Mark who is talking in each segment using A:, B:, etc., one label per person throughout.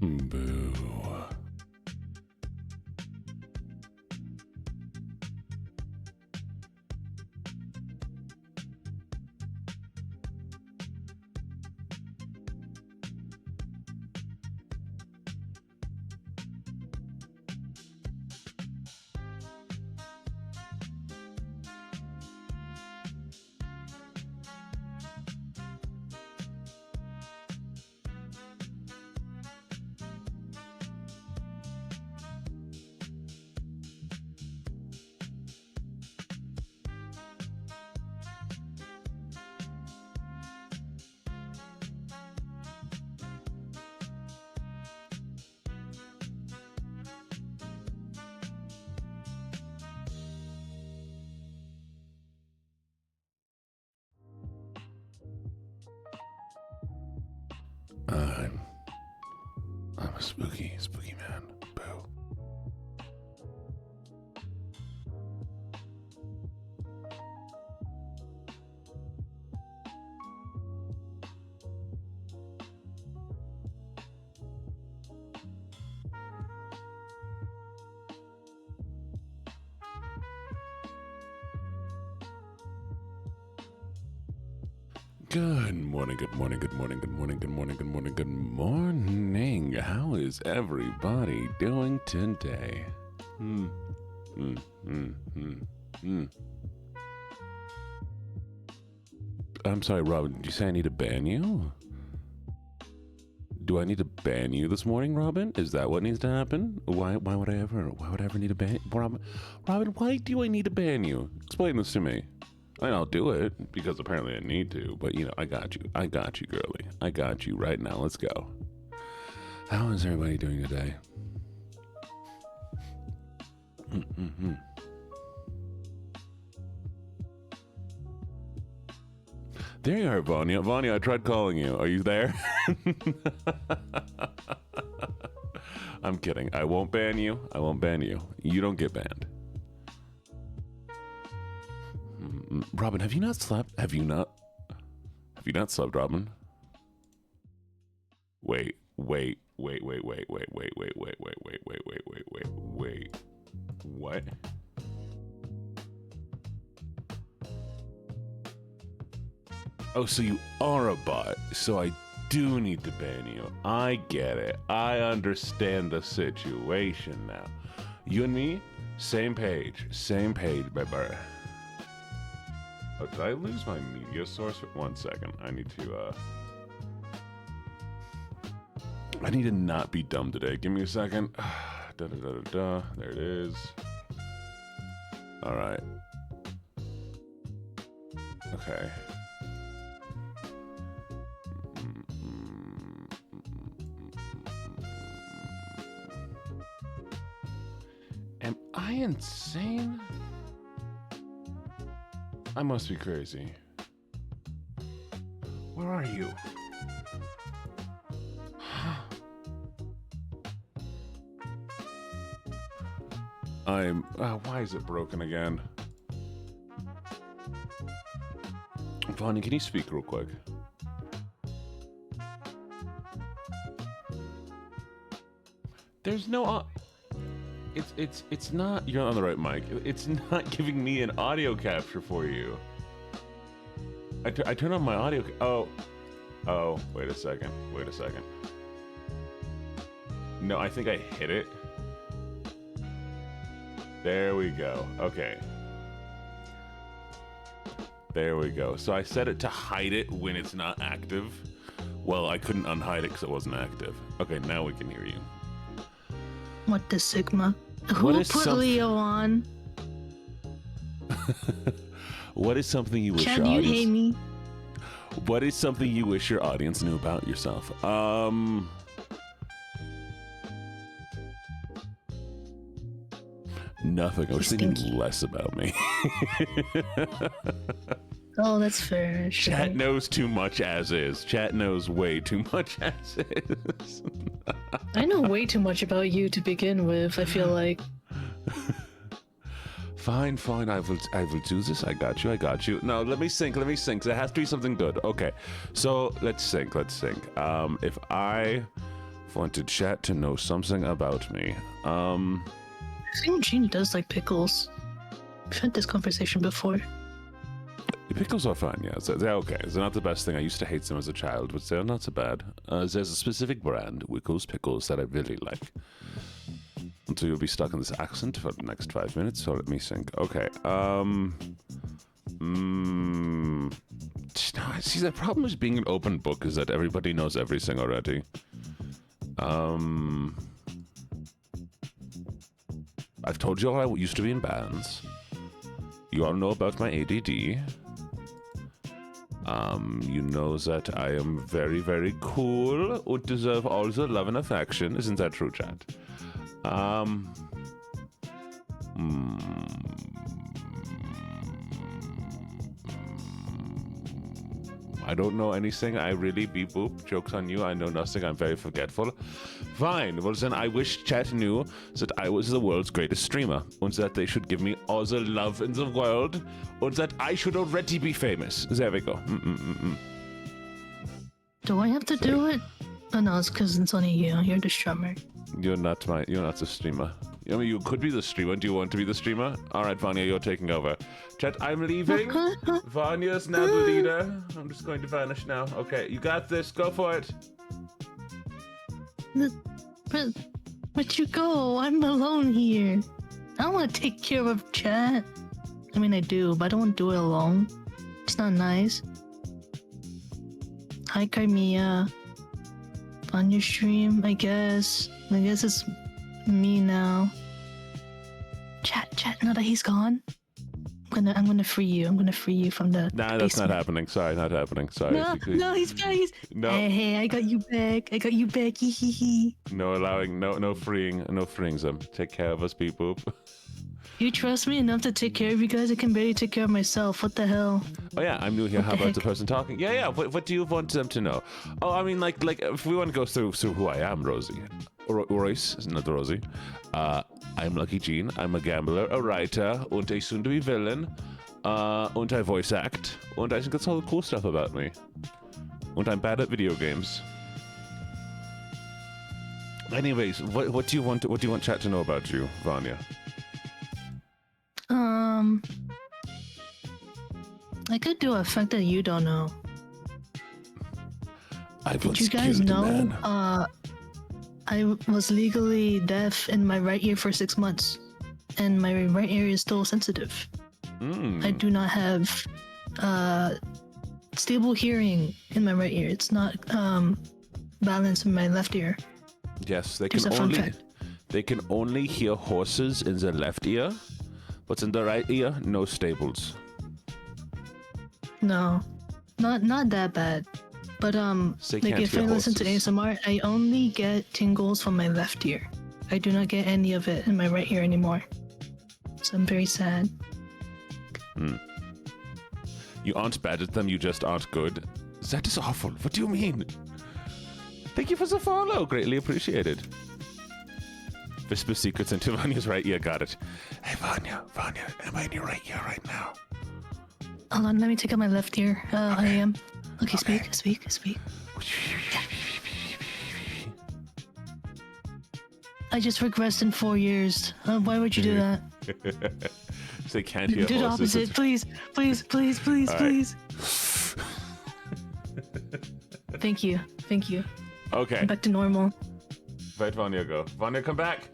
A: Boo. I'm a spooky man. Boo. Good morning, good morning, good morning, good morning, good morning, good morning, good morning. How is everybody doing today? I'm sorry, Robin, did you say I need to ban you? Do I need to ban you this morning, Robin? Is that what needs to happen? Why would I ever need to ban Robin? Robin, why do I need to ban you? Explain this to me. I mean, I'll do it because apparently I need to, but you know, I got you, girly. I got you right now. Let's go. How is everybody doing today? There you are, Vanya. Vanya, I tried calling you. Are you there? I'm kidding. I won't ban you. I won't ban you. You don't get banned. Robin, have you not slept? Have you not slept, Robin? Wait. What? Oh, so you are a bot. So I do need to ban you. I get it. I understand the situation now. You and me, same page, baby. Oh, did I lose my media source? 1 second. I need to not be dumb today. Give me a second. There it is. All right. Okay. Am I insane? I must be crazy. Where are you? Why is it broken again? Vanya, can you speak real quick? There's no... It's not... You're on the right mic. It's not giving me an audio capture for you. I turn on my audio... Oh, wait a second. No, I think I hit it. There we go. Okay. There we go. So I set it to hide it when it's not active. Well, I couldn't unhide it because it wasn't active. Okay, now we can hear you.
B: What the Sigma? Who put Leo on?
A: What is something you wish
B: Can you hate me?
A: What is something you wish your audience knew about yourself? Nothing. I was thinking less about me.
B: Oh, that's fair.
A: Chat knows too much as is. Chat knows way too much as is.
B: I know way too much about you to begin with, I feel like.
A: Fine. I will do this. I got you. No, let me sync. There has to be something good. Okay. So let's sync. If I Wanted chat to know something about me.
B: I think Gene does like pickles. We've had this conversation before.
A: Pickles are fine, yeah. They're okay. They're not the best thing. I used to hate them as a child, but they're not so bad. There's a specific brand, Wickles Pickles, that I really like. And so you'll be stuck in this accent for the next 5 minutes, so let me think. Okay, see, the problem with being an open book is that everybody knows everything already. I've told you all I used to be in bands. You all know about my ADD. You know that I am very, very cool and deserve all the love and affection. Isn't that true, chat? I don't know anything. I really beep boop. Joke's on you. I know nothing. I'm very forgetful. Fine. Well, then I wish chat knew that I was the world's greatest streamer and that they should give me all the love in the world and that I should already be famous. There we go.
B: Do I have to do it? Oh no, it's because it's only you. You're the streamer.
A: You're not the streamer. I mean, you could be the streamer. Do you want to be the streamer? All right, Vanya, you're taking over. Chat, I'm leaving. Vanya's now the leader. I'm just going to vanish now. Okay, you got this. Go for it.
B: But you go. I'm alone here. I want to take care of chat. I mean, I do, but I don't want to do it alone. It's not nice. Hi, Carmia. On your stream, I guess. I guess it's me now. Chat, now that he's gone, I'm gonna free you. I'm gonna free you from the
A: Nah, that's not happening. Sorry, not happening. Sorry.
B: No, he's back.
A: No.
B: Hey, I got you back. Hee hee hee.
A: No allowing, no freeing them. Take care of us, beep boop.
B: You trust me enough to take care of you guys? I can barely take care of myself. What the hell?
A: Oh yeah, I'm new here. How about the person talking? Yeah. What do you want them to know? Oh, I mean, like if we want to go through who I am, Rosie. Royce, not Rosie. I'm LuckyJene. I'm a gambler, a writer, and a soon-to-be villain. And I voice act. And I think that's all the cool stuff about me. And I'm bad at video games. Anyways, what do you want chat to know about you, Vanya?
B: I could do a fact that you don't know.
A: Did
B: you guys know? I was legally deaf in my right ear for 6 months, and my right ear is still sensitive. I do not have stable hearing in my right ear. It's not balanced in my left ear.
A: Yes, they can only hear horses in the left ear, but in the right ear, no stables.
B: No, not that bad. But like if I listen to ASMR, I only get tingles from my left ear. I do not get any of it in my right ear anymore. So I'm very sad.
A: You aren't bad at them, you just aren't good. That is awful. What do you mean? Thank you for the follow. Greatly appreciated. Whisper secrets into Vanya's right ear. Got it. Hey, Vanya, am I in your right ear right now?
B: Hold on, let me take out my left ear. Okay. I am. Okay, speak. Yeah. I just regressed in 4 years. Why would you do that?
A: They can't hear
B: do the opposite, please. Thank you.
A: Okay.
B: I'm back to normal.
A: Where'd Vanya go? Vanya, come back.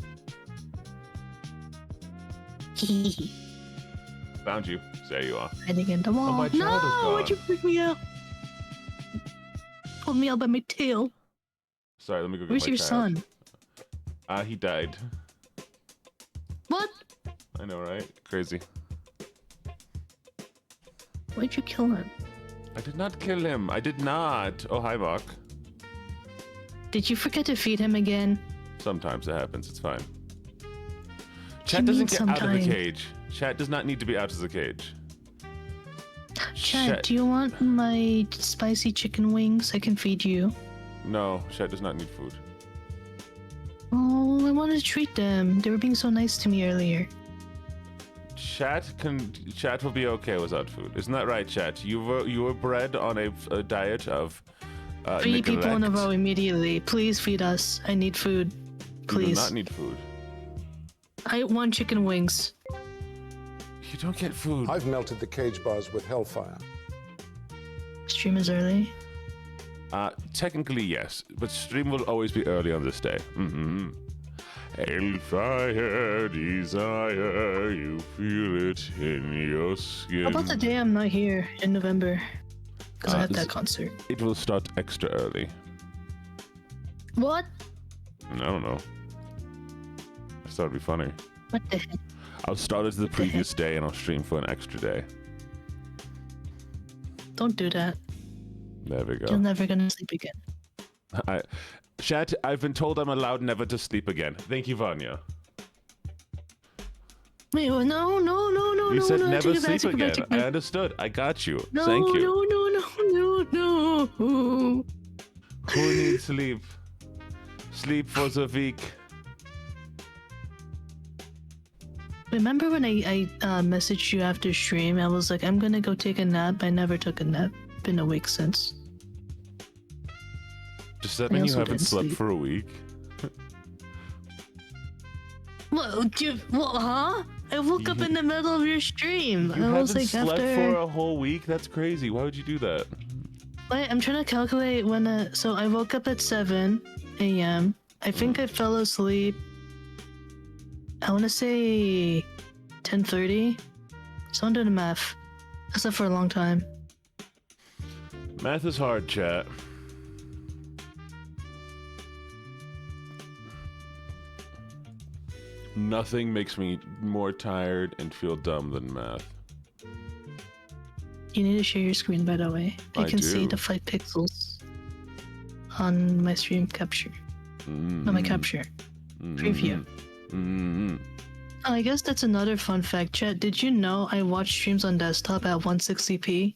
A: Found you. There you are.
B: Hiding in the wall.
A: Oh, my child is gone.
B: Why'd you freak me out? Pulled me out by my tail.
A: Sorry, let me go get
B: Where's
A: my
B: your
A: child.
B: son?
A: He died.
B: What?
A: I know, right? Crazy.
B: Why'd you kill him?
A: I did not kill him. I did not. Oh, hi, Mark.
B: Did you forget to feed him again?
A: Sometimes it happens. It's fine. Chat doesn't get out of the cage. Chat does not need to be out of the cage.
B: Chat, do you want my spicy chicken wings? I can feed you.
A: No, Chat does not need food.
B: Oh, I wanted to treat them. They were being so nice to me earlier.
A: Chat will be okay without food. Isn't that right, Chat? You were bred on a diet of
B: 3 people in a row immediately. Please feed us. I need food. Please.
A: You do not need food.
B: I want chicken wings.
A: You don't get food.
C: I've melted the cage bars with hellfire.
B: Stream is early.
A: Technically, yes, but stream will always be early on this day. Hellfire, desire, you feel it in your skin.
B: How about the day I'm not here in November? Because I have that concert.
A: It will start extra early.
B: What?
A: I don't know. I thought it'd be funny.
B: What the heck?
A: I'll start it the previous day and I'll stream for an extra day.
B: Don't do that.
A: There we go.
B: You're never gonna sleep again.
A: Chat, I've been told I'm allowed never to sleep again. Thank you, Vanya.
B: Wait, no.
A: You said never sleep
B: take
A: again.
B: it back.
A: I understood. I got you.
B: No,
A: Thank you.
B: No.
A: Who needs sleep? Sleep for the weak.
B: Remember when I messaged you after stream? I was like, I'm gonna go take a nap. I never took a nap. Been awake since.
A: Does that mean you haven't slept for a week?
B: What, huh? I woke up in the middle of your stream.
A: You
B: I was
A: haven't
B: like,
A: slept
B: after...
A: for a whole week? That's crazy. Why would you do that?
B: Wait, I'm trying to calculate when. So I woke up at 7 a.m. I think I fell asleep. I want to say 10:30. So I'm doing the math. I slept for a long time.
A: Math is hard, chat. Nothing makes me more tired and feel dumb than math.
B: You need to share your screen, by the way. I can see the 5 pixels on my stream capture. On my capture. Preview. Oh, I guess that's another fun fact, chat. Did you know I watch streams on desktop at 160p?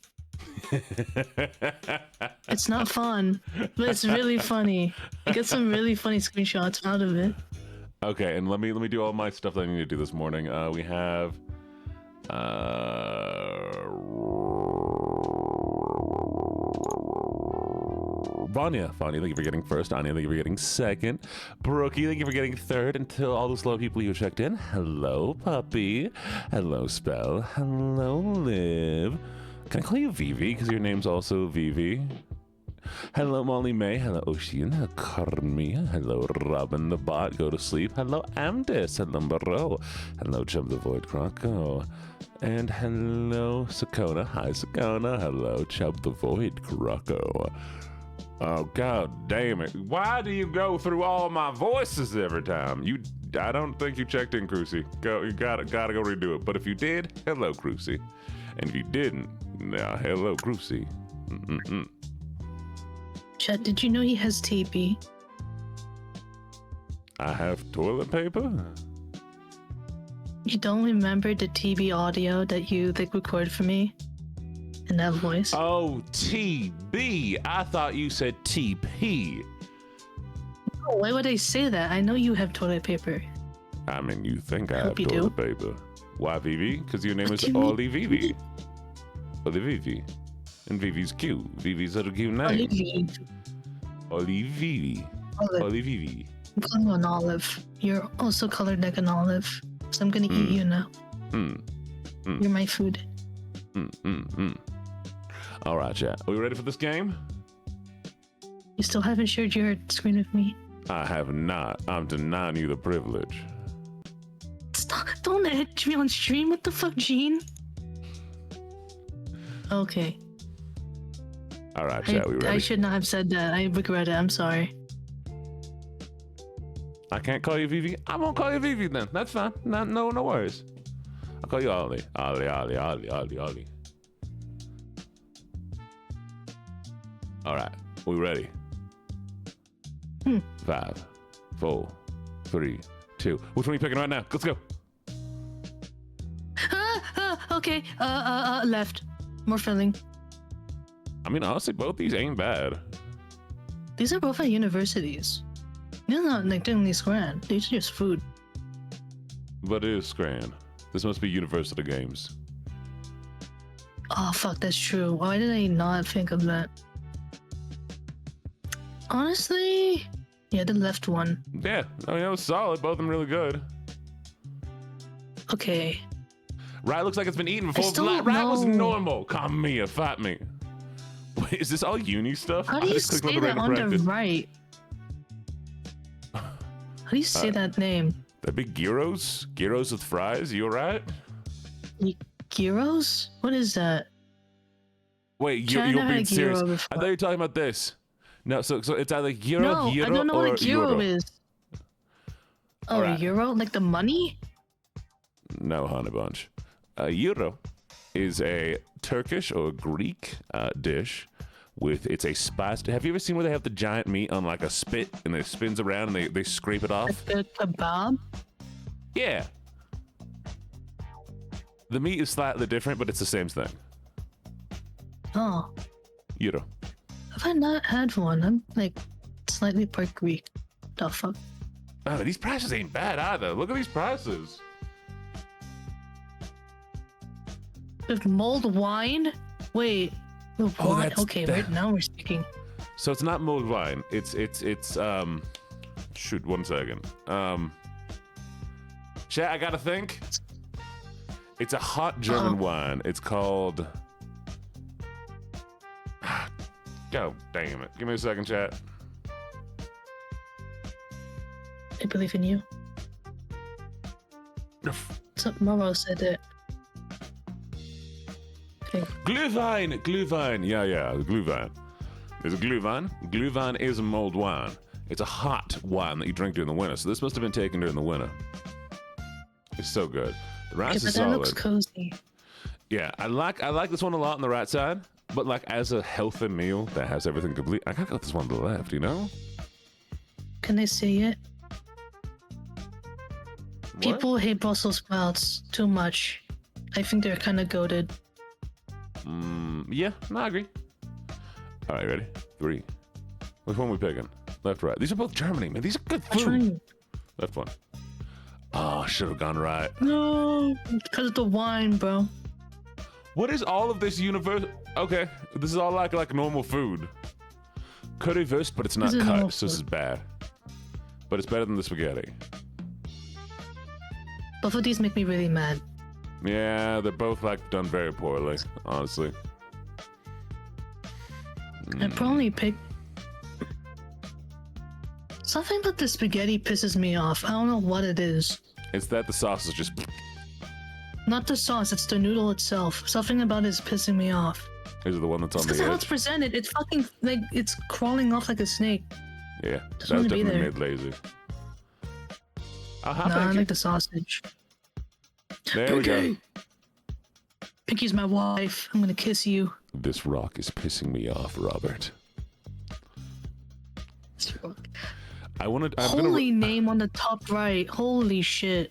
B: It's not fun, but it's really funny. I get some really funny screenshots out of it.
A: Okay, and let me do all my stuff that I need to do this morning. We have Vanya, thank you for getting first. Anya, thank you for getting second. Brookie, thank you for getting third. And to all those low people who checked in, hello, Puppy. Hello, Spell. Hello, Liv. Can I call you Vivi? Because your name's also Vivi. Hello, Molly May. Hello, Ocean. Hello, Carmia. Hello, Robin the Bot. Go to sleep. Hello, Amdis. Hello, Barrow. Hello, Chub the Void Croco. And hello, Sakona. Hi, Sakona. Hello, Chub the Void Croco. Oh, god damn it. Why do you go through all my voices every time? I don't think you checked in, Crucy. You gotta go redo it. But if you did, hello, Crucy. And if you didn't, now hello, Crucy.
B: Chat, did you know he has TB?
A: I have toilet paper?
B: You don't remember the TB audio that you recorded for me? In that voice?
A: Oh, TB. I thought you said TP.
B: No, why would I say that? I know you have toilet paper.
A: I mean, you think I have toilet paper. Why, Vivi? Because your name is Oli Vivi. Oli Vivi. And Vivi's cute. Vivi's a cute name. Oli Vivi. Oli Vivi.
B: I'm calling you an olive. You're also colored like an olive. So I'm gonna eat you now. You're my food.
A: All right, chat. Are we ready for this game?
B: You still haven't shared your screen with me.
A: I have not. I'm denying you the privilege.
B: Stop. Don't edge me on stream. What the fuck, Gene? Okay.
A: All right, chat. We ready?
B: I should not have said that. I regret it. I'm sorry.
A: I can't call you Vivi. I won't call you Vivi then. That's fine. No worries. I'll call you Ollie. Ollie. All right. We ready? 5, 4, 3, 2. Which one are you picking right now? Let's go.
B: Okay. Left. More filling.
A: I mean, honestly, both these ain't bad.
B: These are both at universities. They're not like technically Scran. These are just food.
A: But it is Scran. This must be University Games.
B: Oh fuck, that's true. Why did I not think of that? Honestly, yeah, the left one.
A: Yeah, I mean, it was solid. Both of them really good.
B: Okay.
A: Right looks like it's been eaten before. Right was normal. Come me, fight me. Wait, is this all uni stuff?
B: How do you say that on the right? How do you say that name?
A: That'd be gyros? Gyros with fries? You alright?
B: Gyros? What is that?
A: Wait, you're being serious. I thought you were talking about this. No, so it's either gyro,
B: no,
A: gyro,
B: I don't know
A: or
B: what a gyro
A: euro.
B: is. Oh, right. Euro? Like the money?
A: No, honey bunch. A euro is a Turkish or Greek dish with, it's a spiced. Have you ever seen where they have the giant meat on like a spit and it spins around and they scrape it off?
B: Like the kebab?
A: Yeah. The meat is slightly different, but it's the same thing.
B: Oh.
A: Euro.
B: Have I not had one? I'm like slightly part Greek. The fuck?
A: Oh, these prices ain't bad either. Look at these prices.
B: With mulled wine? Wait. Wine? Okay, right now we're speaking.
A: So it's not mulled wine. It's shoot, 1 second. Chat, I gotta think. It's a hot German wine. It's called... God damn it. Give me a second, chat.
B: I believe in you. So Mama said it. Okay.
A: Glühwein. Yeah, Glühwein. There's a Glühwein. Glühwein is a mulled wine. It's a hot wine that you drink during the winter. So this must have been taken during the winter. It's so good. The rice is solid.
B: That looks cozy.
A: Yeah, I like this one a lot on the right side, but like as a healthy meal that has everything complete, I gotta go with this one to the left, you know?
B: Can I say it?
A: What?
B: People hate Brussels sprouts too much. I think they're kind of goated.
A: Yeah, no, I agree. All right, ready? 3. Which one are we picking? Left, right. These are both Germany, man. These are good food. Left one. Oh, should have gone right.
B: No, because of the wine, bro.
A: What is all of this universe? Okay, this is all like normal food. Currywurst, but it's not cut, so this is bad. But it's better than the spaghetti.
B: Both of these make me really mad.
A: Yeah, they're both like done very poorly, honestly.
B: I'd probably pick... Something about the spaghetti pisses me off. I don't know what it is.
A: It's that the sauce is just...
B: Not the sauce, it's the noodle itself. Something about it is pissing me off.
A: Is it the one that's on the edge?
B: Because how it's presented, it's fucking, like, it's crawling off like a snake.
A: Yeah, that was definitely made lazy.
B: I like the sausage.
A: There we go.
B: Pinky's my wife. I'm gonna kiss you.
A: This rock is pissing me off, Robert.
B: This rock.
A: Holy
B: name on the top right. Holy shit.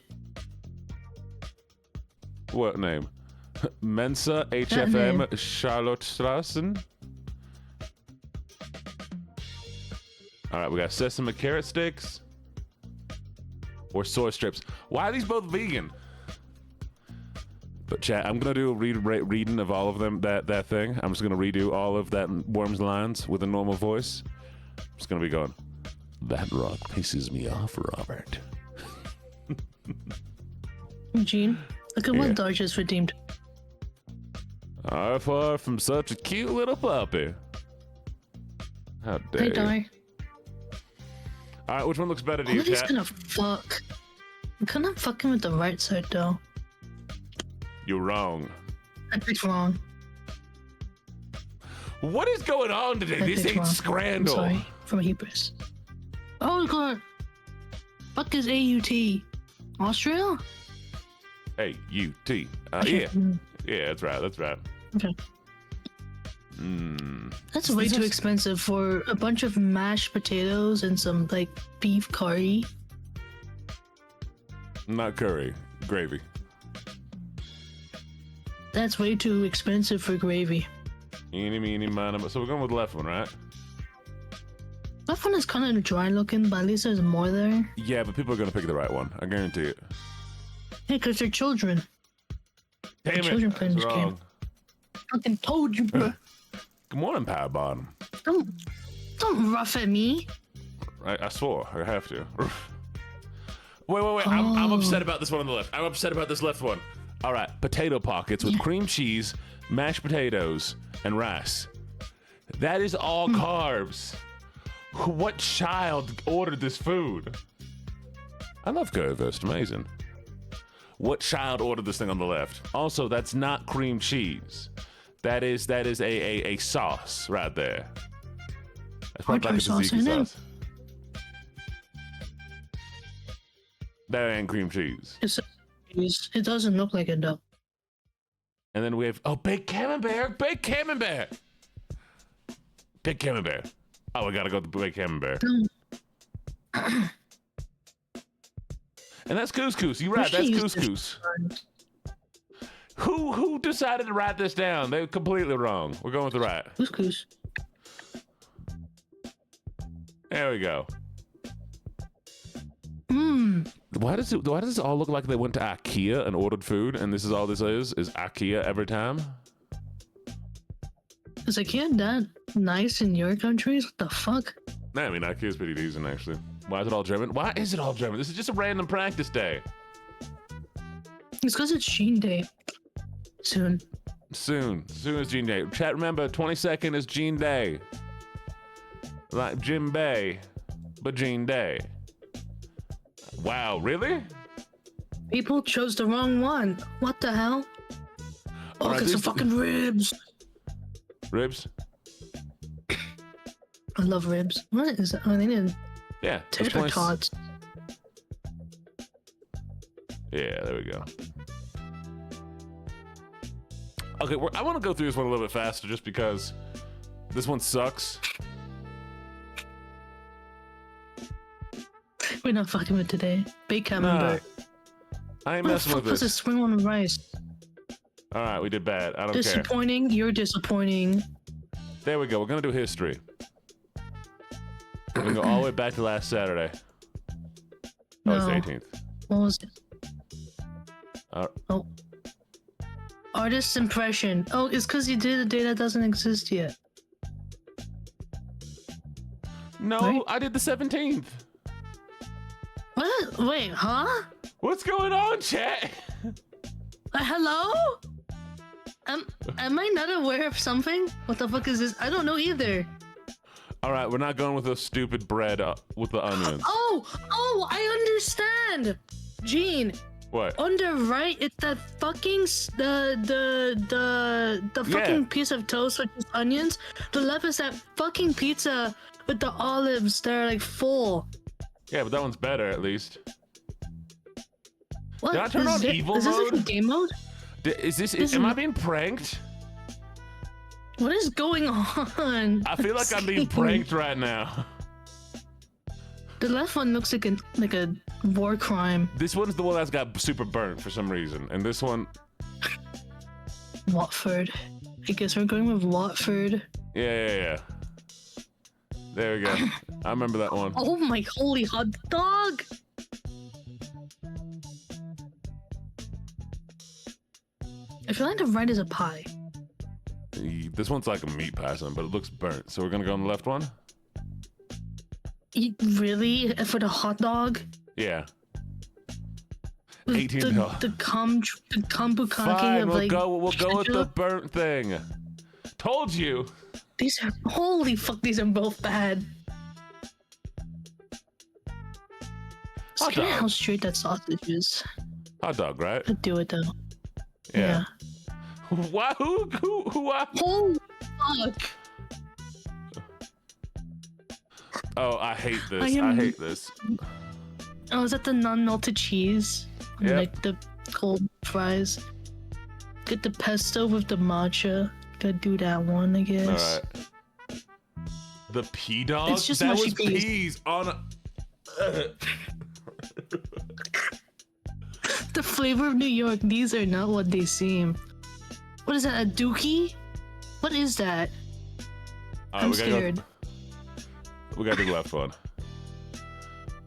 A: What name? Mensa HFM Charlottestrassen. All right, we got sesame carrot sticks or soy strips. Why are these both vegan? But chat, I'm gonna do a reading of all of them. That thing. I'm just gonna redo all of that Worms lines with a normal voice. I'm just gonna be going. That rock pisses me off, Robert.
B: Gene, look at what Dodge has redeemed.
A: Far from such a cute little puppy. How dare you?
B: Hey,
A: All right, which one looks better to you, chat?
B: Gonna fuck. I'm kind of fucking with the right side, though.
A: You're wrong.
B: I picked wrong.
A: What is going on today? This ain't Scrandle.
B: I'm sorry, from Hebrews. Oh god. Fuck is AUT? Austria?
A: AUT. Yeah, that's right.
B: Okay. That's way too expensive for a bunch of mashed potatoes and some like beef curry.
A: Not curry, gravy.
B: That's way too expensive for gravy.
A: Eeny, meeny, miny, mo. So we're going with the left one, right?
B: Left one is kind of dry looking, but at least there's more there.
A: Yeah, but people are going to pick the right one. I guarantee it.
B: Hey, because they're children.
A: Damn it.
B: Children playing this game. I fucking told you, bro.
A: Good morning, Power Bottom.
B: Don't Don't rough at me.
A: I swore. I have to. Wait. I'm upset about this one on the left. I'm upset about this left one. All right. Potato pockets with cream cheese, mashed potatoes, and rice. That is all carbs. What child ordered this food? I love currywurst. Amazing. What child ordered this thing on the left? Also, that's not cream cheese. That is a sauce right there. That's probably like a tzatziki sauce. That ain't cream cheese.
B: It doesn't look like it though.
A: And then we have baked camembert. Oh, we gotta go with the baked camembert. And that's couscous. You right, that's couscous. Who decided to write this down? They're completely wrong. We're going with the right.
B: Couscous.
A: There we go.
B: Mmm.
A: Why does it all look like they went to IKEA and ordered food and this is all this is IKEA every time?
B: Is IKEA that nice in your countries? What the fuck?
A: Nah, I mean, IKEA's pretty decent actually. Why is it all German? Why is it all German? This is just a random practice day.
B: It's because it's Gene Day. Soon is Gene Day. Chat, remember, 22nd is Gene Day. Like Jim Bay, but Gene Day. Wow, really? People chose the wrong one. What the hell? Oh,
A: right,
B: get some fucking ribs.
A: Ribs?
B: I love ribs. What is that? Oh, they did tater tots.
A: Yeah, there we go. Okay, I want to go through this one a little bit faster just because this one sucks.
B: We're not fucking with today. Baked camembert.
A: I ain't messing with this.
B: What's a spring on rice?
A: All right, we did bad. I don't care.
B: Disappointing. You're disappointing.
A: There we go. We're gonna do history. We're gonna go all the way back to last Saturday. Oh, it's the 18th.
B: What was it? Artist's impression. Oh, it's because you did a day that doesn't exist yet.
A: No, right? I did the 17th.
B: What? Wait, huh?
A: What's going on, chat?
B: Hello? Am I not aware of something? What the fuck is this? I don't know either.
A: All right, we're not going with the stupid bread with the onions.
B: Oh, I understand. Gene.
A: What?
B: On the right, it's that fucking the fucking piece of toast with just onions. The left is that fucking pizza with the olives that are like full.
A: Yeah, but that one's better at least.
B: What?
A: Did I turn on evil
B: mode? Is this like game mode?
A: Am I being pranked?
B: What is going on?
A: I feel like I'm being pranked right now.
B: The left one looks like a war crime.
A: This one's the one that's got super burnt for some reason, and this one.
B: Watford. I guess we're going with Watford.
A: Yeah. There we go. I remember that one.
B: Oh my holy hot dog! I feel like the right is a pie.
A: This one's like a meat pie, but it looks burnt. So we're gonna go on the left one.
B: Really? For the hot dog?
A: Yeah. $18.
B: The bukkake
A: Fine,
B: of
A: we'll go with the
B: ketchup?
A: burnt thing. Told you.
B: These are holy fuck. These are both bad. Scared how straight that sausage is.
A: Hot dog, right?
B: I'd do it though.
A: Yeah. Why? Who?
B: Holy fuck.
A: Oh, I hate this. I hate this.
B: Oh, is that the non-melted cheese?
A: Yeah.
B: Like the cold fries. Get the pesto with the matcha. Gotta do that one, I guess.
A: All right. The pea dog?
B: It's just
A: that
B: mushy
A: was peas on a...
B: The flavor of New York. These are not what they seem. What is that? A dookie? What is that? I'm scared.
A: We gotta do the left one.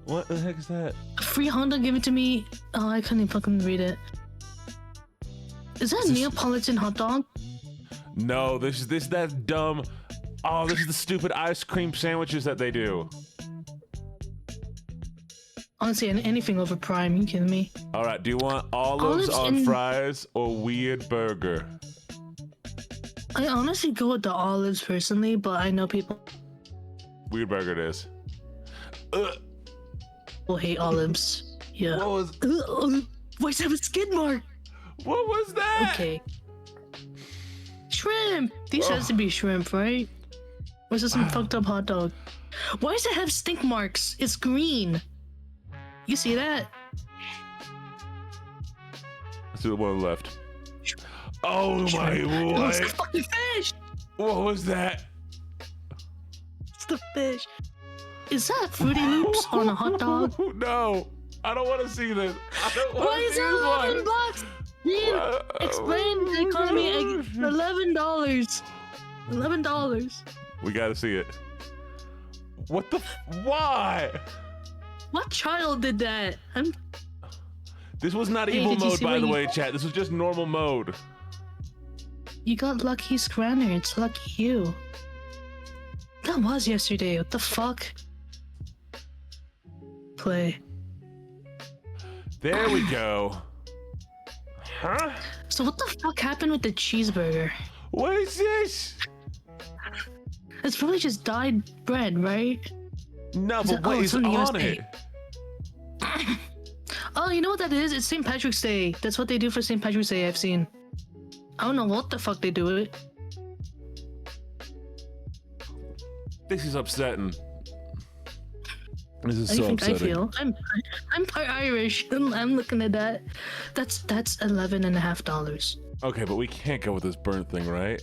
A: What the heck is that?
B: A free Honda, give it to me. Oh, I couldn't even fucking read it. Is that Neapolitan hot dog?
A: No, this is that dumb Oh, this is the stupid ice cream sandwiches that they do.
B: Honestly, anything over Prime. You kidding me?
A: All right, do you want olives on fries or weird burger?
B: I honestly go with the olives personally, but I know people
A: Weird burger it is.
B: will hate olives. Yeah.
A: What was?
B: Why does it have a skid mark?
A: What was that?
B: Okay. Shrimp. These has to be shrimp, right? Or is this some fucked up hot dog? Why does it have stink marks? It's green. You see that?
A: Let's do the one left. Oh my
B: Oh, it's the
A: what?
B: fucking fish.
A: What was that?
B: It's the fish. Is that Fruity Loops on a hot dog?
A: No, I don't want to see this. I don't want
B: Why
A: to
B: is
A: see
B: it
A: this one.
B: $11? Ian, explain the economy. $11. $11.
A: We gotta see it. What the? Why?
B: What child did that?
A: This was not
B: Hey,
A: evil
B: did you
A: mode,
B: see
A: by
B: what
A: the
B: you-
A: way, chat. This was just normal mode.
B: You got lucky, Scrandle. It's lucky you. That was yesterday. What the fuck? Play.
A: There we go. Huh?
B: So what the fuck happened with the cheeseburger?
A: What is this?
B: It's probably just dyed bread, right?
A: No,
B: Is
A: but
B: it-
A: what
B: oh,
A: is
B: it's from
A: on
B: USA.
A: it?
B: Oh, you know what that is? It's St. Patrick's Day. That's what they do for St. Patrick's Day, I've seen. I don't know what the fuck they do with it.
A: This is upsetting. This is
B: I
A: so
B: think
A: upsetting.
B: I feel. I'm part Irish. I'm looking at that. That's $11.50.
A: Okay, but we can't go with this burnt thing, right?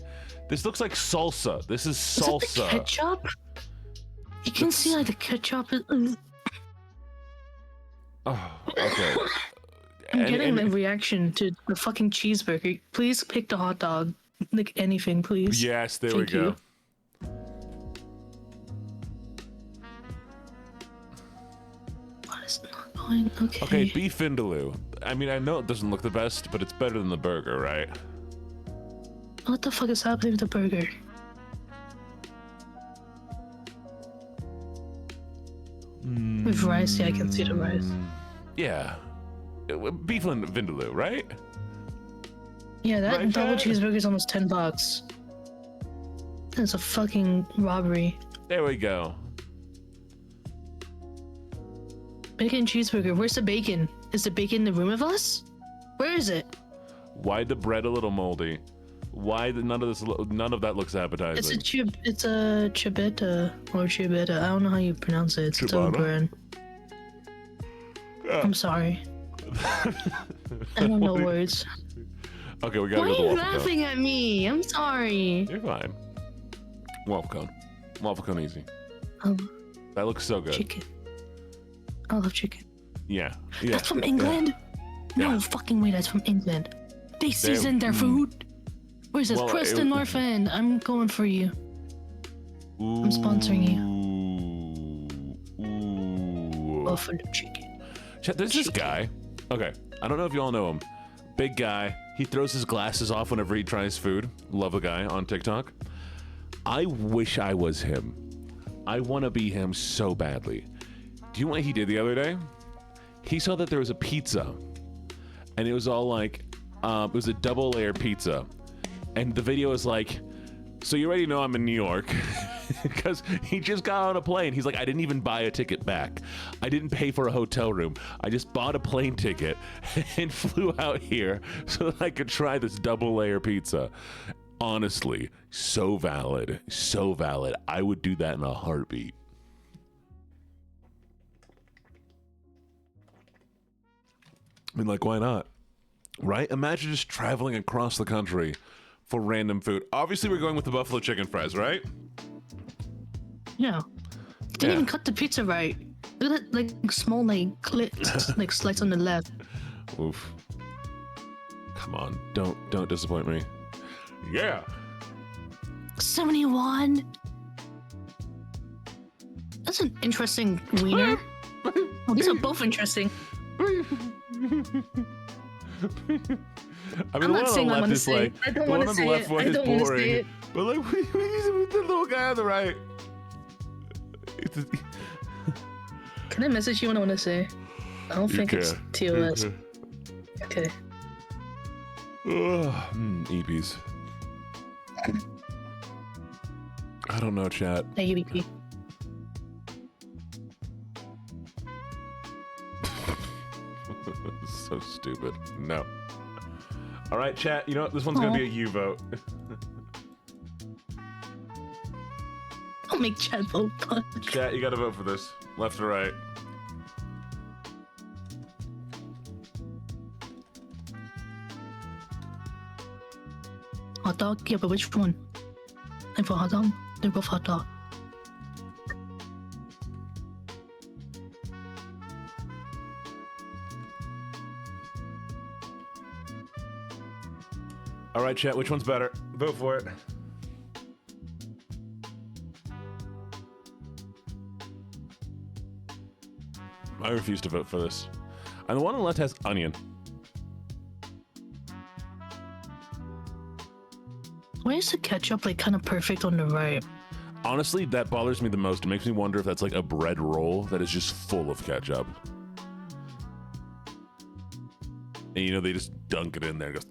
A: This looks like salsa. This is
B: Is it the
A: salsa.
B: ketchup? You can see like the ketchup is.
A: Oh, okay.
B: I'm getting a reaction to the fucking cheeseburger. Please pick the hot dog. Like anything, please.
A: Yes, there
B: Thank
A: we go.
B: you. What is not going? Okay.
A: Okay, beef vindaloo. I mean, I know it doesn't look the best, but it's better than the burger, right?
B: What the fuck is happening with the burger? With rice, yeah, I can see the rice.
A: Yeah. Beef vindaloo, right?
B: Yeah, that
A: Right,
B: double
A: Chad?
B: cheeseburger is almost $10. That's a fucking robbery.
A: There we go.
B: Bacon cheeseburger. Where's the bacon? Is the bacon in the room of us? Where is it?
A: Why the bread a little moldy? Why none of that looks appetizing?
B: It's a ciabatta or ciabatta. I don't know how you pronounce it. It's a
A: Ciabatta?
B: brand.
A: Yeah.
B: I'm sorry. I don't know words.
A: Okay, we gotta
B: Why
A: go
B: are
A: to
B: you
A: waffle cone.
B: laughing at me? I'm sorry.
A: You're fine. Waffle cone. Waffle cone easy. That looks so good.
B: Chicken. I love chicken.
A: Yeah. Yeah.
B: That's from England?
A: Yeah.
B: No fucking way, that's from England. They season their food. Where's this?
A: Well,
B: Preston North End. I'm going for you. I'm sponsoring you.
A: Ooh.
B: Buffalo chicken.
A: Chat, there's this guy. Okay, I don't know if you all know him. Big guy. He throws his glasses off whenever he tries food. Love the guy on TikTok. I wish I was him. I want to be him so badly. Do you know what he did the other day? He saw that there was a pizza, and it was all like, it was a double layer pizza. And the video is like, so you already know I'm in New York, because he just got on a plane. He's like, I didn't even buy a ticket back. I didn't pay for a hotel room. I just bought a plane ticket and flew out here so that I could try this double layer pizza. Honestly, so valid, so valid. I would do that in a heartbeat. I mean, like, why not? Right? Imagine just traveling across the country for random food. Obviously, we're going with the buffalo chicken fries, right?
B: Yeah. Didn't even cut the pizza right. Look at that, like, small, like, like slice on the left.
A: Oof. Come on, don't disappoint me. Yeah.
B: 71. That's an interesting wiener. Oh, these are both interesting.
A: I mean,
B: I'm not saying I want to
A: is
B: say
A: like,
B: it. I don't
A: the
B: want
A: one
B: to
A: on the
B: say
A: left
B: it.
A: one
B: I
A: is
B: don't want to say
A: boring.
B: it.
A: But like, with the little guy on the right.
B: Can I message you what I want to say? I don't think it's TOS. Okay.
A: EPs. I don't know, chat.
B: Hey, UBP.
A: So stupid. No. All right, chat. You know what? This one's gonna be a U vote.
B: Don't make chat vote.
A: Chat, you gotta vote for this. Left or right?
B: Hot dog? Yeah, but which one? I'm for hot dog. They're both hot dog.
A: All right, chat. Which one's better? Vote for it. I refuse to vote for this. And the one on the left has onion.
B: Why is the ketchup like kind of perfect on the right?
A: Honestly, that bothers me the most. It makes me wonder if that's like a bread roll that is just full of ketchup. And you know, they just dunk it in there and goes.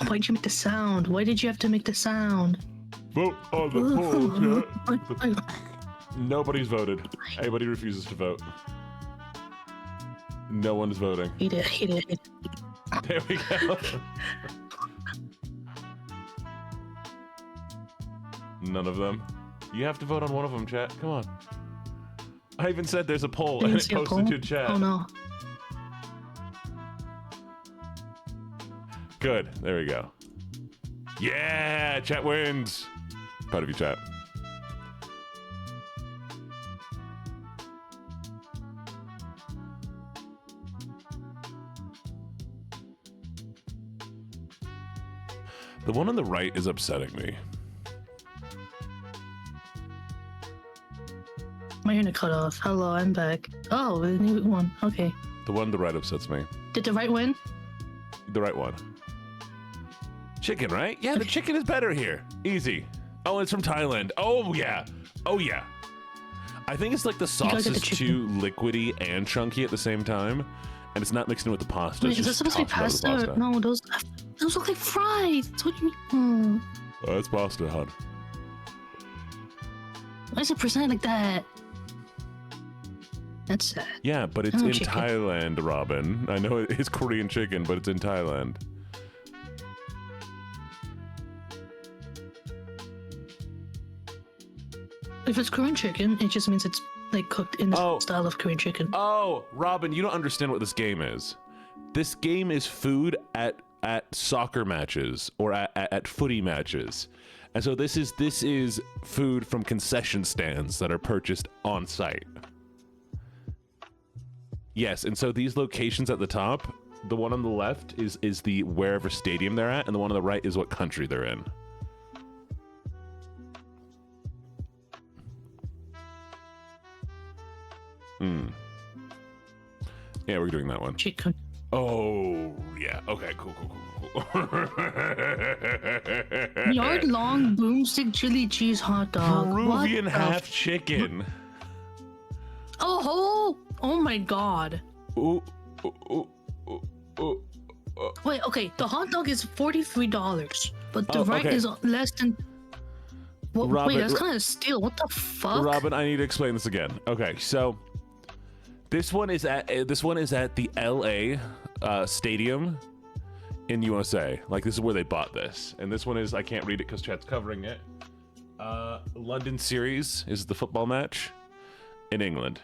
B: Why'd you make the sound? Why did you have to make the sound?
A: Vote on the poll, chat. Nobody's voted. Everybody refuses to vote. No one's voting.
B: Eat it, eat it, eat it.
A: There we go. None of them. You have to vote on one of them, chat. Come on. I even said there's a poll and it posted to chat.
B: Oh no.
A: Good. There we go. Yeah, chat wins. Proud of you, chat. The one on the right is upsetting me.
B: My internet cut off. Hello, I'm back. Oh, the new one. Okay.
A: The one on the right upsets me.
B: Did the right win?
A: The right one. Chicken, right? Yeah, the chicken is better here. Easy. Oh, it's from Thailand. Oh, yeah. Oh, yeah. I think it's like the sauce is too liquidy and chunky at the same time, and it's not mixed in with the pasta.
B: Wait, is this supposed to be pasta? No, those look like fries. What do you mean?
A: Oh, it's pasta, hon.
B: Why is it presented like that? That's sad.
A: Yeah, but it's in
B: chicken.
A: Thailand, Robin. I know it is Korean chicken, but it's in Thailand.
B: If it's Korean chicken, it just means it's like cooked in the style of Korean chicken.
A: Oh, Robin, you don't understand what this game is. This game is food at soccer matches or at footy matches. And so this is food from concession stands that are purchased on site. Yes, and so these locations at the top, the one on the left is the wherever stadium they're at, and the one on the right is what country they're in. Yeah, we're doing that one.
B: Chicken.
A: Oh, yeah. Okay, cool.
B: Yard long boomstick chili cheese hot dog.
A: Peruvian half chicken.
B: Oh my god.
A: Ooh.
B: Wait, okay. The hot dog is $43, but the right is less than. What,
A: Robin,
B: wait, that's kind of steal. What the fuck?
A: Robin, I need to explain this again. Okay, so this one is at the LA stadium in USA. Like, this is where they bought this, and this one is, I can't read it because chat's covering it. London Series is the football match in England,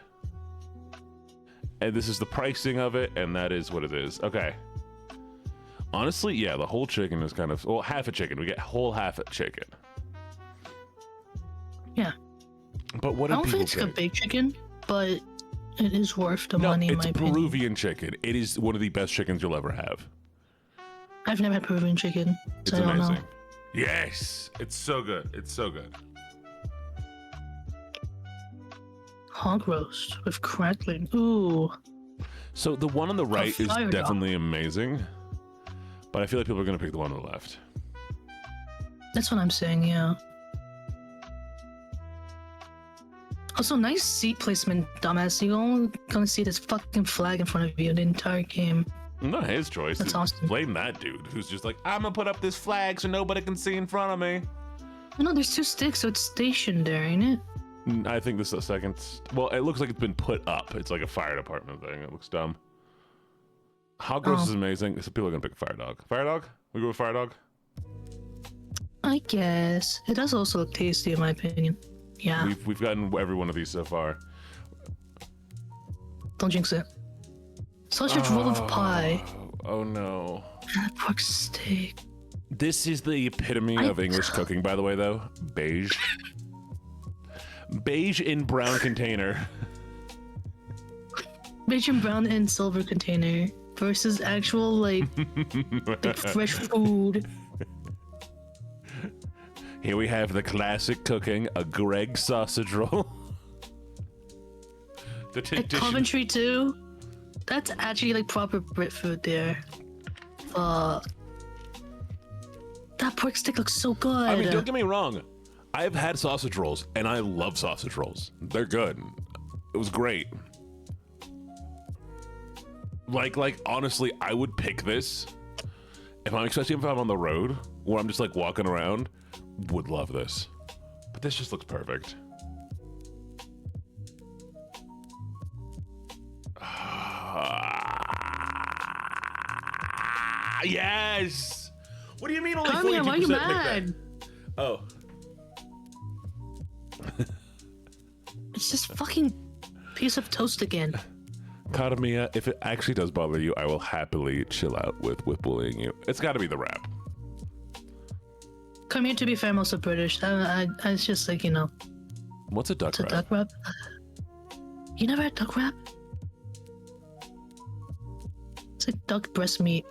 A: and this is the pricing of it, and that is what it is. Okay. Honestly, yeah, the whole chicken is kind of, well, half a chicken. We get whole half a chicken.
B: Yeah.
A: But what do
B: I don't
A: people
B: think it's
A: think?
B: like a big chicken, but it is worth the money, in my opinion.
A: It's Peruvian chicken. It is one of the best chickens you'll ever have.
B: I've never had Peruvian chicken, so
A: It's
B: I don't
A: amazing.
B: know.
A: Yes, it's so good. It's so good.
B: Hog roast with crackling. Ooh.
A: So the one on the right is
B: fire
A: definitely amazing, but I feel like people are gonna pick the one on the left.
B: That's what I'm saying, yeah. Also, nice seat placement, dumbass. You only gonna see this fucking flag in front of you the entire game.
A: Not his choice.
B: That's awesome.
A: Blame that dude who's just like, I'm gonna put up this flag so nobody can see in front of me.
B: No, there's 2 sticks, so it's stationed there, ain't it?
A: I think this is the second. Well, it looks like it's been put up. It's like a fire department thing. It looks dumb. Hot Gross is amazing. So people are gonna pick Fire Dog. Fire Dog? We go with Fire Dog?
B: I guess. It does also look tasty, in my opinion. Yeah.
A: We've gotten every one of these so far.
B: Don't jinx it. Sausage roll of pie.
A: Oh no.
B: Pork steak.
A: This is the epitome of English cooking, by the way, though. Beige. Beige in brown container.
B: Beige and brown and silver container versus actual, like fresh food.
A: Here we have the classic cooking, a Greg sausage roll. The
B: At Coventry too. That's actually like proper Brit food there. Fuck. That pork stick looks so good.
A: I mean, don't get me wrong. I've had sausage rolls, and I love sausage rolls. They're good. It was great. Like honestly, I would pick this especially if I'm on the road, where I'm just like walking around. Would love this, but this just looks perfect. Yes. What do you mean only 42%
B: why are you
A: picked
B: mad?
A: that? Oh.
B: It's just fucking piece of toast again.
A: Kadamiya, if it actually does bother you, I will happily chill out with bullying you. It's got to be the rap.
B: Come here, to be fair, I'm also British. It's just like, you know.
A: What's a duck
B: It's a
A: wrap?
B: duck wrap. You never had duck wrap? It's like duck breast meat.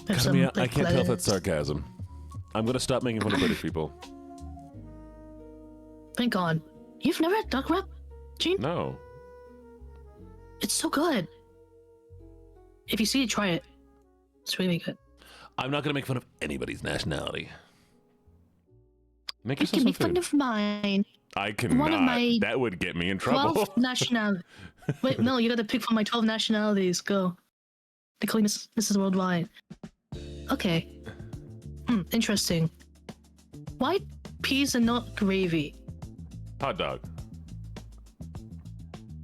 A: Kadamiya, I can't tell if that's sarcasm. I'm going to stop making fun of British people.
B: Thank God. You've never had duck wrap, Gene?
A: No.
B: It's so good. If you see it, try it. It's really good.
A: I'm not going to make fun of anybody's nationality. Make
B: You
A: yourself
B: can
A: some
B: make fun
A: food.
B: of mine.
A: I cannot.
B: One of my
A: That would get me in trouble.
B: 12 nationalities. Wait, no, you gotta pick from my 12 nationalities. Go. They call me Mrs. Worldwide. Okay. Interesting. Why peas and not gravy?
A: Hot dog.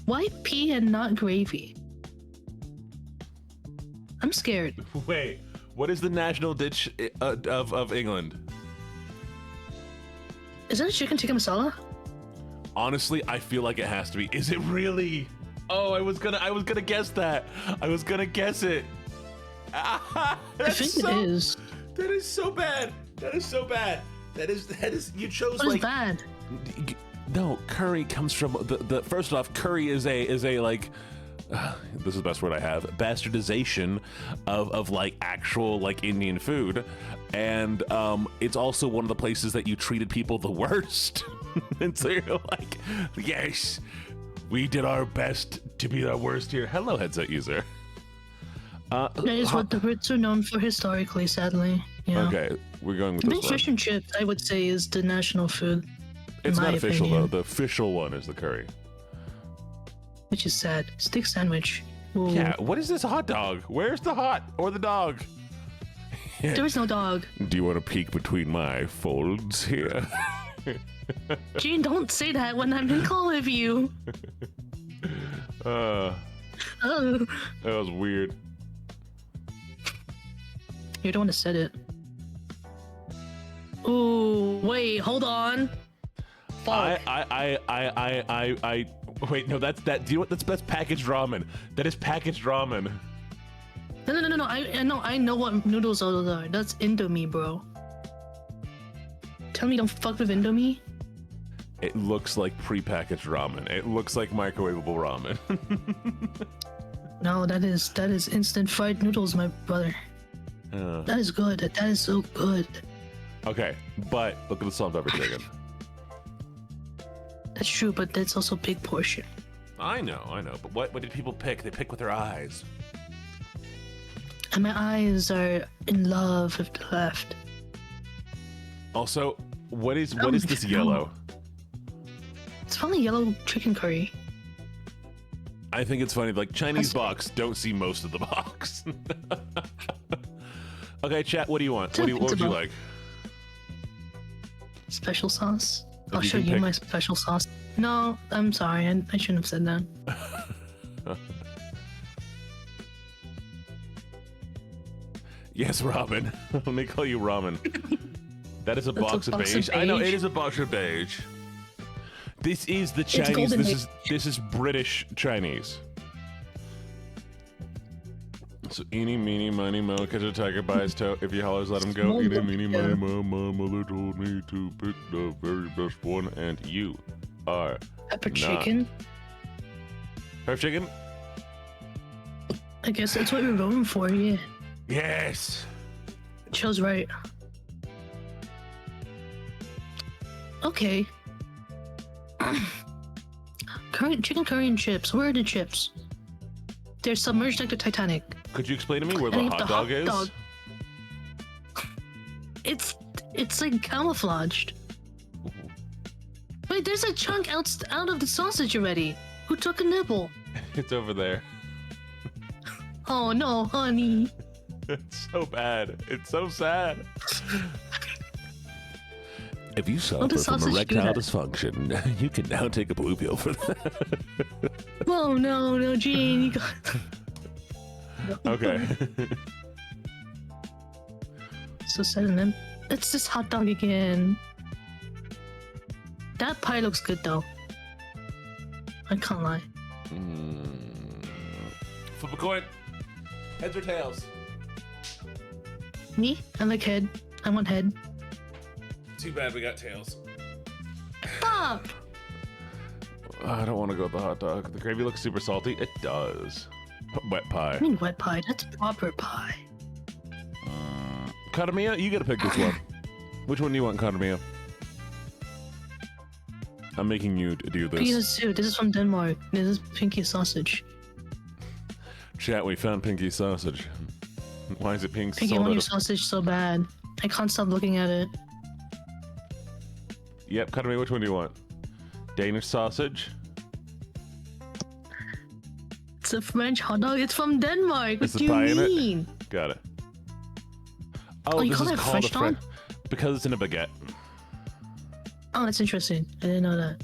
B: Why pea and not gravy? I'm scared.
A: Wait, what is the national dish of England?
B: Is that a chicken tikka masala?
A: Honestly, I feel like it has to be. Is it really? Oh, I was gonna guess that. I was gonna guess it.
B: I think it is.
A: That is so bad. That is so bad. That is. You chose
B: What is bad?
A: No, curry comes from the. First off, curry is a like. This is the best word I have. Bastardization of like actual like Indian food, and it's also one of the places that you treated people the worst. And so you're like, yes, we did our best to be the worst here. Hello, headset user.
B: That is what the Brits are known for historically, sadly. Yeah.
A: Okay, we're going with
B: I
A: this
B: think
A: one.
B: fish and chips, I would say, is the national food.
A: It's
B: in
A: not
B: my
A: official
B: opinion.
A: though. The official one is the curry.
B: Which is sad. Steak sandwich. Ooh.
A: Yeah. What is this hot dog? Where's the hot or the dog?
B: There is no dog.
A: Do you want to peek between my folds here?
B: Gene, don't say that when I'm in call with you.
A: Oh,
B: Oh.
A: that was weird.
B: You're the one that said it. Ooh, wait, hold on. Fuck.
A: I wait, no, that's that. Do you know what? That's packaged ramen. That is packaged ramen.
B: No. I know what noodles those are. That's Indomie, bro. Tell me you don't fuck with Indomie?
A: It looks like prepackaged ramen. It looks like microwavable ramen.
B: No, that is instant fried noodles, my brother. That is good. That is so good.
A: Okay, but look at the salt and pepper chicken.
B: That's true, but that's also a big portion.
A: I know. But what did people pick? They pick with their eyes.
B: And my eyes are in love with the left.
A: Also, what is this yellow?
B: It's probably yellow chicken curry.
A: I think it's funny. Like Chinese box, don't see most of the box. Okay, chat. What do you want? What would you like?
B: Special sauce. I'll show you my special sauce. No, I'm sorry. I shouldn't have said that.
A: Yes, Robin. Let me call you Ramen. That is a box of beige. I know it is a box of beige. This is the Chinese. This is British Chinese. So eeny, meeny, miny, mo, catch a tiger by his toe. If he hollers, let him go. Eeny, meeny, miny, mo, my mother told me to pick the very best one, and you are
B: pepper chicken.
A: Pepper chicken?
B: I guess that's what we're voting for, yeah.
A: Yes.
B: Chose right. Okay. Chicken curry and chips. Where are the chips? They're submerged like the Titanic.
A: Could you explain to me where the hot dog is?
B: It's like camouflaged. Wait, there's a chunk out of the sausage already. Who took a nibble?
A: It's over there.
B: Oh no, honey.
A: It's so bad. It's so sad. If you suffer from erectile dysfunction, you can now take a blue pill for that.
B: Oh no, Gene, you got.
A: Okay.
B: So sad, it's this hot dog again. That pie looks good though. I can't lie.
A: Flip a coin. Heads or tails?
B: Me? I like head. I want head.
A: Too bad we got tails.
B: Stop!
A: I don't want to go with the hot dog. The gravy looks super salty. It does. Wet pie.
B: I mean wet pie. That's proper pie.
A: Kadamiya, you gotta pick this one. Which one do you want, Kadamiya? I'm making you do this.
B: Because this is from Denmark. This is pinky sausage.
A: Chat, we found pinky sausage. Why is it pink?
B: Pinky, I want your sausage so bad. I can't stop looking at it.
A: Yep, Kadamiya, which one do you want? Danish sausage?
B: It's a French hot dog. It's from Denmark. What do you mean?
A: Got it.
B: Oh, you call it French dog?
A: Because it's in a baguette.
B: Oh, that's interesting. I didn't know that.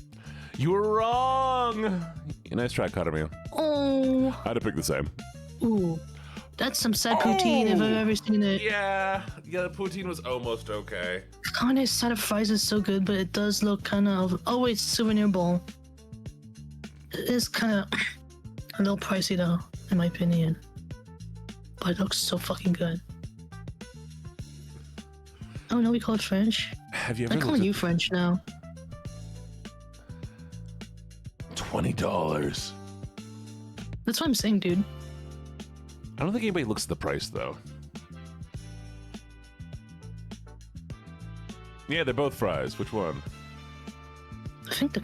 A: You were wrong! Nice try, Kadamiya.
B: Oh.
A: I'd have picked the same.
B: Ooh. That's some sad poutine if I've ever seen it.
A: Yeah, the poutine was almost okay.
B: The carne side of fries is so good, but it does look kind of... Oh wait, souvenir bowl. It is kind of a little pricey though, in my opinion. But it looks so fucking good. Oh no, we call it French?
A: Have you ever
B: I'm calling you French now.
A: $20.
B: That's what I'm saying, dude.
A: I don't think anybody looks at the price, though. Yeah, they're both fries. Which one?
B: I think the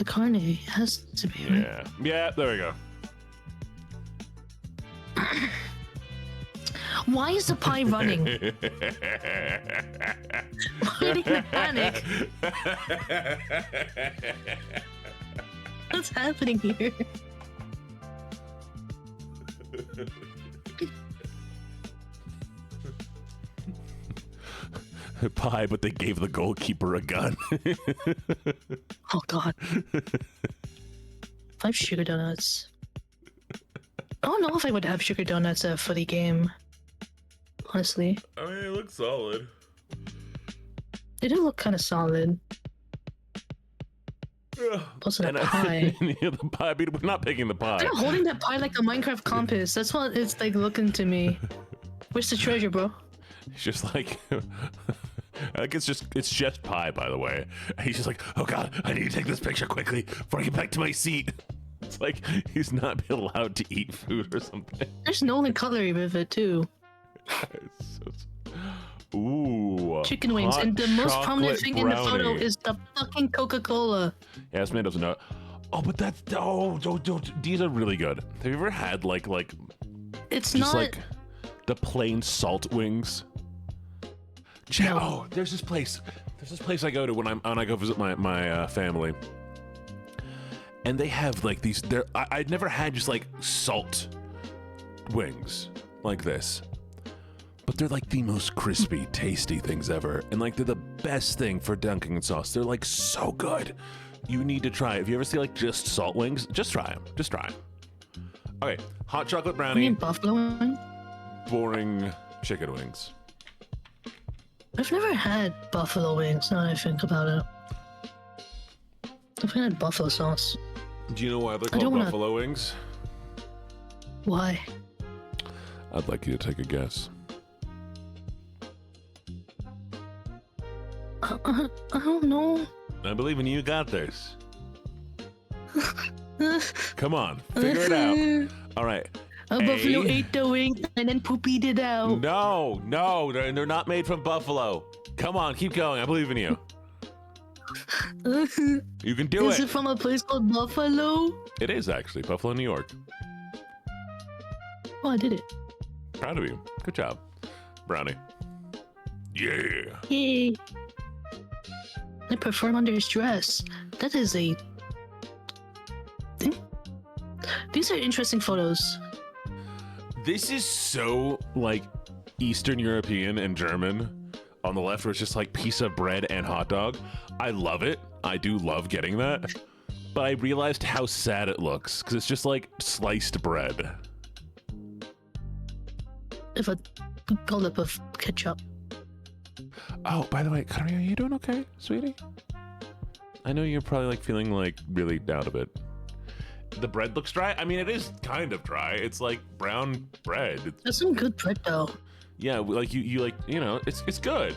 B: carne has to be.
A: Yeah. Right? Yeah, there we go.
B: Why is the pie running? Why did you panic? What's happening here?
A: Pie, but they gave the goalkeeper a gun.
B: Oh god. 5 sugar donuts. I don't know if I would have sugar donuts for the game. Honestly.
A: I mean, it looks solid.
B: They do look kind of solid. Plus the pie.
A: The pie, we're not picking the pie.
B: They're holding that pie like a Minecraft compass. That's what it's like looking to me. Where's the treasure, bro?
A: It's just like... I think it's just pie, by the way. He's just like, oh god, I need to take this picture quickly before I get back to my seat. It's like he's not allowed to eat food or something.
B: There's no like cutlery with it too.
A: Ooh.
B: Chicken wings, and the most prominent thing in the photo is the fucking Coca-Cola.
A: Yeah, it's made of nut. Oh, but that's these are really good. Have you ever had like
B: It's
A: just
B: not
A: like the plain salt wings?
B: No.
A: Oh, there's this place I go to when I go visit my family, and they have like these. I'd never had just like salt wings like this, but they're like the most crispy, tasty things ever, and like they're the best thing for dunking in sauce. They're like so good. You need to try it. If you ever see like just salt wings, just try them. Just try them. Okay, hot chocolate
B: You
A: brownie.
B: mean buffalo wing?
A: Boring chicken wings.
B: I've never had buffalo wings. Now that I think about it, I've had buffalo sauce.
A: Do you know why they're
B: I don't
A: called
B: wanna-
A: buffalo wings?
B: Why?
A: I'd like you to take a guess.
B: I don't know.
A: I believe in you. Got this. Come on, figure it out. All right.
B: A buffalo ate the wing and then poopied it out.
A: No, they're not made from buffalo. Come on, keep going. I believe in you. You can do
B: Is
A: it.
B: it from a place called Buffalo?
A: It is actually Buffalo, New York.
B: Oh, I did it.
A: Proud of you. Good job, Brownie. Yeah.
B: Yay. I perform under stress. That is a... These are interesting photos.
A: This is so like Eastern European and German on the left, where it's just like piece of bread and hot dog. I love it. I do love getting that. But I realized how sad it looks because it's just like sliced bread.
B: If a dollop of ketchup.
A: Oh, by the way, Karia, are you doing okay, sweetie? I know you're probably like feeling like really out of it. The bread looks dry. I mean, it is kind of dry. It's like brown bread.
B: That's some good bread though.
A: Yeah, like you like, you know, it's good.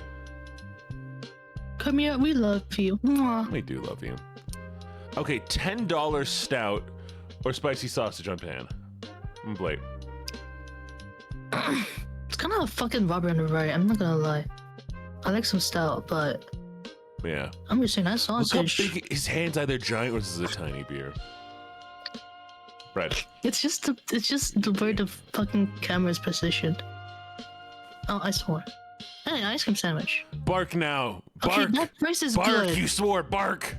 B: Come here, we love you. Mwah.
A: We do love you. Okay, $10 stout or spicy sausage on pan. Blade.
B: It's kind of a fucking rubber in the right. I'm not gonna lie. I like some stout, but
A: Yeah.
B: I'm just saying that
A: Look how
B: sausage.
A: big his hand's either giant or this is a tiny beer. Bread.
B: It's just the where the fucking camera's positioned. Oh, I swore. Hey, ice cream sandwich.
A: Bark now. Bark.
B: Okay, that price is
A: Bark.
B: good.
A: You swore. Bark.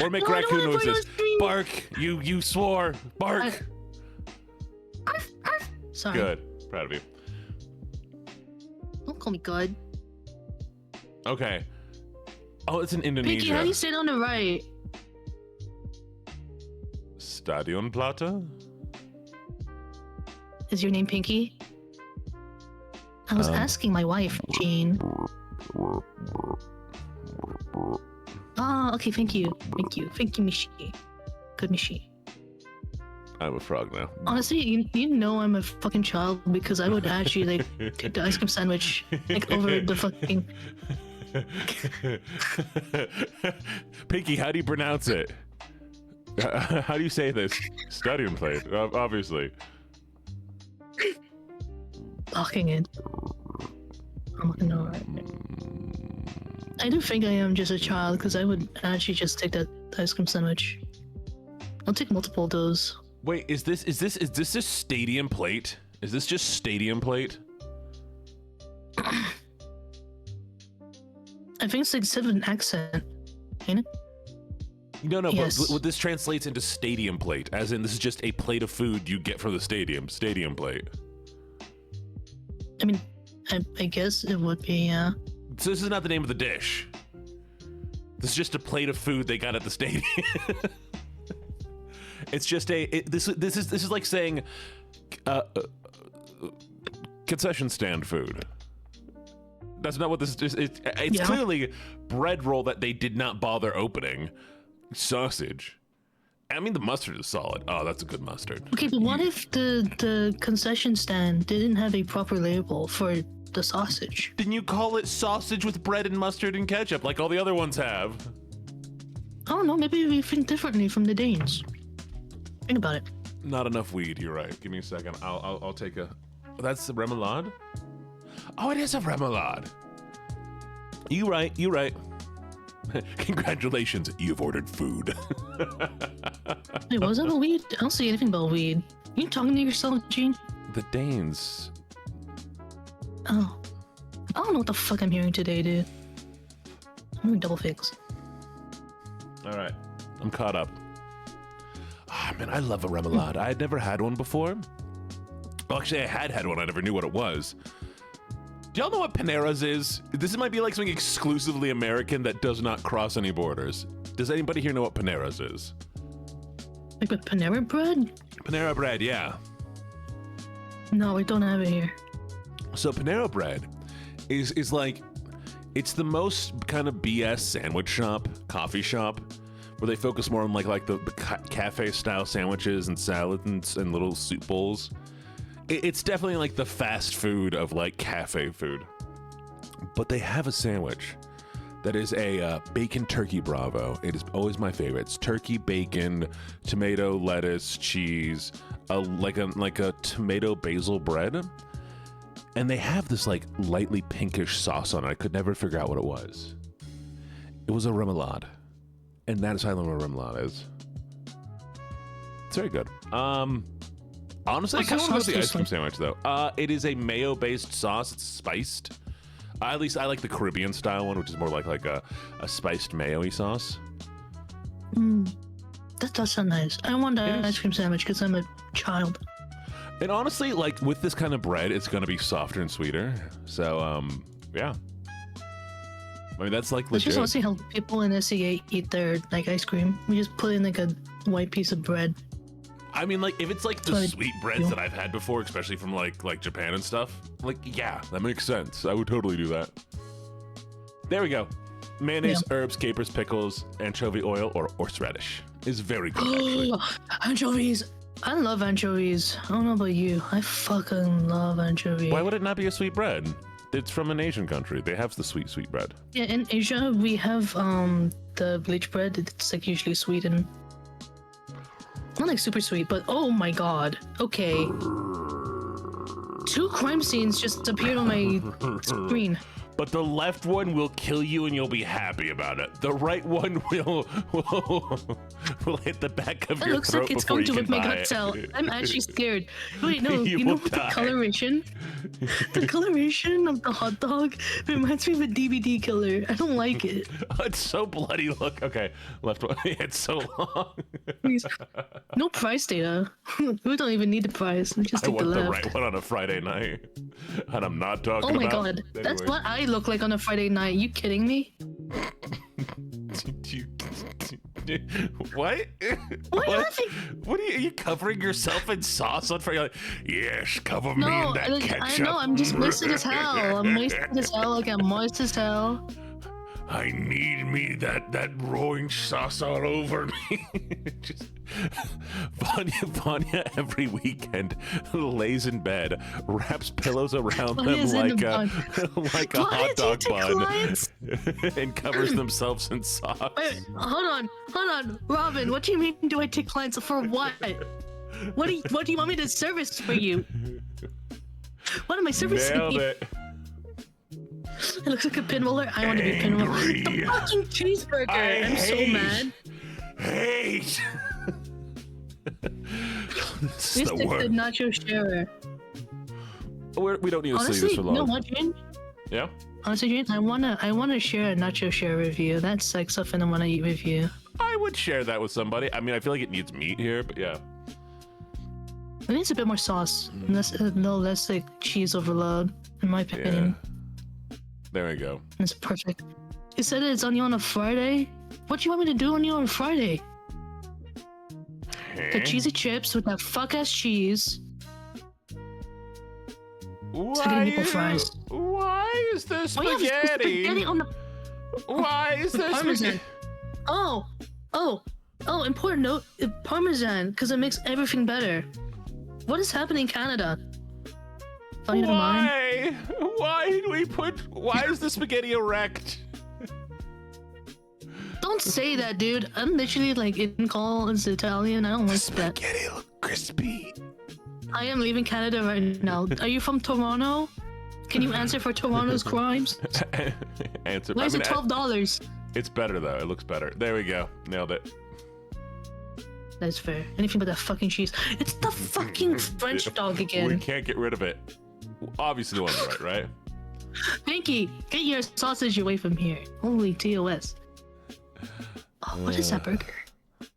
A: Or make
B: No, I don't
A: raccoon
B: wanna put it on
A: noises.
B: stream.
A: Bark. You swore. Bark.
B: Sorry.
A: Good. Proud of you.
B: Don't call me good.
A: Okay. Oh, it's in Indonesia.
B: Pinky, how do you say it on the right?
A: Stadion Plata?
B: Is your name Pinky? I was asking my wife, Jean. Ah, okay, thank you, Mishi. Good Mishi.
A: I'm a frog now.
B: Honestly, you know I'm a fucking child because I would actually like take the ice cream sandwich like over the fucking.
A: Pinky, how do you pronounce it? How do you say this? Stadium plate, obviously.
B: Fucking it. I'm not gonna lie. I do think I am just a child because I would actually just take that ice cream sandwich. I'll take multiple of those.
A: Wait, is this just stadium plate? Is this just stadium plate?
B: I think it's like an accent, ain't it?
A: No,
B: Yes.
A: but what this translates into stadium plate, as in this is just a plate of food you get from the stadium plate.
B: I mean, I guess it would be, yeah.
A: So this is not the name of the dish. This is just a plate of food they got at the stadium. It's just this is like saying concession stand food. That's not what this is. It's clearly bread roll that they did not bother opening. Sausage. I mean, the mustard is solid. Oh, that's a good mustard.
B: Okay, but what if the concession stand didn't have a proper label for the sausage?
A: Didn't you call it sausage with bread and mustard and ketchup like all the other ones have?
B: I don't know, maybe we think differently from the Danes. Think about it.
A: Not enough weed. You're right. Give me a second. I'll take a. That's the remoulade. Oh, it is a remoulade. You right. Congratulations, you've ordered food.
B: Wait, was that a weed? I don't see anything but weed. You talking to yourself, Gene?
A: The Danes.
B: Oh. I don't know what the fuck I'm hearing today, dude. I'm doing double figs.
A: All right, I'm caught up. Ah, man, I love a remoulade. I had never had one before. Well, actually, I had one. I never knew what it was. Do y'all know what Panera's is? This might be like something exclusively American that does not cross any borders. Does anybody here know what Panera's is?
B: Like with Panera bread?
A: Panera bread, yeah.
B: No, we don't have it here.
A: So Panera bread is like, it's the most kind of BS sandwich shop, coffee shop, where they focus more on like the cafe style sandwiches and salads and little soup bowls. It's definitely like the fast food of like cafe food. But they have a sandwich that is a bacon turkey bravo. It is always my favorite. It's turkey, bacon, tomato, lettuce, cheese, like a tomato basil bread. And they have this like lightly pinkish sauce on it. I could never figure out what it was. It was a remoulade. And that is how I know what a remoulade is. It's very good. Honestly, I kind of want to go with the ice cream sandwich, though. It is a mayo-based sauce. It's spiced. At least I like the Caribbean style one, which is more like a spiced mayo-y sauce.
B: That does sound nice. I want an ice cream sandwich because I'm a child.
A: And honestly, like with this kind of bread, it's gonna be softer and sweeter. So, yeah. I mean, that's like legit.
B: I just want to see how people in SEA eat their like ice cream. We just put in like a white piece of bread.
A: I mean, like, if it's like the sweet breads that I've had before, especially from like Japan and stuff, like, yeah, that makes sense. I would totally do that. There we go. Mayonnaise, herbs, capers, pickles, anchovy oil, or horseradish is very good, actually.
B: Anchovies. I love anchovies. I don't know about you. I fucking love anchovies.
A: Why would it not be a sweet bread? It's from an Asian country. They have the sweet bread.
B: Yeah, in Asia, we have the bleach bread. It's like usually sweet and not like super sweet, but oh my god. Okay. 2 crime scenes just appeared on my screen.
A: But the left one will kill you and you'll be happy about it. The right one will hit the back of your throat before you can buy it. It looks like it's going to whip my guts out. I'm actually scared. Wait, no, you know the coloration? The coloration of the hot dog reminds me of a DVD killer. I don't like it. It's so bloody. Look, okay, left one. It's so long.
B: Please. No price data. We don't even need the price. We just take the left.
A: I want the right one on a Friday night. And I'm not talking about...
B: Oh my god, that's what I look like on a Friday night. You kidding me?
A: What?
B: What?
A: What are you covering yourself in sauce on Friday? Like, yes, cover me in that ketchup.
B: I know, I'm just wasted as hell. I'm wasted as hell. Like, I'm moist as hell.
A: I need me that roaring sauce all over me. Just Vanya every weekend lays in bed, wraps pillows around them like a hot dog bun, and covers themselves in sauce.
B: Wait, hold on, Robin. What do you mean? Do I take clients for what? What do you want me to service for you? What am I servicing?
A: Nailed it.
B: It looks like a pinroller. I want to be a pinroller. The fucking cheeseburger. I'm so mad.
A: Hate. This is the
B: worst. The nacho sharer.
A: We don't need to see this for long.
B: You know what, Jane?
A: Yeah.
B: Honestly, Jane, I wanna share a nacho share with you. That's like something I wanna eat with you.
A: I would share that with somebody. I mean, I feel like it needs meat here, but yeah.
B: It needs a bit more sauce, and a little less like cheese overload, in my opinion.
A: Yeah. There we go.
B: It's perfect. You said it's on you on a Friday? What do you want me to do on you on Friday? The cheesy chips with that fuck-ass cheese.
A: Fries. Why is there spaghetti? Why is there
B: Parmesan? Oh, important note. Parmesan, because it makes everything better. What is happening in Canada?
A: Why? Why is the spaghetti erect?
B: Don't say that, dude. I'm literally like in call as Italian. I don't like that.
A: Spaghetti look crispy.
B: I am leaving Canada right now. Are you from Toronto? Can you answer for Toronto's crimes?
A: Answer.
B: Why is it $12?
A: It's better though. It looks better. There we go. Nailed it.
B: That's fair. Anything but that fucking cheese. It's the fucking French dog again.
A: We can't get rid of it. Obviously the one on the right?
B: Pinky, get your sausage away from here. Holy TOS. Oh, what is that burger?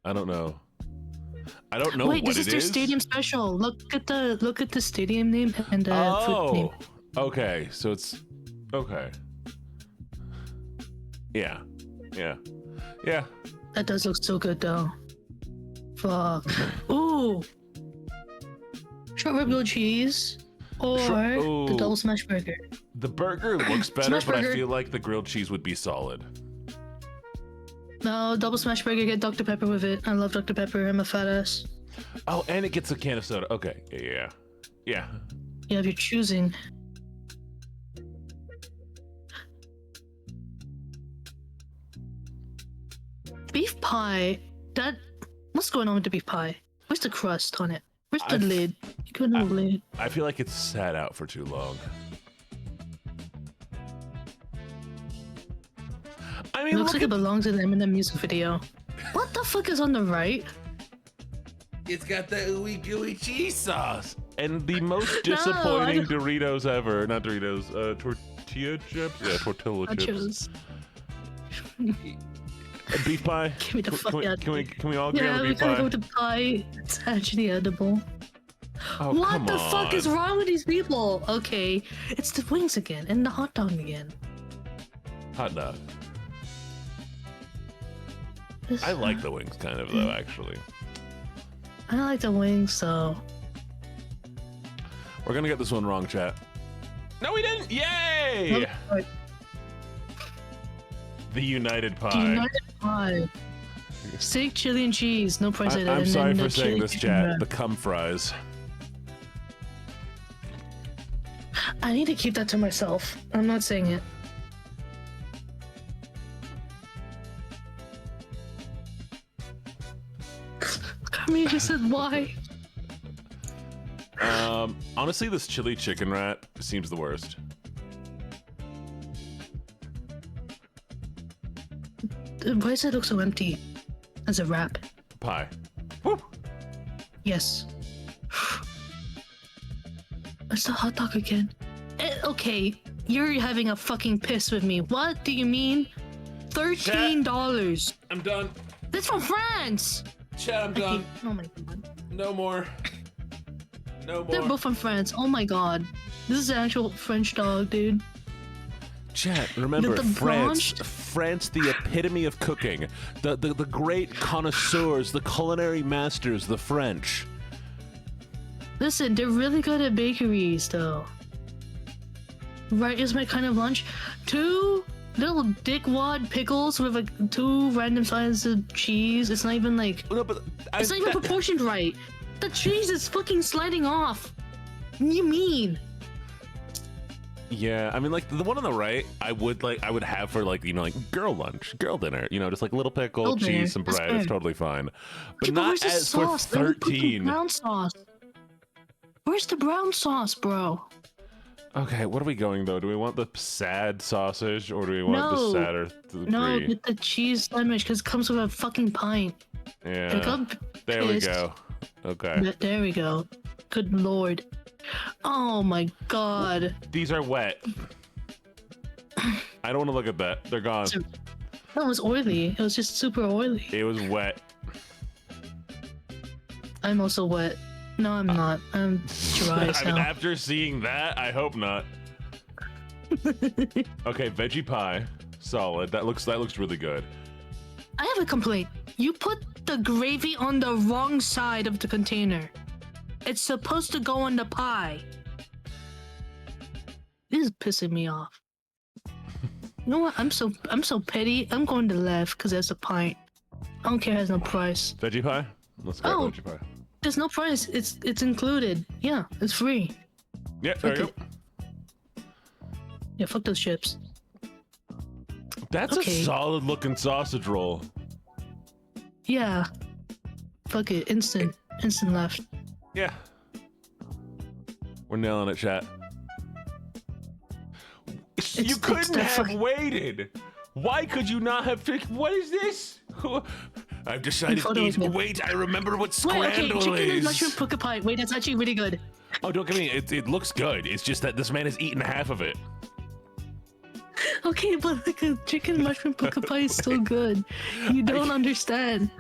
A: I don't know. I don't know.
B: Wait,
A: what
B: this is their stadium special. Look at the stadium name and the food name.
A: Okay, so it's okay. Yeah.
B: That does look so good though. Fuck. Ooh. Short rib grilled cheese or the double smash burger.
A: The burger looks better, but I feel like the grilled cheese would be solid.
B: No, double smash burger. Get Dr. Pepper with it. I love Dr. Pepper. I'm a fat ass.
A: Oh, and it gets a can of soda. Okay, yeah.
B: Yeah, if you're choosing. Beef pie. What's going on with the beef pie? Where's the crust on it? Where's the lid? You got no lid.
A: I feel like it's sat out for too long. I mean,
B: It looks like it belongs in the Eminem music video. What the fuck is on the right?
A: It's got the ooey gooey cheese sauce and the most disappointing Doritos ever. Not Doritos. Tortilla chips. Yeah, tortilla chips. Beef pie.
B: Give me the fuck out.
A: Can we all agree on the beef pie?
B: Yeah, we gotta go with the pie. It's actually edible.
A: Oh,
B: what the fuck is wrong with these people? Okay, it's the wings again and the hot dog again.
A: Hot dog. I like the wings kind of though, actually.
B: I like the wings, so
A: we're gonna get this one wrong, chat. No, we didn't. Yay! The United Pie.
B: The United Pie. Steak, chili, and cheese. No price added.
A: I'm sorry for saying this, chat. The cum fries.
B: I need to keep that to myself. I'm not saying it. Carmi just said why.
A: Honestly, this chili chicken rat seems the worst.
B: Why does it look so empty as a wrap?
A: Pie. Woo.
B: Yes. It's the hot dog again. Okay, you're having a fucking piss with me. What do you mean? $13.
A: I'm done.
B: That's from France.
A: Chat, I'm done.
B: Oh my god.
A: No more. No more.
B: They're both from France. Oh my god. This is an actual French dog, dude.
A: Chat, remember,
B: The
A: France, the epitome of cooking. The great connoisseurs, the culinary masters, the French.
B: Listen, they're really good at bakeries, though. Right is my kind of lunch. 2 little dickwad pickles with 2 random sizes of cheese. It's not even like...
A: No, but
B: it's not even proportioned right. The cheese is fucking sliding off. What do you mean?
A: Yeah, I mean, like the one on the right, I would have for like girl lunch, girl dinner. Just like little pickle, cheese, some bread. It's totally fine, but not as for 13.
B: Brown sauce. Where's the brown sauce, bro?
A: Okay, what are we going though? Do we want the sad sausage or do we want the sadder?
B: No, get the cheese sandwich because it comes with a fucking pint.
A: Yeah. There we go. Okay.
B: There we go. Good lord. Oh my god.
A: These are wet. I don't want to look at that. They're gone.
B: That was oily. It was just super oily.
A: It was wet.
B: I'm also wet. No, I'm not. I'm dry as
A: I mean,
B: hell.
A: after seeing that, I hope not. Okay, veggie pie. Solid. That looks really good.
B: I have a complaint. You put the gravy on the wrong side of the container. It's supposed to go on the pie. This is pissing me off. You know what? I'm so petty. I'm going to left because there's a pint. I don't care. It has no price.
A: Veggie pie. Let's go veggie pie.
B: There's no price. It's included. Yeah, it's free.
A: Yeah, there you go.
B: Yeah, fuck those chips.
A: That's a solid looking sausage roll.
B: Yeah. Fuck it. Instant left.
A: Yeah. We're nailing it, chat. You couldn't have waited. Why could you not have picked? What is this? I've decided to eat. Wait, I remember what Scrandle
B: chicken
A: is.
B: and mushroom puka pie. Wait, that's actually really good.
A: Oh, don't get me. It looks good. It's just that this man has eaten half of it.
B: Okay, but like a chicken mushroom puka pie is still good. You don't understand.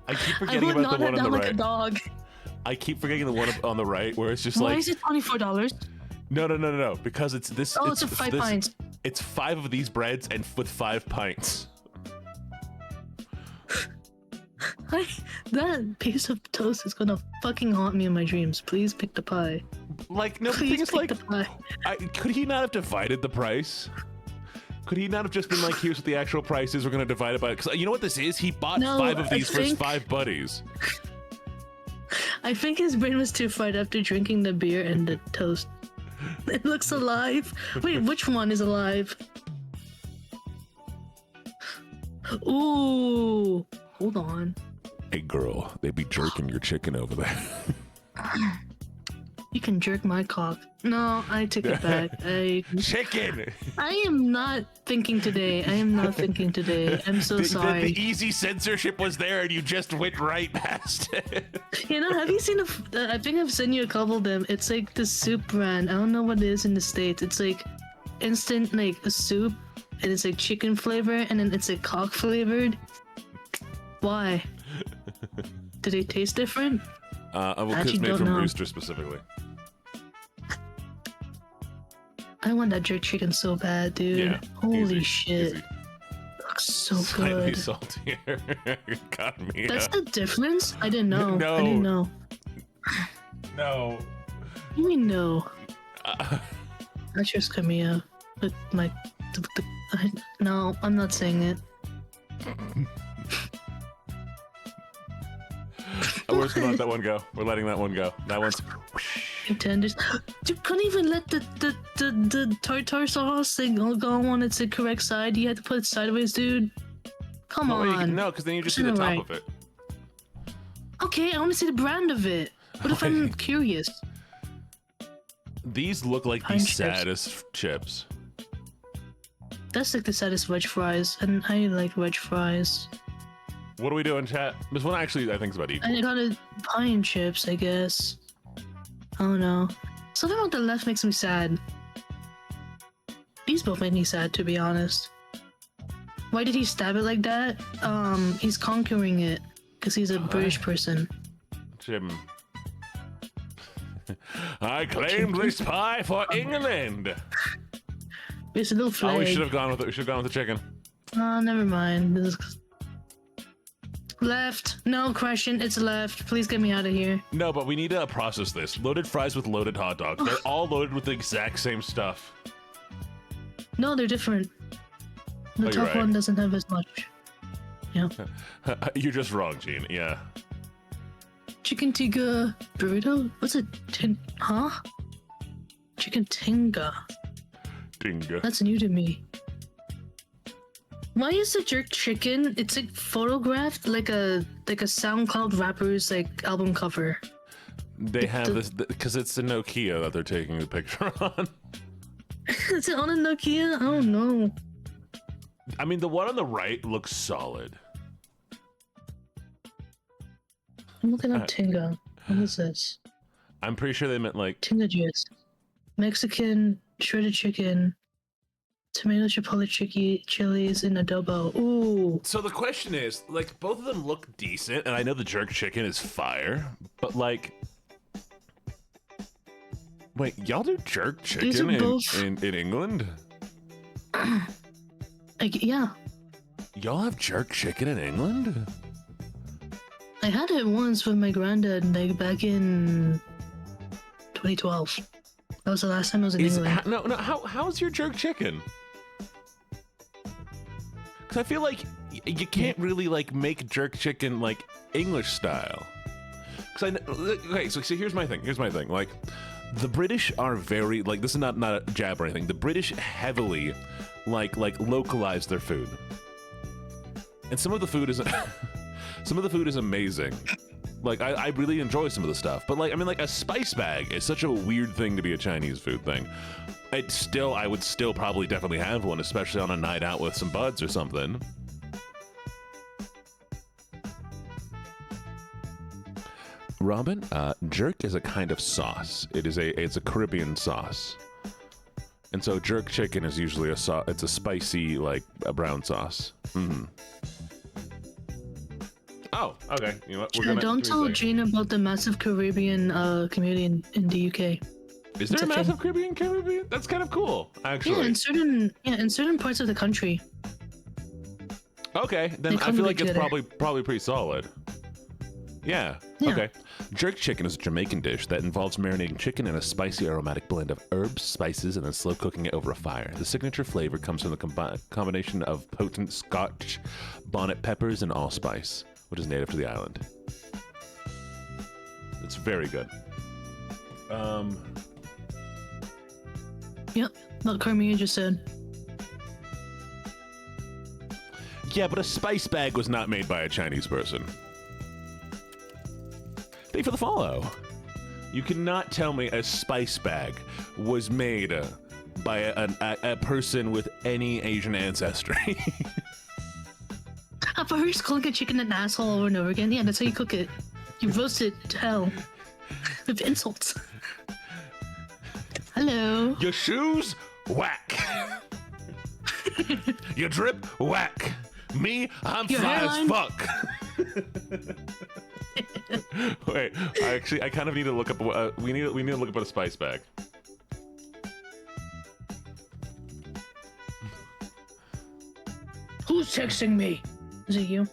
A: I keep forgetting about the one on the right.
B: Like a dog.
A: I keep forgetting the one on the right where it's just
B: Why
A: like.
B: Why is it $24?
A: No. Because it's this.
B: Oh, it's 5 pints.
A: It's 5 of these breads and with 5 pints.
B: That piece of toast is gonna fucking haunt me in my dreams. Please pick the pie.
A: Like, no,
B: Please
A: the thing is,
B: pick
A: like,
B: the pie.
A: could he not have divided the price? Could he not have just been like, here's what the actual price is, we're gonna divide it by... Because you know what this is? He bought 5 of these for his 5 buddies.
B: I think his brain was too fried after drinking the beer and the toast. It looks alive. Wait, which one is alive? Ooh, hold on.
A: Hey girl, they be jerking your chicken over there.
B: You can jerk my cock. No, I take it back.
A: Chicken!
B: I am not thinking today. I'm so sorry.
A: The easy censorship was there and you just went right past it.
B: You know, have you seen I think I've sent you a couple of them. It's like the soup brand. I don't know what it is in the States. It's like instant, like a soup, and it's like chicken flavor, and then it's like cock flavored. Why? Do they taste different?
A: Well, it's made from rooster specifically.
B: I want that jerk chicken so bad, dude.
A: Yeah,
B: Holy shit.
A: Easy.
B: Looks so
A: Slightly
B: good.
A: saltier. Got me.
B: That's the difference? I didn't know.
A: No.
B: I didn't know.
A: No.
B: What do you mean no? That's just Camilla. With my... No, I'm not saying it.
A: Oh, we're just gonna let that one go. We're letting that one go. That one's...
B: Contenders. You couldn't even let the tartar sauce thing go on its correct side. You had to put it sideways, dude. Come on.
A: No, because then you just see the top of it.
B: Okay, I want to see the brand of it. What if I'm curious?
A: These look like the saddest chips.
B: That's like the saddest wedge fries, and I like wedge fries.
A: What are we doing, chat? This one actually, I think, is about equal.
B: I got a pine chips, I guess. I don't know. Something about the left makes me sad. These both make me sad, to be honest. Why did he stab it like that? He's conquering it because he's a British person.
A: Jim. I claimed this pie for England.
B: It's a little flag.
A: Oh, we should have gone with it. We should have gone with the chicken.
B: Oh, never mind. This is... Left. No question. It's left. Please get me out of here.
A: No, but we need to process this. Loaded fries with loaded hot dogs. They're all loaded with the exact same stuff.
B: No, they're different. The top one doesn't have as much. Yeah.
A: You're just wrong, Gene. Yeah.
B: Chicken tikka burrito? What's a huh? Chicken tinga.
A: Tinga.
B: That's new to me. Why is the jerk chicken? It's like photographed like a SoundCloud rapper's like album cover.
A: They have this because it's the Nokia that they're taking the picture on.
B: Is it on a Nokia? I don't know.
A: I mean, the one on the right looks solid.
B: I'm looking up Tinga. What is this?
A: I'm pretty sure they meant like
B: Tinga juice. Mexican shredded chicken. Tomato chipotle chilies in adobo. Ooh.
A: So the question is, like, both of them look decent, and I know the jerk chicken is fire, but like, wait, y'all do jerk chicken in England?
B: Yeah.
A: Y'all have jerk chicken in England?
B: I had it once with my granddad, like back in 2012. That was the last time I was in England.
A: How's your jerk chicken? Because I feel like you can't really like make jerk chicken like English style. Because okay, so here's my thing. Like, the British are very like, this is not a jab or anything. The British heavily like localize their food, and some of the food is amazing. Like, I really enjoy some of the stuff. But, like, I mean, like, a spice bag is such a weird thing to be a Chinese food thing. I would still probably definitely have one, especially on a night out with some buds or something. Robin, jerk is a kind of sauce. It's a Caribbean sauce. And so jerk chicken is usually it's a spicy, like, a brown sauce. Mm-hmm. Oh, okay. You know what?
B: Don't tell Gene about the massive Caribbean community in the UK.
A: Is there a massive Caribbean? That's kind of cool, actually.
B: Yeah, in certain parts of the country.
A: Okay, then I feel like it's probably pretty solid. Yeah. Okay. Jerk chicken is a Jamaican dish that involves marinating chicken in a spicy aromatic blend of herbs, spices, and then slow cooking it over a fire. The signature flavor comes from the combination of potent Scotch bonnet peppers and allspice, which is native to the island. It's very good.
B: Yep, what Carmia just said.
A: Yeah, but a spice bag was not made by a Chinese person. Thank you for the follow. You cannot tell me a spice bag was made by a person with any Asian ancestry.
B: I've always calling a chicken an asshole over and over again. Yeah, that's how you cook it. You roast it to hell with insults. Hello.
A: Your shoes, whack. Your drip, whack. Me, I'm fly as fuck. Wait, I kind of need to look up. We need to look up a spice bag.
B: Who's texting me? Is it you?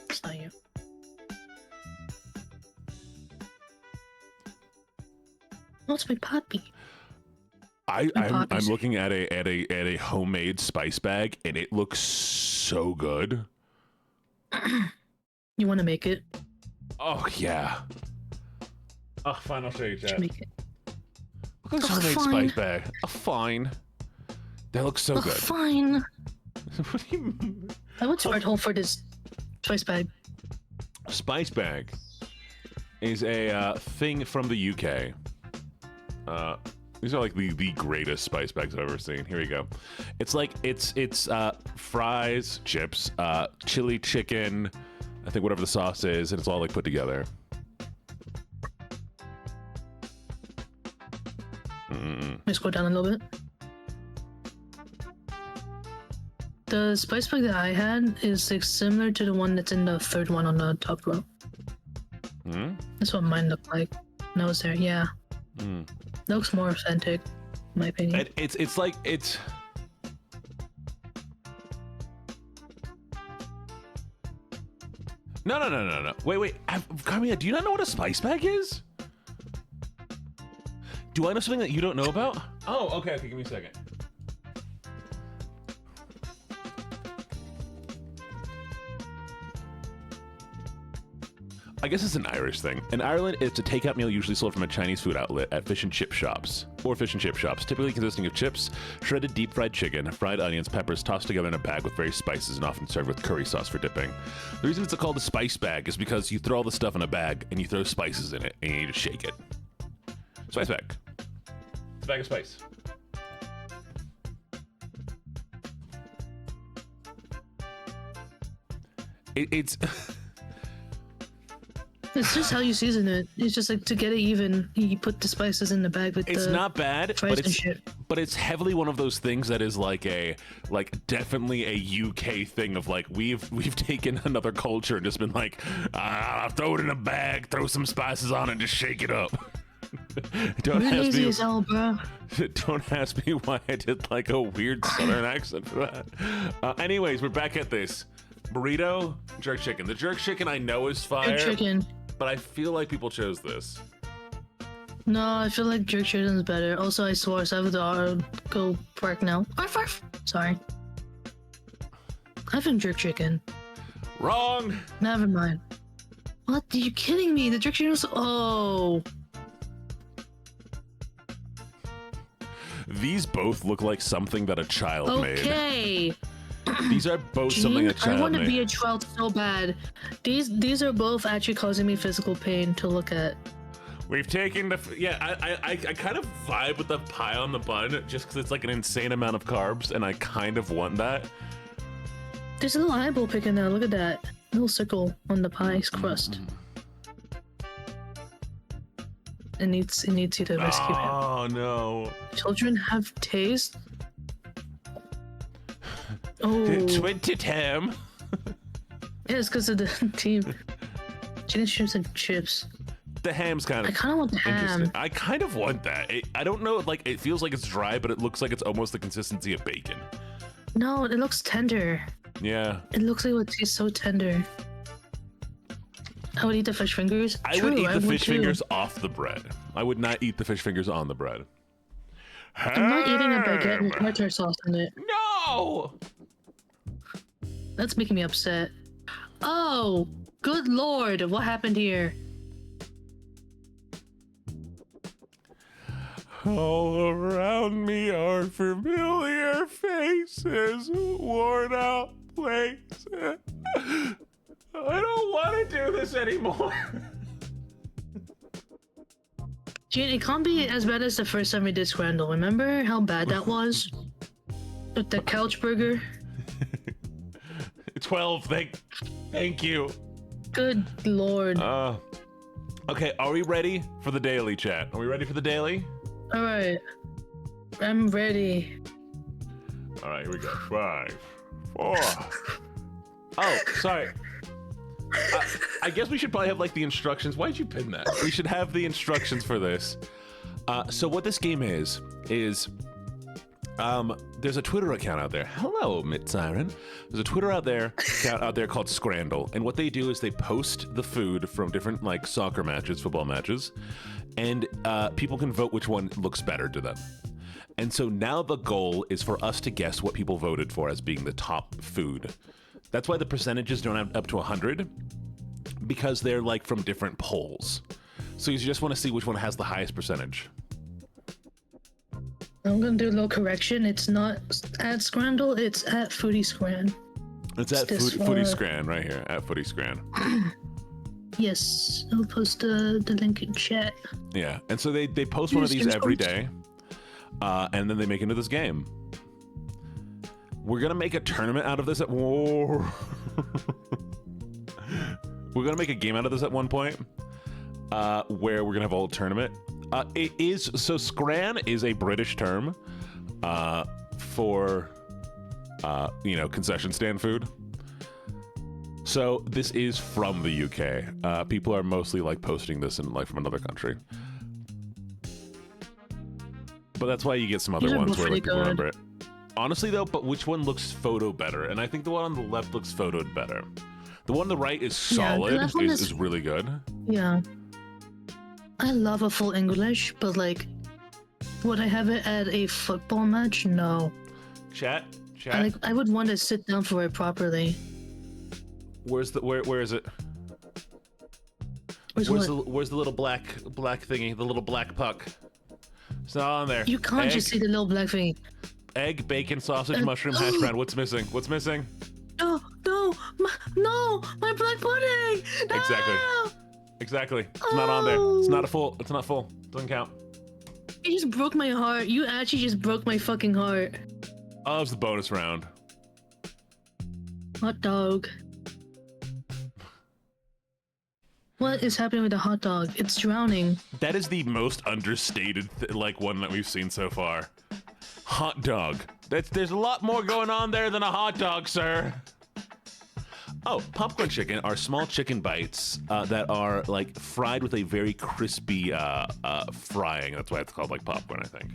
B: It's not you. Oh, it's my puppy.
A: I'm looking at a homemade spice bag, and it looks so good.
B: You want to make it?
A: Oh yeah. Oh, fine. I'll show you that.
B: Make it.
A: Look at this homemade spice bag. Oh, fine. That looks so good.
B: Fine.
A: What do you mean?
B: I went to Art Hole for this spice bag.
A: Spice bag is a thing from the UK. These are like the greatest spice bags I've ever seen. Here we go. It's like it's fries, chips, chili chicken, I think whatever the sauce is, and it's all like put together.
B: Let's go down a little bit. The spice bag that I had is like similar to the one that's in the third one on the top row. That's what mine looked like when I was there. Yeah. That looks more authentic, in my opinion.
A: It's like No. Wait. Carmia, do you not know what a spice bag is? Do I know something that you don't know about? Oh, okay, give me a second. I guess it's an Irish thing. In Ireland, it's a takeout meal usually sold from a Chinese food outlet at fish and chip shops, typically consisting of chips, shredded deep-fried chicken, fried onions, peppers tossed together in a bag with various spices and often served with curry sauce for dipping. The reason it's called a spice bag is because you throw all the stuff in a bag and you throw spices in it and you just shake it. Spice bag. It's a bag of spice. It's...
B: It's just how you season it. It's just like to get it even, you put the spices in the bag with
A: it's
B: the
A: not bad,
B: fries and shit.
A: But it's heavily one of those things that is like definitely a UK thing of like we've taken another culture and just been like, throw it in a bag, throw some spices on it, and just shake it up. Don't ask me why I did like a weird southern accent for that. Anyways, we're back at this. Burrito, jerk chicken. The jerk chicken I know is fire.
B: Jerk chicken.
A: But I feel like people chose this.
B: No, I feel like jerk chicken is better. Also, I swore, so I have to go park now. Arf, arf. Sorry. I have jerk chicken.
A: Wrong.
B: Never mind. What? Are you kidding me? The jerk chicken was... Oh.
A: These both look like something that a child made.
B: Okay.
A: These are both something that
B: I want
A: child
B: to be
A: made.
B: a trout so bad. These are both actually causing me physical pain to look at.
A: We've taken the I kind of vibe with the pie on the bun just because it's like an insane amount of carbs, and I kind of want that.
B: There's a little eyeball picking now. Look at that little circle on the pie's crust. It needs you to rescue him.
A: Oh no!
B: Children have taste. Oh,
A: Twenty ham.
B: yeah, it's because of the team. Chicken strips and chips.
A: The ham's kind
B: I
A: of
B: kind of want the
A: interesting.
B: ham.
A: I kind of want that. I don't know. Like it feels like it's dry, but it looks like it's almost the consistency of bacon.
B: No, it looks tender.
A: Yeah.
B: It looks like it tastes so tender. I would eat the fish fingers.
A: I would eat the fish fingers off the bread. I would not eat the fish fingers on the bread.
B: I'm not eating a baguette with tartar sauce in it.
A: No!
B: That's making me upset. Oh, good lord, what happened here?
A: All around me are familiar faces, worn out places. I don't want to do this anymore.
B: Gene, it can't be as bad as the first time we did Scrandle. Remember how bad that was? With the couch burger?
A: 12, thank you.
B: Good lord.
A: Okay, are we ready for the daily, chat? Are we ready for the daily?
B: Alright. I'm ready.
A: Alright, here we go. 5, 4. Oh, sorry. I guess we should probably have like the instructions. Why'd you pin that? We should have the instructions for this. So what this game is there's a Twitter account out there. Hello, Mitt Siren. There's a Twitter account out there called Scrandle, and what they do is they post the food from different like soccer matches, football matches, and people can vote which one looks better to them. And so now the goal is for us to guess what people voted for as being the top food. That's why the percentages don't add up to 100, because they're like from different polls. So you just want to see which one has the highest percentage.
B: I'm gonna do a little correction. It's not at Scrandle, it's at Foodie Scran.
A: It's at Foodie Scran right here, at Foodie Scran.
B: Yes, I'll post the link in chat.
A: Yeah, and so they post one of these every day, and then they make into this game. We're gonna make a tournament out of this We're gonna make a game out of this at one point, where we're gonna have a whole tournament. So Scran is a British term for concession stand food. So this is from the UK. People are mostly like posting this in like from another country. But that's why you get some other ones where like, people remember it. Honestly though, but which one looks photo better? And I think the one on the left looks photoed better. The one on the right is solid, is really good. Yeah.
B: I love a full English, but like, would I have it at a football match? No.
A: Chat.
B: I would want to sit down for it properly.
A: Where is it?
B: Where's
A: the little black thingy? The little black puck. It's not on there.
B: You can't just see the little black thingy.
A: Egg, bacon, sausage, mushroom, hash brown. What's missing?
B: No, my black pudding. No!
A: Exactly. It's not on there. It's not full. Doesn't count.
B: You just broke my heart. You actually just broke my fucking heart.
A: Oh, it was the bonus round.
B: Hot dog. What is happening with the hot dog? It's drowning.
A: That is the most understated one that we've seen so far. Hot dog. There's a lot more going on there than a hot dog, sir. Oh, popcorn chicken are small chicken bites that are like fried with a very crispy frying. That's why it's called like popcorn, I think.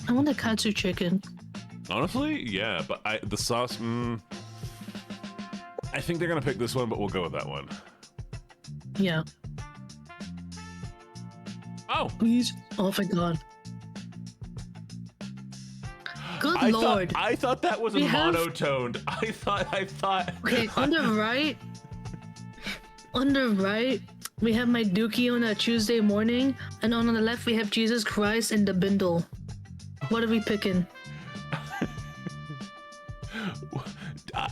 B: I want a katsu chicken.
A: Honestly, yeah, but the sauce. I think they're gonna pick this one, but we'll go with that one.
B: Yeah.
A: Oh,
B: please! Oh my god. Good lord!
A: I thought that was monotoned. I thought.
B: Okay, on the right, we have my Dookie on a Tuesday morning, and on the left we have Jesus Christ and the bindle. What are we picking?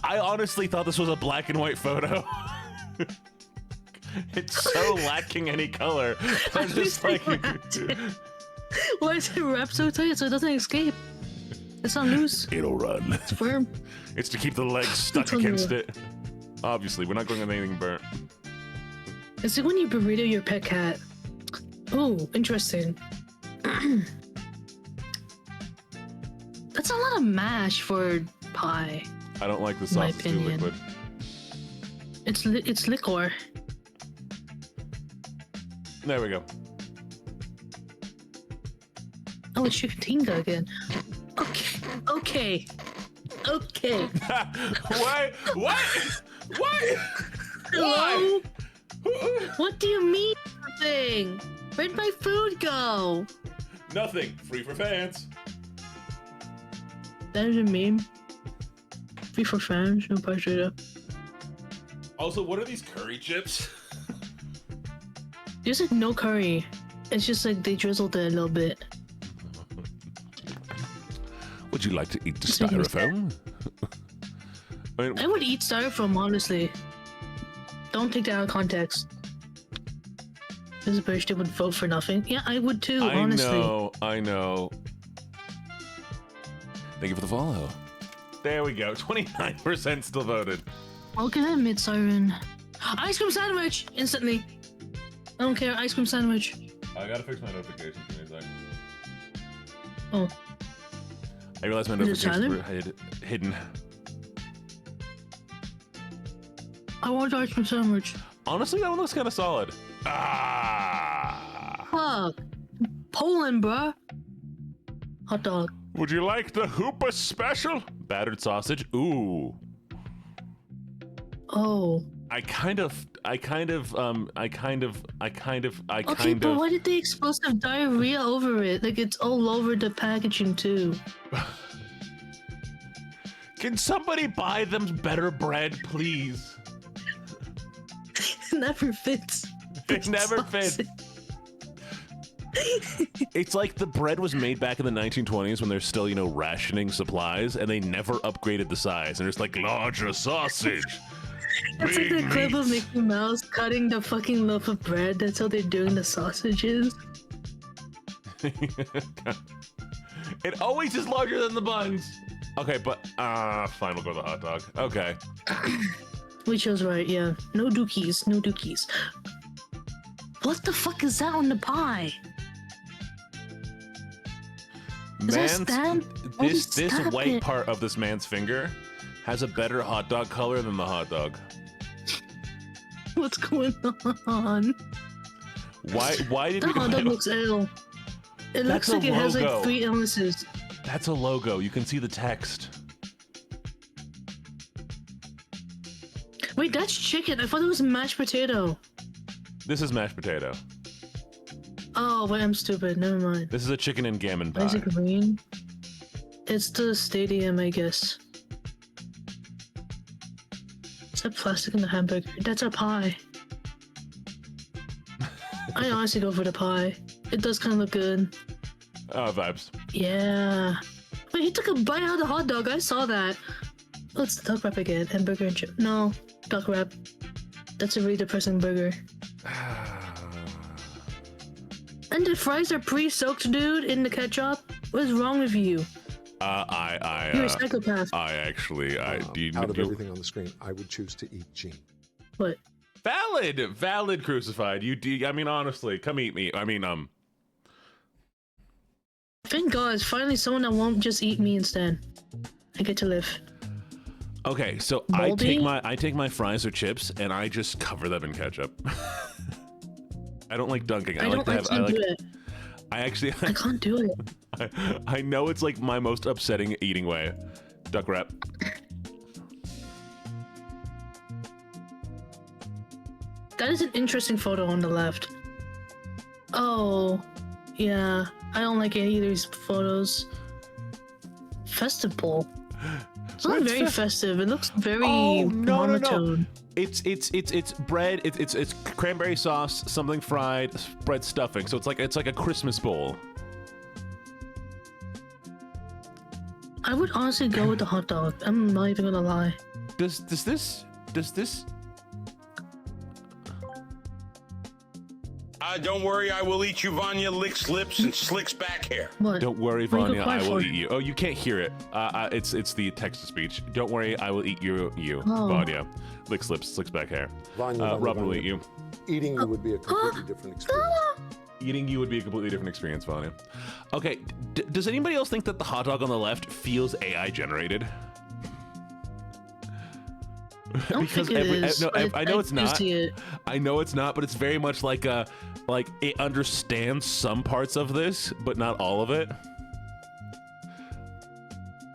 A: I honestly thought this was a black and white photo. It's so lacking any color. I'm just like...
B: Why is it wrapped so tight so it doesn't escape? It's not loose.
A: It'll run.
B: It's firm.
A: It's to keep the legs stuck against it. Obviously, we're not going with anything burnt.
B: It's like when you burrito your pet cat. Oh, interesting. That's a lot of mash for pie.
A: I don't like the sauce. It's too liquid.
B: It's liquor.
A: There we go.
B: Oh, it's Chicatinga again. Okay.
A: Why? What? What?
B: Hello?
A: Why?
B: What do you mean nothing? Where'd my food go?
A: Nothing. Free for fans.
B: That is a meme. Free for fans, no pressure.
A: Also, what are these curry chips?
B: There's like no curry. It's just like they drizzled it a little bit.
A: Would you like to eat the styrofoam?
B: I would eat styrofoam, honestly. Don't take that out of context. This person would vote for nothing. Yeah, I would too, honestly.
A: I know. Thank you for the follow. There we go. 29% still voted.
B: Okay, then, mid-siren. Ice cream sandwich! Instantly. I don't care. Ice cream sandwich.
A: I gotta fix my notifications. Give me a sec.
B: Oh.
A: I realized my notifications were hidden.
B: I want ice cream sandwich.
A: Honestly, that one looks kind of solid. Ah.
B: Fuck. Poland, bruh. Hot dog.
A: Would you like the Hoopa special? Battered sausage. Ooh.
B: Oh.
A: I kind of.
B: Okay, but why did the explosive diarrhea over it? Like, it's all over the packaging, too.
A: Can somebody buy them better bread, please?
B: It never fits.
A: It never fits. It's like the bread was made back in the 1920s when they're still, rationing supplies, and they never upgraded the size. And it's like, larger sausage.
B: It's like the clip of Mickey Mouse cutting the fucking loaf of bread. That's how they're doing the sausages.
A: It always is larger than the buns. Okay, but fine, we'll go with the hot dog. Okay.
B: We chose right, yeah. No dookies, no dookies. What the fuck is that on the pie?
A: This white part of this man's finger has a better hot dog color than the hot dog.
B: What's going on?
A: Why did
B: the hot dog looks ill. It looks like it has like 3 illnesses.
A: That's a logo. You can see the text.
B: Wait, that's chicken. I thought it was mashed potato.
A: This is mashed potato.
B: Oh, wait, I'm stupid. Never mind.
A: This is a chicken and gammon pie.
B: Why is it green? It's the stadium, I guess. Is that plastic in the hamburger? That's a pie. I honestly go for the pie. It does kind of look good.
A: Oh, vibes.
B: Yeah. Wait, he took a bite out of the hot dog. I saw that. Oh, it's the duck wrap again. Hamburger and chip. No, duck wrap. That's a really depressing burger. And the fries are pre-soaked, dude, in the ketchup. What is wrong with you? You're a psychopath.
A: Out of
C: everything on the screen, I would choose to eat Gene.
B: What?
A: Valid crucified. I mean, honestly, come eat me.
B: Thank God, it's finally someone that won't just eat me instead. I get to live.
A: Okay, so
B: Moldy?
A: I take my fries or chips and I just cover them in ketchup. I don't like dunking. I
B: can't do it.
A: I know it's like my most upsetting eating way. Duck wrap.
B: That is an interesting photo on the left. Oh, yeah. I don't like any of these photos. Festival. It's not very festive. It looks very monotone.
A: No. It's bread. It's cranberry sauce, something fried, bread stuffing. So it's like a Christmas bowl.
B: I would honestly go with the hot dog. I'm not even gonna lie.
A: Does this?
D: Don't worry, I will eat you, Vanya licks lips and slicks back hair.
B: What?
A: Don't worry,
B: What are you
A: Vanya,
B: gonna
A: I
B: cry
A: will
B: for?
A: eat you. Oh, you can't hear it. It's the text to speech. Don't worry, I will eat you,
B: Oh.
A: Vanya. Licks lips, slicks back hair.
C: Vanya,
A: Rob will
C: Vanya.
A: eat you.
C: Eating you would be a completely different experience.
A: Eating you would be a completely different experience, Vanya. Okay, does anybody else think that the hot dog on the left feels AI generated?
B: I don't think it is.
A: I know it's
B: do
A: not.
B: see it.
A: I know it's not, but it's very much like it understands some parts of this, but not all of it.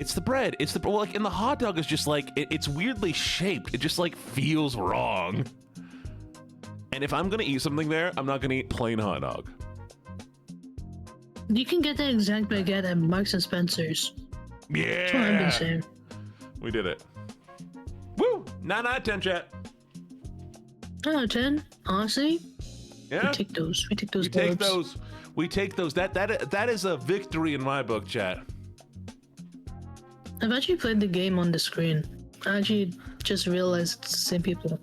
A: It's the bread. It's the well, like, and the hot dog is just like it's weirdly shaped. It just like feels wrong. And if I'm gonna eat something there, I'm not gonna eat plain hot dog.
B: You can get the exact baguette at Marks and Spencer's. That's what I've been
A: Yeah,
B: saying.
A: we did it. Woo! 9 out of 10, chat.
B: 9 out of 10. Honestly,
A: Yeah,
B: we take those. We take those.
A: we take
B: orbs.
A: those. We take those. That is a victory in my book, chat.
B: I've actually played the game on the screen. I actually just realized it's the same people.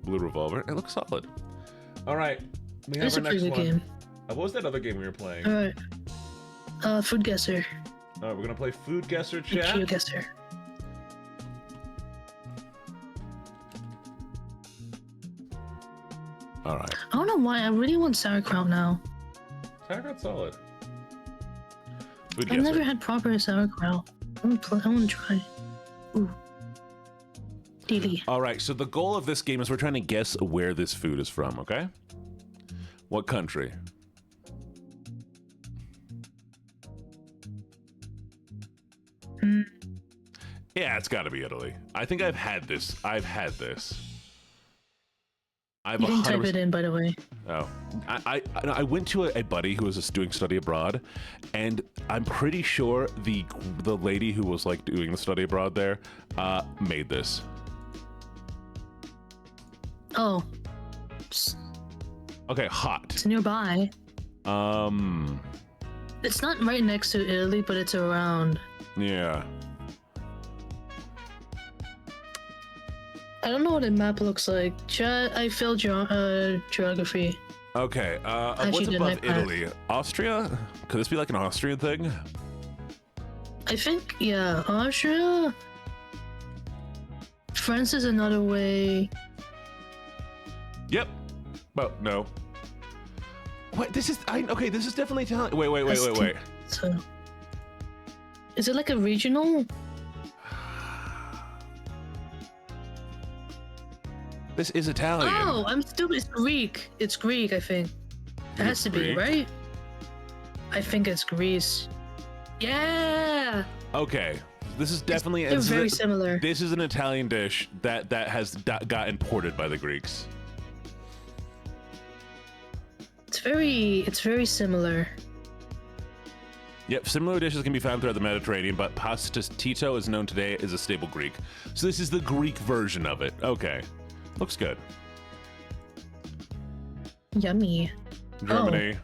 A: Blue Revolver. It looks solid. All right, we have
B: It's
A: our
B: a pretty
A: next
B: good
A: one.
B: game.
A: What was that other game we were playing?
B: Alright. Foodguessr.
A: All right, we're gonna play Foodguessr, chat.
B: Foodguessr.
A: All right.
B: I don't know why. I really want sauerkraut now.
A: Sauerkraut solid.
B: I've
A: Foodguessr.
B: never had proper sauerkraut. I want to try. Ooh. Dilly.
A: All right, so the goal of this game is we're trying to guess where this food is from, okay? What country? Yeah, it's got to be Italy. I think I've had this. I've had this. I've
B: You didn't type
A: 100%.
B: it in, by the way.
A: Oh, I went to a buddy who was doing study abroad, and I'm pretty sure the lady who was like doing the study abroad there made this.
B: Oh. It's
A: Okay, hot.
B: nearby.
A: Um,
B: It's not right next to Italy, but it's around.
A: yeah.
B: I don't know what a map looks like. I failed geography.
A: Okay,
B: Actually,
A: what's
B: didn't
A: above
B: I pass?
A: Italy? Austria? Could this be like an Austrian thing?
B: I think, yeah, Austria. France is another way.
A: Yep. But no. What? This is okay. This is definitely Italian. Wait.
B: So, is it like a regional?
A: This is Italian.
B: Oh, I'm stupid. It's Greek. It's Greek, I think. It has to be,
A: Greek?
B: right? I think it's Greece. Yeah!
A: Okay. This is definitely.
B: They're
A: this is
B: very
A: a-
B: similar.
A: This is an Italian dish that has got imported by the Greeks.
B: It's very similar.
A: Yep, similar dishes can be found throughout the Mediterranean, but pasta tito is known today as a staple Greek. So this is the Greek version of it. Okay. Looks good.
B: Yummy.
A: Germany.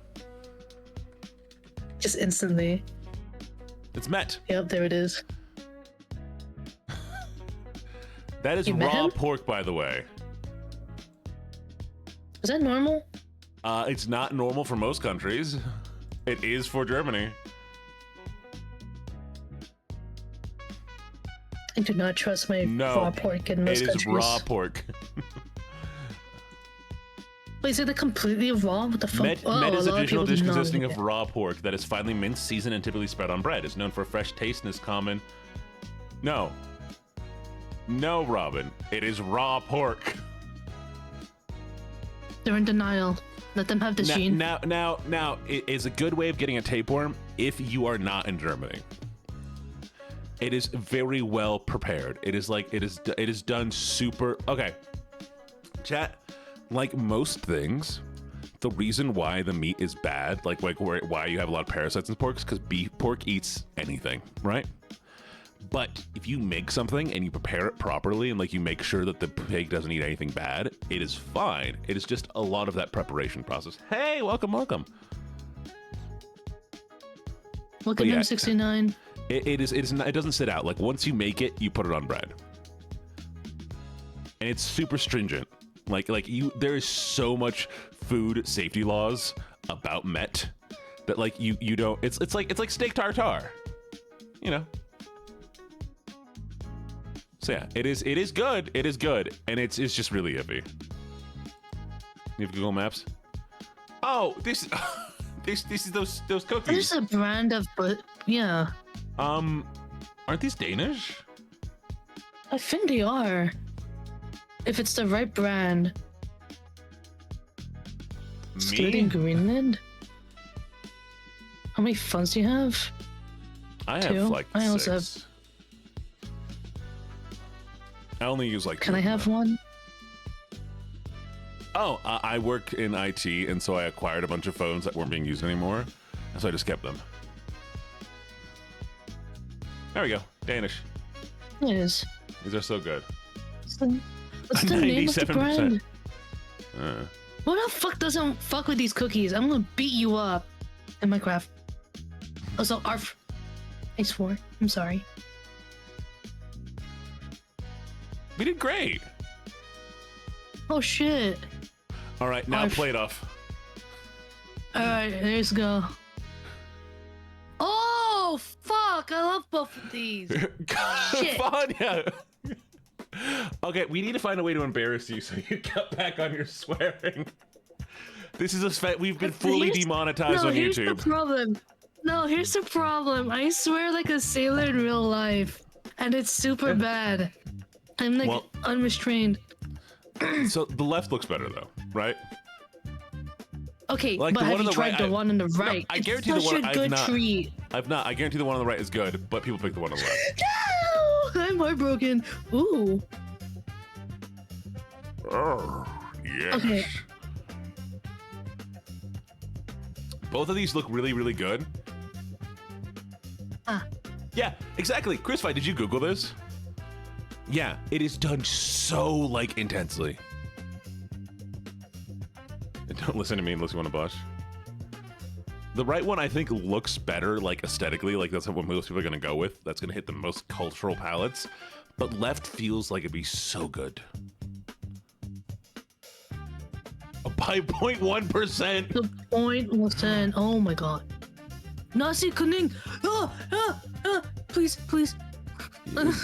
B: Just instantly.
A: It's Met.
B: Yep, there it is.
A: That is
B: You met
A: raw
B: him?
A: pork, by the way.
B: Is that normal?
A: It's not normal for most countries. It is for Germany.
B: I do not trust my
A: No,
B: raw pork in most
A: It is
B: countries.
A: raw pork.
B: Wait, is it completely raw? What the fuck?
A: Met,
B: Oh,
A: met is
B: a lot
A: a
B: of
A: traditional
B: people
A: dish
B: do not
A: consisting
B: eat
A: of
B: it.
A: raw pork that is finely minced, seasoned, and typically spread on bread. It's known for a fresh taste and is common. No, Robin. It is raw pork.
B: They're in denial. Let them have the gene.
A: Now, it is a good way of getting a tapeworm if you are not in Germany. It is very well prepared. It is done super. Okay, chat. Like most things, the reason why the meat is bad, like why you have a lot of parasites in pork, is because pork eats anything, right? But if you make something and you prepare it properly and like you make sure that the pig doesn't eat anything bad, it is fine. It is just a lot of that preparation process. Hey, welcome.
B: Welcome
A: yeah,
B: to 69.
A: It doesn't sit out. Like once you make it, you put it on bread, and it's super stringent. There is so much food safety laws about Met that like you don't. It's like steak tartare, you know. So yeah, it is good. It is good, and it's just really iffy. You have Google Maps. Oh, this is those cookies.
B: There's a brand of, but yeah.
A: Aren't these Danish?
B: I think they are. If it's the right brand. Stood in Greenland. How many phones do you have?
A: I have
B: 2?
A: like
B: I
A: 6.
B: also have.
A: I only use like.
B: Can I have one?
A: Oh, I work in IT, and so I acquired a bunch of phones that weren't being used anymore, and so I just kept them. There we go. Danish.
B: It is.
A: These are so good.
B: What's the name of the brand? Who the fuck doesn't fuck with these cookies? I'm gonna beat you up in Minecraft. Also, arf. I swore. I'm sorry.
A: We did great.
B: Oh shit.
A: All right, now play it off.
B: All right, let's go. Oh fuck! I love both of these. Shit.
A: Fun, yeah. Okay, we need to find a way to embarrass you so you cut back on your swearing. This is we've been fully demonetized on
B: here's
A: YouTube.
B: The problem. No, here's the problem. I swear like a sailor in real life, and it's super bad. I'm like unrestrained.
A: So the left looks better though, right?
B: Okay,
A: like
B: but have you tried the one on the right?
A: No, I guarantee the one
B: I've not. Treat.
A: I've not. I guarantee the one on the right is good, but people pick the one on the left.
B: No, I'm heartbroken. Ooh.
A: Oh, yes.
B: Okay.
A: Both of these look really, really good. Yeah, exactly. Chris, did you Google this? Yeah, it is done so like intensely. Don't listen to me unless you want to blush. The right one I think looks better like aesthetically, like that's what most people are gonna go with. That's gonna hit the most cultural palettes. But left feels like it'd be so good. By 0.1%.
B: The 0.1%. Oh my god. Nasi kuning. Please, please.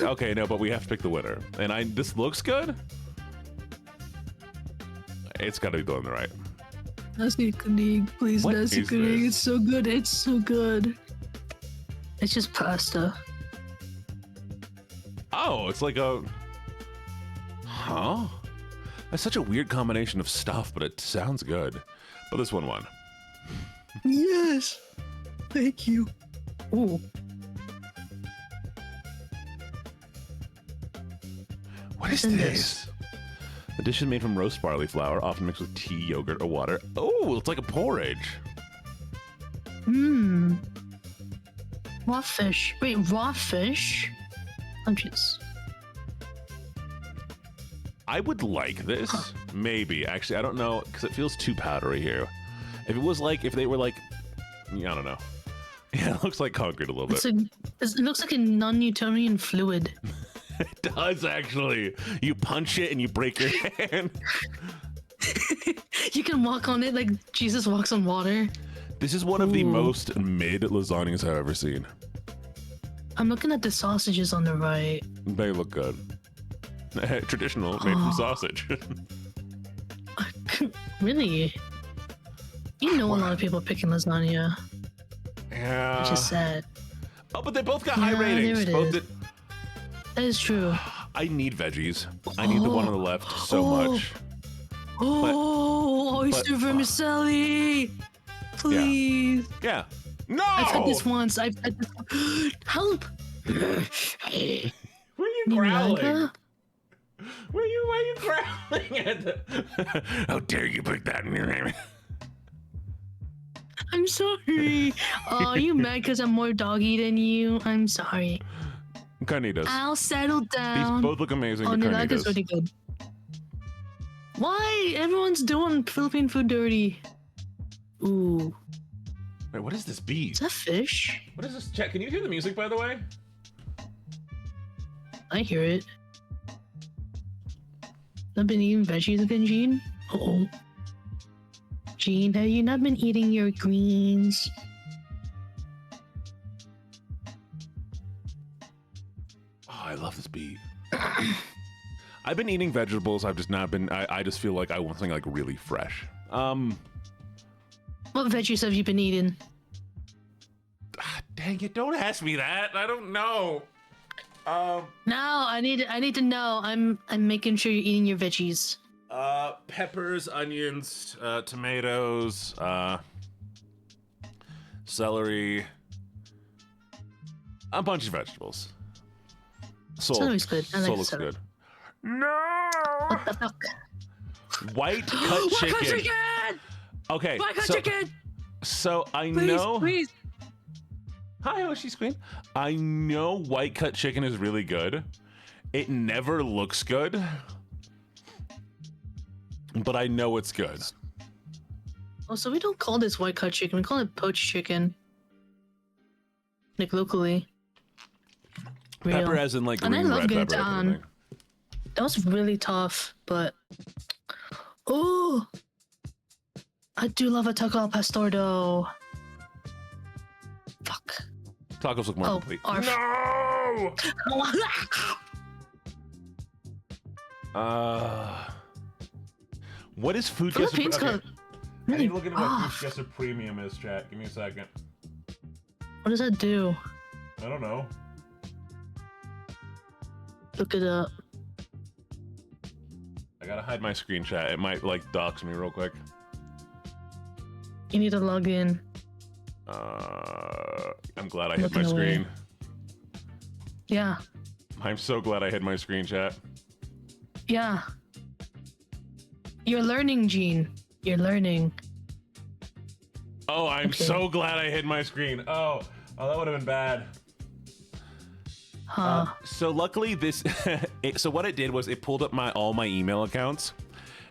A: Okay, no, but we have to pick the winner. And this looks good. It's got to be the one on the right.
B: Nasi kuning, please.
A: What
B: Nasi
A: is
B: kuning.
A: this?
B: It's so good. It's so good. It's just pasta.
A: Oh, it's like a... Huh? That's such a weird combination of stuff, but it sounds good. But this one won.
B: Yes. Thank you. Ooh.
A: What is this? The dish is made from roast barley flour, often mixed with tea, yogurt, or water. Oh, it's like a porridge.
B: Mmm. Raw fish. Wait, raw fish? I'm just...
A: I would like this. Maybe. Actually, I don't know, because it feels too powdery here. If it was like, if they were like, I don't know. Yeah, it looks like concrete a little bit.
B: It looks like a non-Newtonian fluid.
A: It does, actually. You punch it and you break your hand.
B: You can walk on it like Jesus walks on water.
A: This is one of the most mid lasagnas I've ever seen.
B: I'm looking at the sausages on the right.
A: They look good. Traditional, made from sausage.
B: Really? You know a lot of people picking lasagna.
A: Yeah.
B: Which is sad.
A: Oh, but they both got high ratings.
B: There it is. That is true.
A: I need veggies. I need the one on the left so much.
B: Oyster vermicelli! Please.
A: Yeah. No!
B: I've had this once. I've had this. Help!
A: Where are you growling? Why are you growling at the... How dare you put that in your name?
B: I'm sorry. Oh, are you mad because I'm more doggy than you? I'm sorry.
A: Carnitas.
B: I'll settle down.
A: These both look amazing.
B: Oh,
A: Carnitas.
B: Nilaga is really good. Why? Everyone's doing Philippine food dirty. Ooh.
A: Wait, what is this beat?
B: Is that fish?
A: What is this? Chat, can you hear the music, by the way?
B: I hear it. I've been eating veggies again, Gene? Uh-oh. Gene, have you not been eating your greens?
A: Oh, I love this beat. I've been eating vegetables. I've just not been. I just feel like I want something like really fresh.
B: What veggies have you been eating?
A: Dang it! Don't ask me that. I don't know.
B: No, I need to know. I'm making sure you're eating your veggies.
A: Peppers, onions, tomatoes, celery, a bunch of vegetables.
B: Celery's good. I like
A: looks
B: celery.
A: good. No.
B: What the fuck?
A: White cut chicken.
B: White cut chicken.
A: Okay.
B: White cut chicken.
A: So I
B: Please,
A: know.
B: please.
A: Hi, Hoshi's Queen. I know white cut chicken is really good. It never looks good, but I know it's good.
B: Oh, so we don't call this white cut chicken. We call it poached chicken. Like locally. Real.
A: Pepper as in like
B: And I
A: green
B: love
A: red
B: getting
A: pepper.
B: down. That was really tough, but oh, I do love a taco al pastor though. Fuck.
A: Tacos look more complete.
B: Arf.
A: No. What is Foodguessr?
B: Philippines got
A: I
B: really
A: need to look into what
B: off.
A: Foodguessr Premium is, chat. Give me a second.
B: What does that do?
A: I don't know.
B: Look it up.
A: I gotta hide my screen, chat. It might like dox me real quick.
B: You need to log in.
A: I'm glad I hid my
B: Looking away.
A: screen.
B: Yeah.
A: I'm so glad I hid my screen, chat.
B: Yeah. You're learning, Gene. You're learning.
A: Oh, I'm
B: Okay.
A: so glad I hid my screen. Oh, that would have been bad.
B: Huh.
A: So luckily this, so what it did was it pulled up all my email accounts.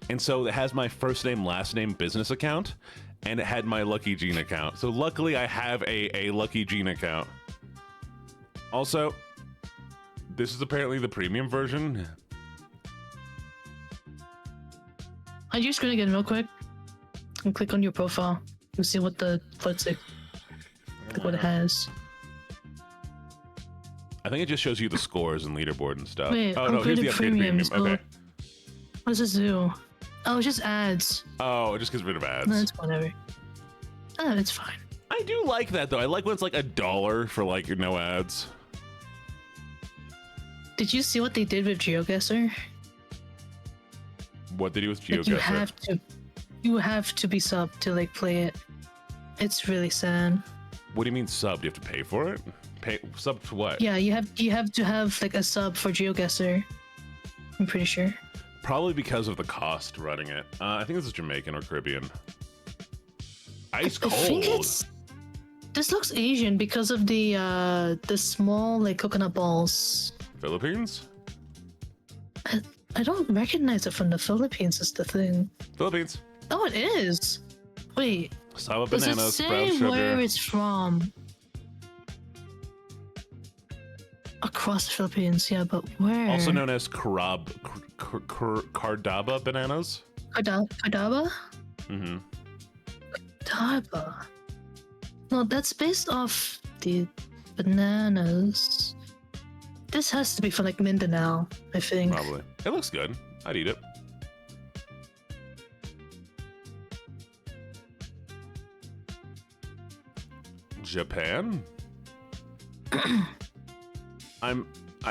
A: And so it has my first name, last name, business account, and it had my LuckyJene account. So luckily I have a LuckyJene account. Also, this is apparently the premium version.
B: I'm just gonna get in real quick and click on your profile and see what what's it, what it has.
A: I think it just shows you the scores and leaderboard and stuff.
B: Wait,
A: oh no, here's the
B: upgraded
A: updated
B: premium,
A: premium.
B: so-
A: Okay.
B: What does this do? Oh, it's just ads.
A: Oh, it just gets rid of ads.
B: No, it's whatever. Oh, it's fine.
A: I do like that though. I like when it's like $1 for like no ads.
B: Did you see what they did with GeoGuessr?
A: What they do with
B: Like,
A: GeoGuessr?
B: you have to be sub to like play it. It's really sad.
A: What do you mean sub? Do you have to pay for it? Pay sub to what?
B: Yeah, you have to have like a sub for GeoGuessr. I'm pretty sure.
A: Probably because of the cost running it. I think this is Jamaican or Caribbean. Ice
B: I think
A: cold.
B: this looks Asian because of the small like coconut balls.
A: Philippines?
B: I don't recognize it from the Philippines. Is the thing.
A: Philippines.
B: Oh, it is. Wait,
A: Sour
B: does it
A: bananas, brown
B: say
A: sugar.
B: where it's from? Across the Philippines, yeah, but where?
A: Also known as Cardaba bananas.
B: Cardaba?
A: Mm-hmm.
B: Cardaba. No, that's based off the bananas. This has to be from like Mindanao, I think.
A: Probably. It looks good. I'd eat it. Japan?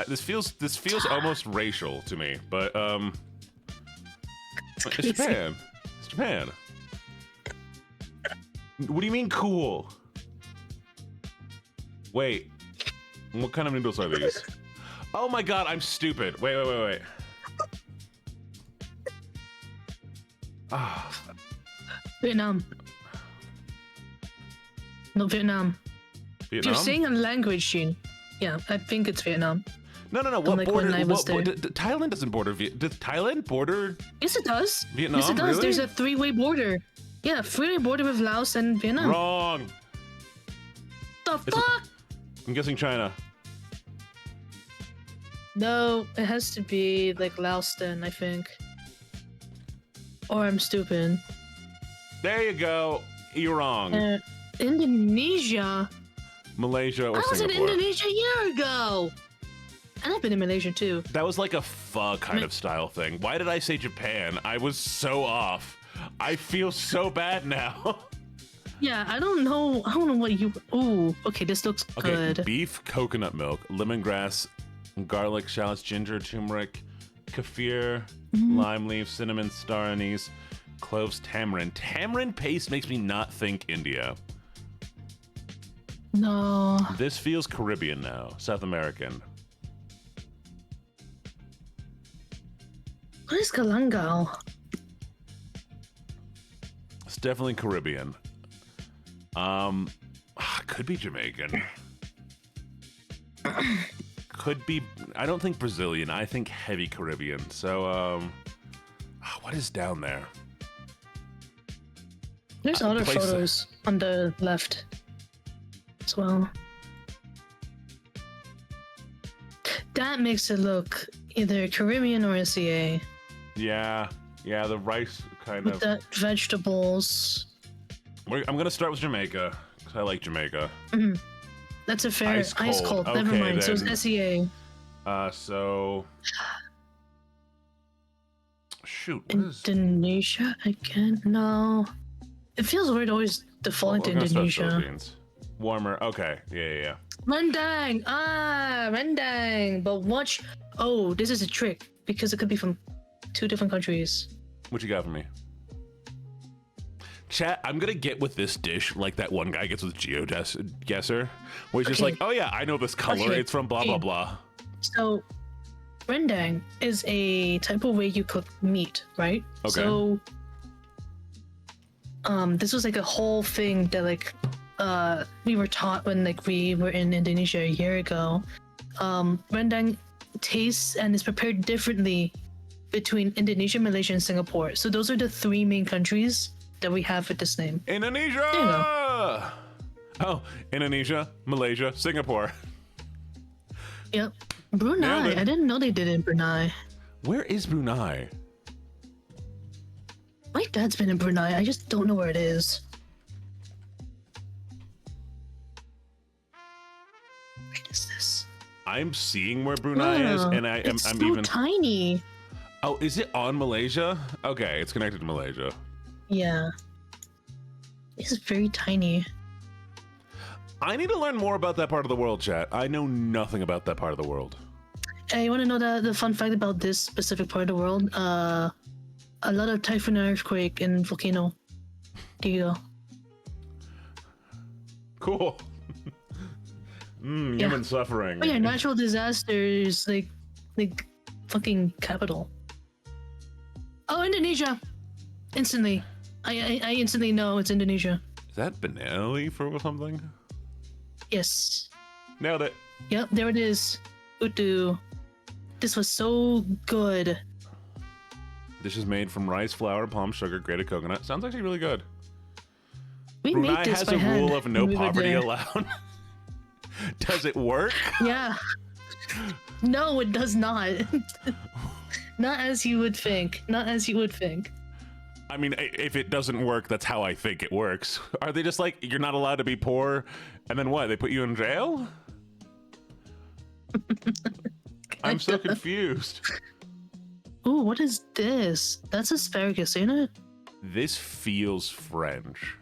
A: This feels almost racial to me, but it's
B: crazy.
A: Japan. It's Japan. What do you mean cool? Wait, what kind of noodles are these? Oh my god, I'm stupid. Wait. Ah,
B: Vietnam. No, Vietnam.
A: Vietnam?
B: You're saying a language, Gene. Yeah, I think it's Vietnam.
A: No. What
B: like
A: border?
B: when I was there.
A: Thailand doesn't border. Does Thailand border?
B: Yes, it does.
A: Vietnam,
B: Yes, it does.
A: really?
B: There's a three-way border. Yeah, three-way border with Laos and Vietnam.
A: Wrong.
B: the fuck?
A: I'm guessing China.
B: No, it has to be like Laos then, I think. Or I'm stupid.
A: There you go. You're wrong.
B: Indonesia?
A: Malaysia or
B: I was in
A: Singapore.
B: Indonesia a year ago! And I've been in Malaysia too.
A: That was like a pho kind of style thing. Why did I say Japan? I was so off. I feel so bad now.
B: Yeah, I don't know what you... Ooh, okay, this looks good.
A: Beef, coconut milk, lemongrass, garlic, shallots, ginger, turmeric, kaffir, lime leaf, cinnamon, star anise, cloves, tamarind. Tamarind paste makes me not think India.
B: No.
A: This feels Caribbean now. South American.
B: What is galangal?
A: It's definitely Caribbean. Could be Jamaican. Could be, I don't think Brazilian. I think heavy Caribbean. So, what is down there?
B: There's other photos on the left as well. That makes it look either Caribbean or SEA.
A: Yeah, the rice kind
B: with
A: of.
B: The vegetables.
A: I'm gonna start with Jamaica because I like Jamaica.
B: That's a fair ice cold.
A: Okay,
B: Never mind.
A: then.
B: So it's SEA.
A: So shoot. What is...
B: Indonesia again? No. It feels weird always defaulting to Indonesia.
A: Warmer. Okay. Yeah.
B: Rendang. Rendang. But watch. Oh, this is a trick because it could be from 2 different countries.
A: What you got for me? Chat, I'm gonna get with this dish like that one guy gets with GeoGuessr, where he's just like, oh yeah, I know this color. It's from blah, blah, blah.
B: So, rendang is a type of way you cook meat, right?
A: Okay.
B: So, this was like a whole thing that like, we were taught when like we were in Indonesia a year ago. Rendang tastes and is prepared differently between Indonesia, Malaysia, and Singapore. So those are the 3 main countries that we have with this name.
A: Indonesia!
B: There you go.
A: Oh, Indonesia, Malaysia, Singapore.
B: Yep. Brunei. I didn't know they did it in Brunei.
A: Where is Brunei?
B: My dad's been in Brunei. I just don't know where it is. Where is this?
A: I'm seeing where Brunei is, and I'm
B: so
A: even
B: tiny.
A: Oh, is it on Malaysia? Okay, it's connected to Malaysia.
B: Yeah. It's very tiny.
A: I need to learn more about that part of the world, chat. I know nothing about that part of the world.
B: Hey, you want to know the fun fact about this specific part of the world? A lot of typhoon and earthquake and volcano. There you go.
A: Cool. Human suffering.
B: Oh yeah, natural disasters like fucking capital. Oh, Indonesia! Instantly. I instantly know it's Indonesia.
A: Is that banana leaf or something?
B: Yes.
A: Nailed it.
B: Yep, there it is. Utu. This was so good.
A: This is made from rice, flour, palm sugar, grated coconut. Sounds actually really good.
B: We
A: Brunei
B: made this
A: has
B: by
A: a
B: hand
A: rule of no
B: when we were
A: poverty
B: there.
A: allowed. Does it work?
B: Yeah. No, it does not. Not as you would think. Not as you would think.
A: I mean, if it doesn't work, that's how I think it works. Are they just like, you're not allowed to be poor, and then what? They put you in jail? I'm so confused.
B: Ooh, what is this? That's asparagus, ain't it?
A: This feels French.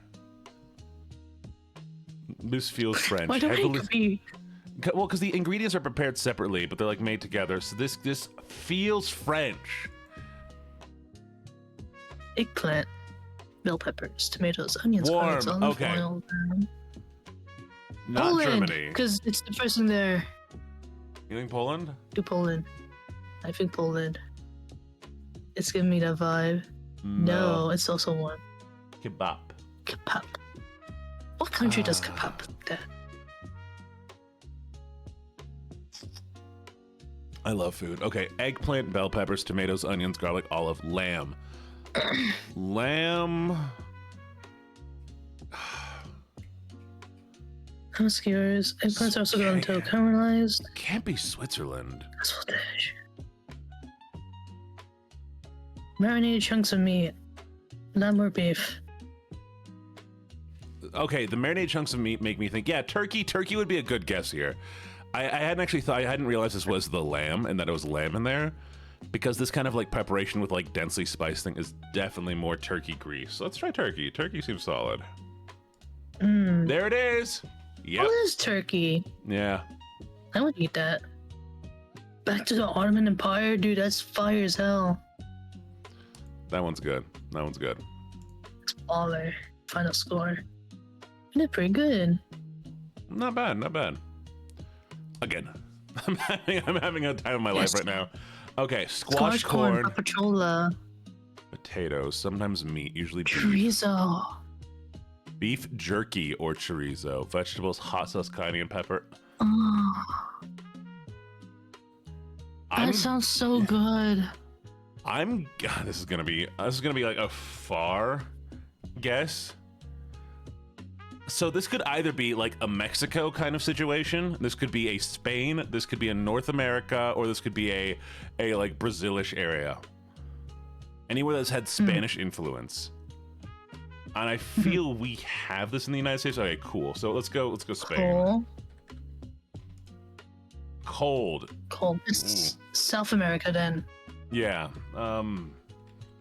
A: This feels French.
B: Why do I agree?
A: Well, because the ingredients are prepared separately, but they're like made together. So this feels French.
B: Eggplant, bell peppers, tomatoes, onions,
A: Warm,
B: garlic, olive
A: okay.
B: oil.
A: Not
B: Poland,
A: Germany.
B: because it's the first in there.
A: You think Poland?
B: Do Poland. I think Poland. It's giving me that vibe. No, it's also one.
A: Kebab.
B: Kebab. What country does kebab like that?
A: I love food. Okay, eggplant, bell peppers, tomatoes, onions, garlic, olive, lamb. Lamb.
B: How skewers. Eggplants are also going to caramelized.
A: Can't be Switzerland.
B: Sausage. Marinated chunks of meat. Lamb or beef.
A: Okay, the marinated chunks of meat make me think, yeah, turkey. Turkey would be a good guess here. I hadn't realized this was the lamb and that it was lamb in there, because this kind of like preparation with like densely spiced thing is definitely more turkey grease. So let's try turkey. Turkey seems solid. There it is. Yep.
B: What is turkey?
A: Yeah.
B: I would eat that. Back to the Ottoman Empire, dude. That's fire as hell.
A: That one's good. That one's good.
B: It's baller. Final score. You did pretty good.
A: Not bad. Not bad. Again, I'm having a time of my life right now. Okay, squash corn,
B: papachola,
A: potatoes, sometimes meat, usually beef.
B: chorizo.
A: Beef jerky or chorizo, vegetables, hot sauce, cayenne pepper.
B: Oh, that sounds so good.
A: God, this is gonna be like a far guess. So this could either be like a Mexico kind of situation. This could be a Spain. This could be a North America, or this could be a like Brazilish area. Anywhere that's had Spanish influence. And I feel we have this in the United States. Okay, cool. So let's go Spain. Cold.
B: It's South America then.
A: Yeah.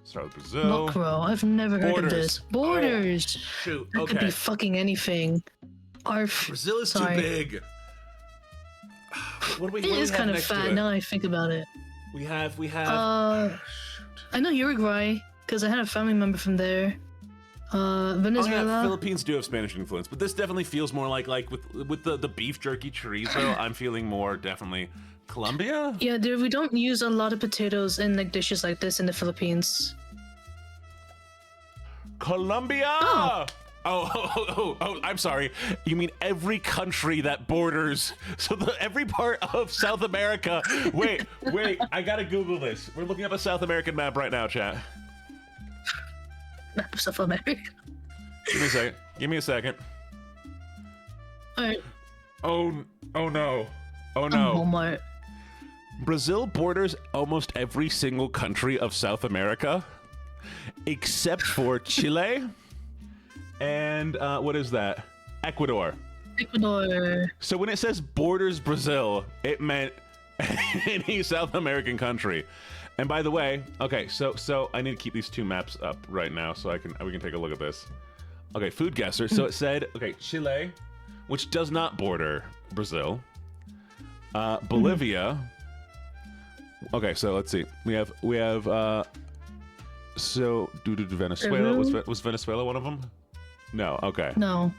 A: Start with Brazil.
B: Locro. I've never heard of this. Borders.
A: Oh, shoot.
B: That
A: Okay.
B: could be fucking anything.
A: Brazil is too big. What do we?
B: It is kind of fat now I think about it.
A: We have.
B: I know Uruguay because I had a family member from there. Venezuela.
A: Oh yeah, Philippines do have Spanish influence, but this definitely feels more like with the beef jerky chorizo. I'm feeling more definitely Colombia.
B: Yeah, dude, we don't use a lot of potatoes in like dishes like this in the Philippines.
A: Colombia. Oh, I'm sorry. You mean every country that borders, so every part of South America. Wait, I gotta Google this. We're looking up a South American map right now, chat.
B: Map of South America.
A: Give me a second.
B: Alright.
A: Oh no.
B: Walmart.
A: Brazil borders almost every single country of South America, except for Chile and what is that? Ecuador. So when it says borders Brazil, it meant any South American country. And by the way, okay, so I need to keep these two maps up right now so we can take a look at this. Okay, Foodguessr. So it said, okay, Chile, which does not border Brazil. Bolivia. Okay, so let's see. We have so Venezuela. Was Venezuela one of them? No. Okay.
B: No.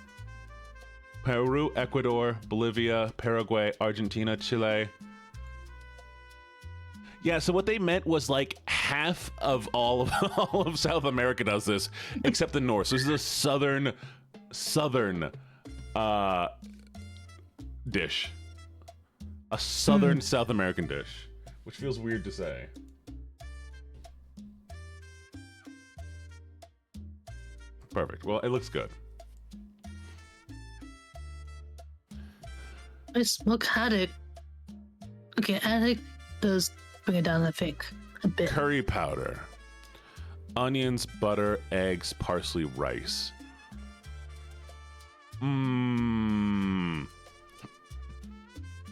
A: Peru, Ecuador, Bolivia, Paraguay, Argentina, Chile. Yeah, so what they meant was like half of all of South America does this, except the north. So this is a southern dish. A southern South American dish, which feels weird to say. Perfect. Well, it looks good.
B: I smoke haddock. Okay, haddock does bring it down, I think, a bit.
A: Curry powder, onions, butter, eggs, parsley, rice.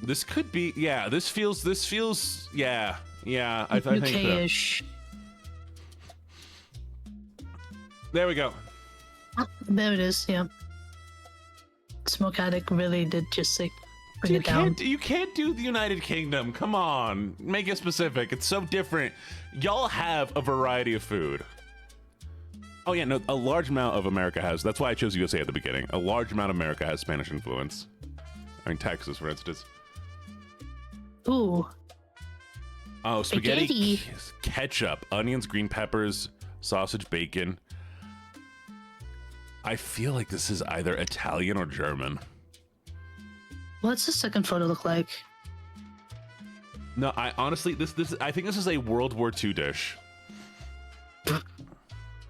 A: This could be, yeah. This feels, yeah. I think
B: UK-ish.
A: There we go.
B: Oh, there it is. Yeah. Smoke haddock really did just like bring it down.
A: You can't do the United Kingdom. Come on, make it specific. It's so different. Y'all have a variety of food. Oh yeah, no, a large amount of America has. That's why I chose USA at the beginning. A large amount of America has Spanish influence. I mean, Texas, for instance.
B: Ooh.
A: Oh, spaghetti, ketchup, onions, green peppers, sausage, bacon. I feel like this is either Italian or German.
B: What's the second photo look like?
A: No, I honestly, I think this is a World War II dish.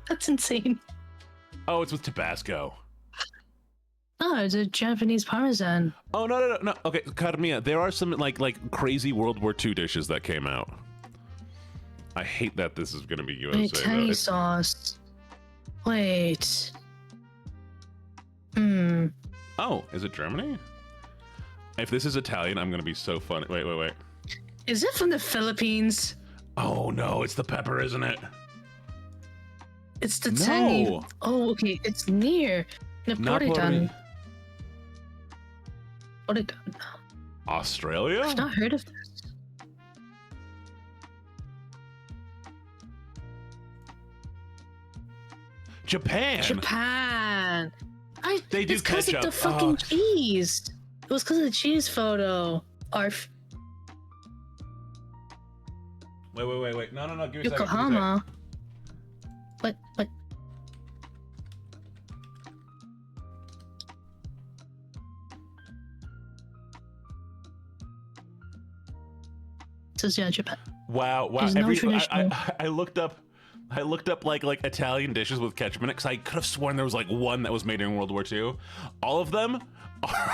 B: That's insane.
A: Oh, it's with Tabasco.
B: No, it's a Japanese parmesan.
A: Oh no. Okay, Carmia, there are some like crazy World War II dishes that came out. I hate that this is gonna be USA.
B: Wait, tangy sauce. Wait.
A: Oh, is it Germany? If this is Italian, I'm gonna be so funny. Wait.
B: Is it from the Philippines?
A: Oh no, it's the pepper, isn't it?
B: It's the tangy.
A: No.
B: Oh, okay. It's near Napolitan.
A: Australia?
B: I've not heard of this.
A: Japan. They do
B: it's because of
A: ketchup.
B: the fucking cheese. It was because of the cheese photo. Arf.
A: Wait. No. Give me a second.
B: Yokohama. What? It says yeah, Japan.
A: Wow.
B: There's no traditional.
A: I looked up like Italian dishes with ketchup in it because I could have sworn there was like one that was made in World War II. All of them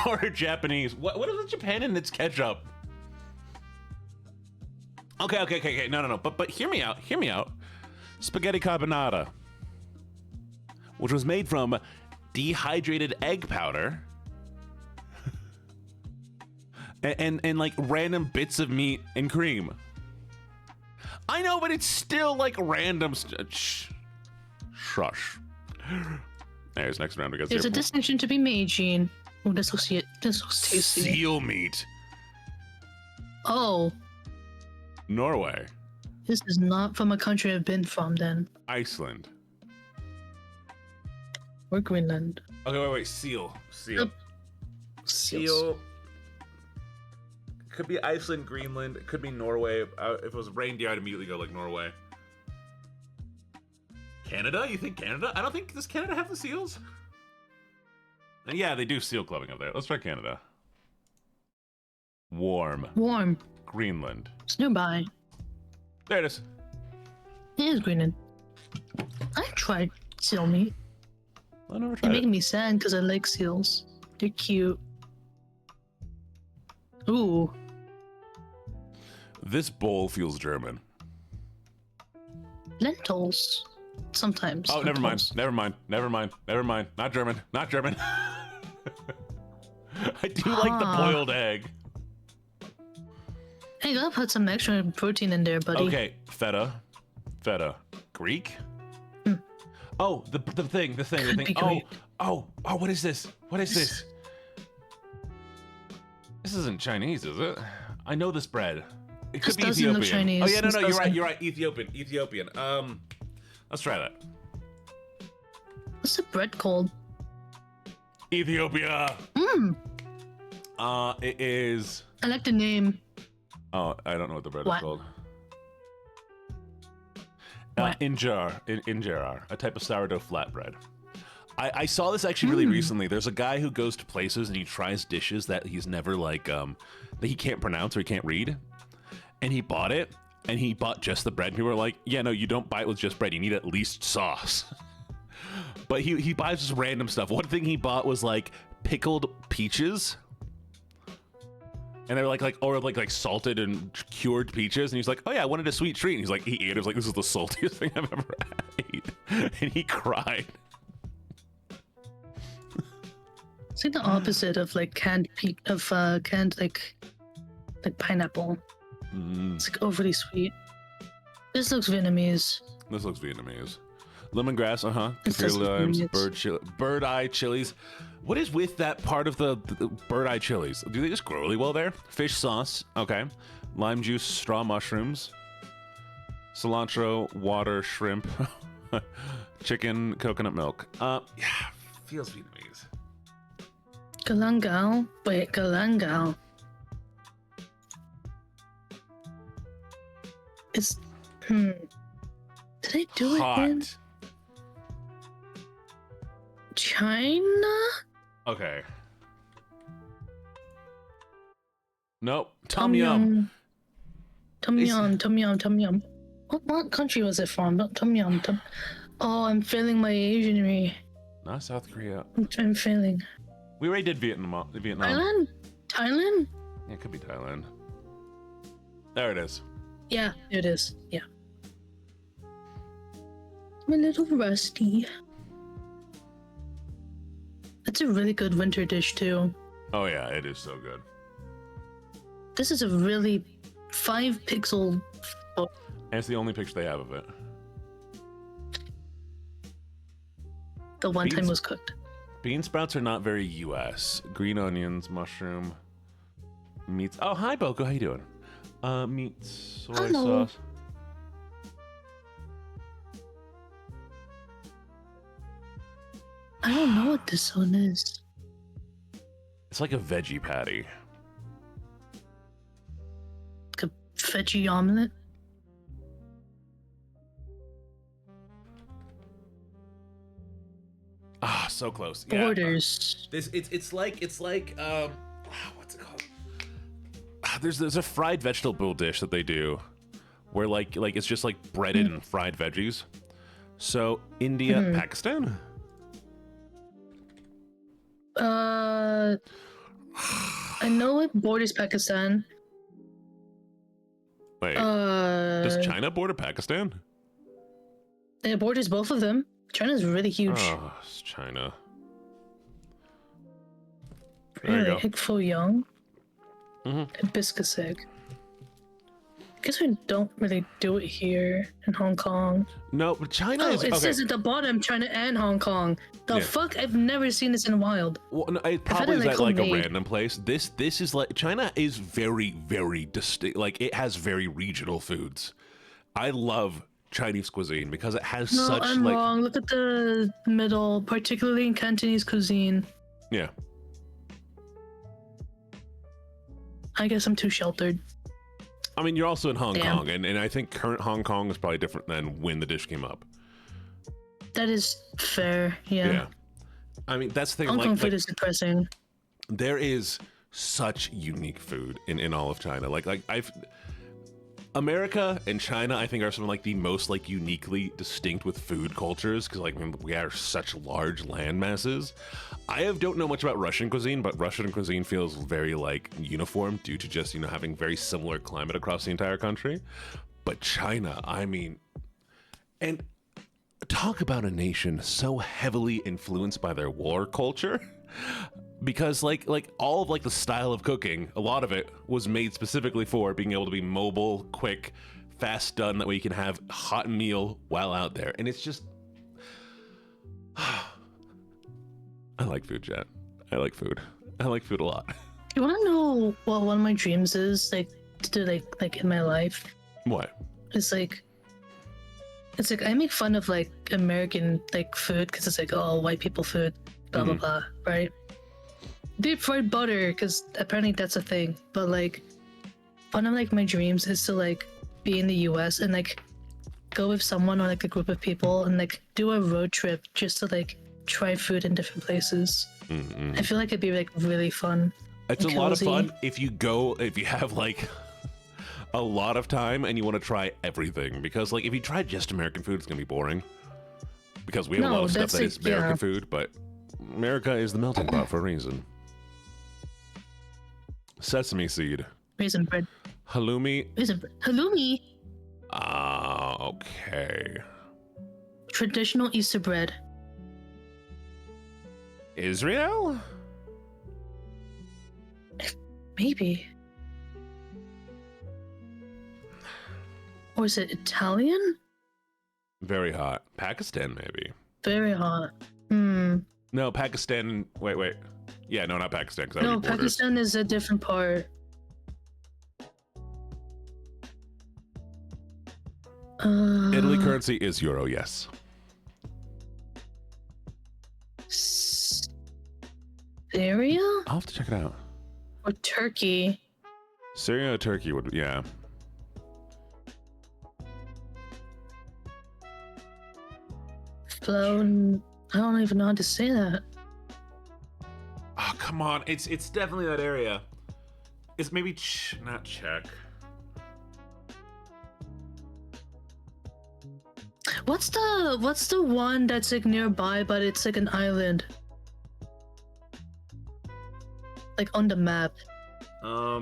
A: are Japanese. What is Japan and its ketchup? Okay. No. But hear me out. Spaghetti carbonara, which was made from dehydrated egg powder and like random bits of meat and cream. I know, but it's still like random. Shush. There's next round.
B: There's a distinction to be made, Gene. Oh, this looks tasty.
A: Seal meat.
B: Oh.
A: Norway.
B: This is not from a country I've been from, then.
A: Iceland.
B: Or Greenland.
A: Okay, wait. Seal.
B: Seals.
A: Could be Iceland, Greenland. It could be Norway. If it was reindeer, I'd immediately go like Norway. Canada? You think Canada? I don't think. Does Canada have the seals? Yeah, they do seal clubbing up there. Let's try Canada. Warm. Greenland.
B: It's nearby.
A: There it is.
B: It is Greenland. I tried seal meat.
A: I never
B: They
A: tried
B: make
A: it.
B: me sad because I like seals. They're cute. Ooh.
A: This bowl feels German.
B: Lentils. Sometimes.
A: Oh, never mind. Not German. I do like the boiled egg.
B: Hey, you gotta put some extra protein in there, buddy.
A: Okay, feta. Greek? Oh, the thing.
B: Be great.
A: Oh, what is this? This isn't Chinese, is it? I know this bread. It could
B: This
A: be
B: doesn't
A: Ethiopian.
B: look Chinese.
A: Oh yeah, no,
B: This
A: you're
B: doesn't.
A: right. Ethiopian. Let's try that.
B: What's the bread called?
A: Ethiopia. It is.
B: I like the name.
A: Oh, I don't know what the bread
B: What?
A: is called.
B: What?
A: Injera, a type of sourdough flatbread. I saw this actually really recently. There's a guy who goes to places and he tries dishes that he's never like that he can't pronounce or he can't read, and he bought it. And he bought just the bread. And people were like, yeah, no, you don't buy it with just bread. You need at least sauce. But he buys just random stuff. One thing he bought was like pickled peaches. And they're like salted and cured peaches. And he's like, oh yeah, I wanted a sweet treat. And he's like, he ate it. He was like, this is the saltiest thing I've ever ate. And he cried.
B: It's like the opposite of like canned like pineapple. It's like overly sweet. This looks Vietnamese.
A: This looks Vietnamese. Lemongrass,
B: This
A: kaffir
B: doesn't
A: limes,
B: Vietnamese.
A: bird eye chilies. What is with that part of the bird eye chilies? Do they just grow really well there? Fish sauce, okay. Lime juice, straw mushrooms, cilantro, water, shrimp, chicken, coconut milk. Yeah, feels Vietnamese.
B: Galangal. Wait, galangal. It's Did I do it in
A: Hot.
B: China?
A: Okay. Nope. Tom Yum.
B: Tom Yum. What country was it from? Not Tom Yum. Oh, I'm failing my Asianry.
A: Not South Korea.
B: I'm failing.
A: We already did Vietnam.
B: Thailand?
A: Yeah, it could be Thailand. There it is.
B: Yeah, it is. Yeah. I'm a little rusty. That's a really good winter dish too.
A: Oh yeah, it is so good.
B: This is a really 5-pixel.
A: And it's the only picture they have of it.
B: The one time was cooked.
A: Bean sprouts are not very U.S. Green onions, mushroom, meats. Oh, hi, Boko. How you doing? Meat, soy sauce.
B: I don't know what this one is.
A: It's like a veggie patty.
B: Like a veggie omelet.
A: Ah, so close.
B: Borders.
A: Yeah. It's like what's it called? There's a fried vegetable dish that they do, where like it's just like breaded and fried veggies. So India, Pakistan.
B: I know it borders Pakistan.
A: Wait, does China border Pakistan?
B: It borders both of them. China's really huge.
A: Oh, it's China. There
B: Really?
A: you go.
B: Egg foo young? Hibiscus egg. I guess we don't really do it here in Hong Kong.
A: No, but China
B: Oh,
A: is
B: it
A: okay.
B: says at the bottom China and Hong Kong. The fuck? I've never seen this in the wild.
A: Well, no, it probably is at like a random place. This is like China is very, very distinct. Like it has very regional foods. I love Chinese cuisine because it has such
B: I'm
A: like
B: wrong. Look at the middle, particularly in Cantonese cuisine.
A: yeah.
B: I guess I'm too sheltered.
A: I mean, you're also in Hong
B: Damn.
A: Kong, and I think current Hong Kong is probably different than when the dish came up.
B: That is fair. Yeah.
A: I mean, that's the thing.
B: Hong Kong
A: like,
B: food is depressing.
A: there is such unique food in all of China. Like America and China, I think, are some of like the most like uniquely distinct with food cultures because like we are such large land masses. I don't know much about Russian cuisine, but Russian cuisine feels very like uniform due to just having very similar climate across the entire country. But China, I mean, and talk about a nation so heavily influenced by their war culture. Because like all of like the style of cooking, a lot of it was made specifically for being able to be mobile, quick, fast done. That way you can have a hot meal while out there. And it's just, I like food, Jet. I like food. I like food a lot.
B: You want to know what one of my dreams is like to do like in my life?
A: What?
B: It's like I make fun of like American like food because it's like white people food, blah blah blah, right? Deep fried butter because apparently that's a thing. But like one of like my dreams is to like be in the US and like go with someone or like a group of people and like do a road trip just to like try food in different places. I feel like it'd be like really fun.
A: It's a
B: and
A: lot of
B: cozy.
A: fun if you have like a lot of time and you want to try everything, because like if you try just American food, it's gonna be boring because we have a lot of stuff that is American food, but America is the melting pot for a reason. Sesame seed,
B: Raisin bread.
A: halloumi.
B: Raisin bread. Halloumi.
A: Okay.
B: Traditional Easter bread.
A: Israel?
B: Maybe. Or is it Italian?
A: Very hot. Pakistan, maybe.
B: Very hot.
A: No, Pakistan. Wait. Yeah, no, not Pakistan.
B: No, Pakistan is a different part.
A: Italy currency is euro, yes.
B: Syria?
A: I'll have to check it out.
B: Or Turkey?
A: Syria or Turkey would, yeah.
B: Flown. I don't even know how to say that.
A: Oh, come on. It's definitely that area. It's maybe not Czech.
B: What's the one that's like nearby, but it's like an island? Like on the map. I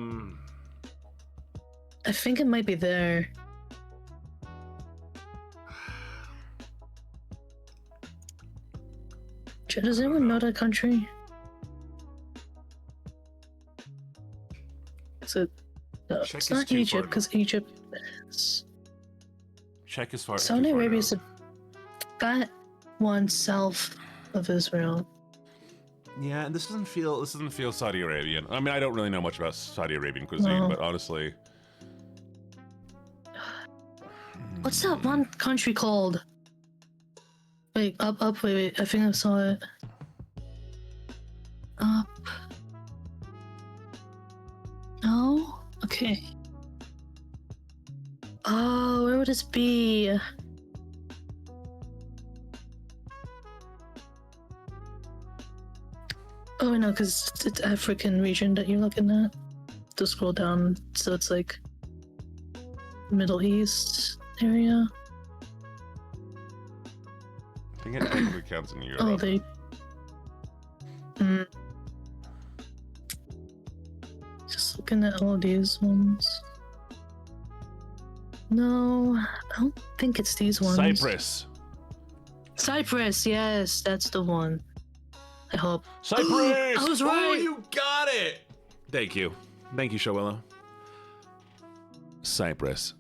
B: think it might be there. Does anyone know that country? Is it? No,
A: Czech
B: it's
A: is
B: not
A: too
B: Egypt,
A: far
B: because Egypt is...
A: Czech is far.
B: Saudi
A: too far
B: Arabia
A: now.
B: is that one south of Israel.
A: Yeah, and this doesn't feel Saudi Arabian. I mean, I don't really know much about Saudi Arabian cuisine,
B: No.
A: but honestly,
B: What's that one country called? Wait, wait, I think I saw it. Up. No? Okay. Oh, where would this be? Oh, no, because it's African region that you're looking at. To scroll down, so it's like Middle East area.
A: I think it technically counts in Europe.
B: Oh, they. Just looking at all these ones. No, I don't think it's these ones.
A: Cyprus.
B: Cyprus, yes, that's the one. I hope.
A: Cyprus!
B: I was right!
A: Oh, you got it! Thank you, Shawilla. Cyprus.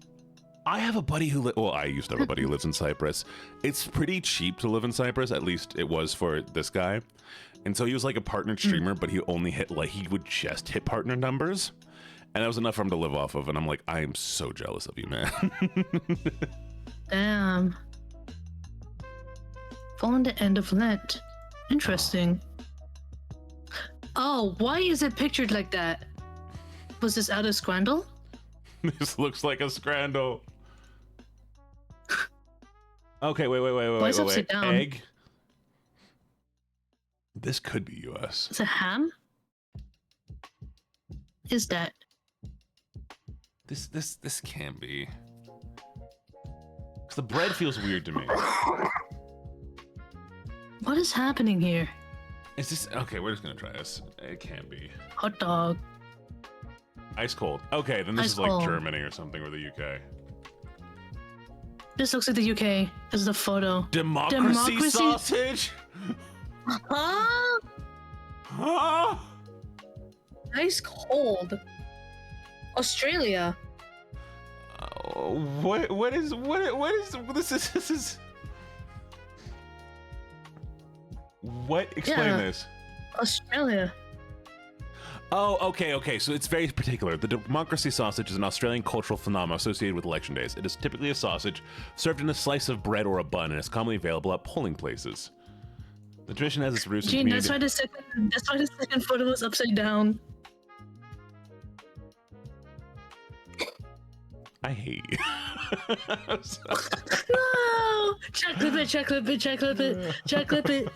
A: I have a buddy who I used to have a buddy who lives in Cyprus. It's pretty cheap to live in Cyprus, at least it was for this guy. And so he was like a partnered streamer, but he only hit, he would just hit partner numbers. And that was enough for him to live off of. And I'm like, I am so jealous of you, man.
B: Damn. Falling the end of Lent. Interesting. Oh, why is it pictured like that? Was this out of Scrandle?
A: This looks like a Scrandle. Okay, wait.
B: Why is it upside down?
A: Egg. This could be US.
B: It's a ham? Is that?
A: This can't be. Because the bread feels weird to me.
B: What is happening here?
A: Is this okay? We're just gonna try this. It can't be.
B: Hot dog.
A: Ice cold. Okay, then this
B: Ice
A: is like
B: cold.
A: Germany or something, or the UK.
B: This looks like the UK. This is the photo.
A: Democracy sausage?
B: Huh?
A: Huh?
B: Ice cold. Australia.
A: What is this is what? Explain
B: Yeah.
A: this.
B: Australia.
A: Oh, okay. So it's very particular. The democracy sausage is an Australian cultural phenomenon associated with election days. It is typically a sausage served in a slice of bread or a bun, and is commonly available at polling places. The tradition has its roots in
B: Gene,
A: community.
B: that's why the second photo was upside down.
A: I hate you.
B: No! Check clip it.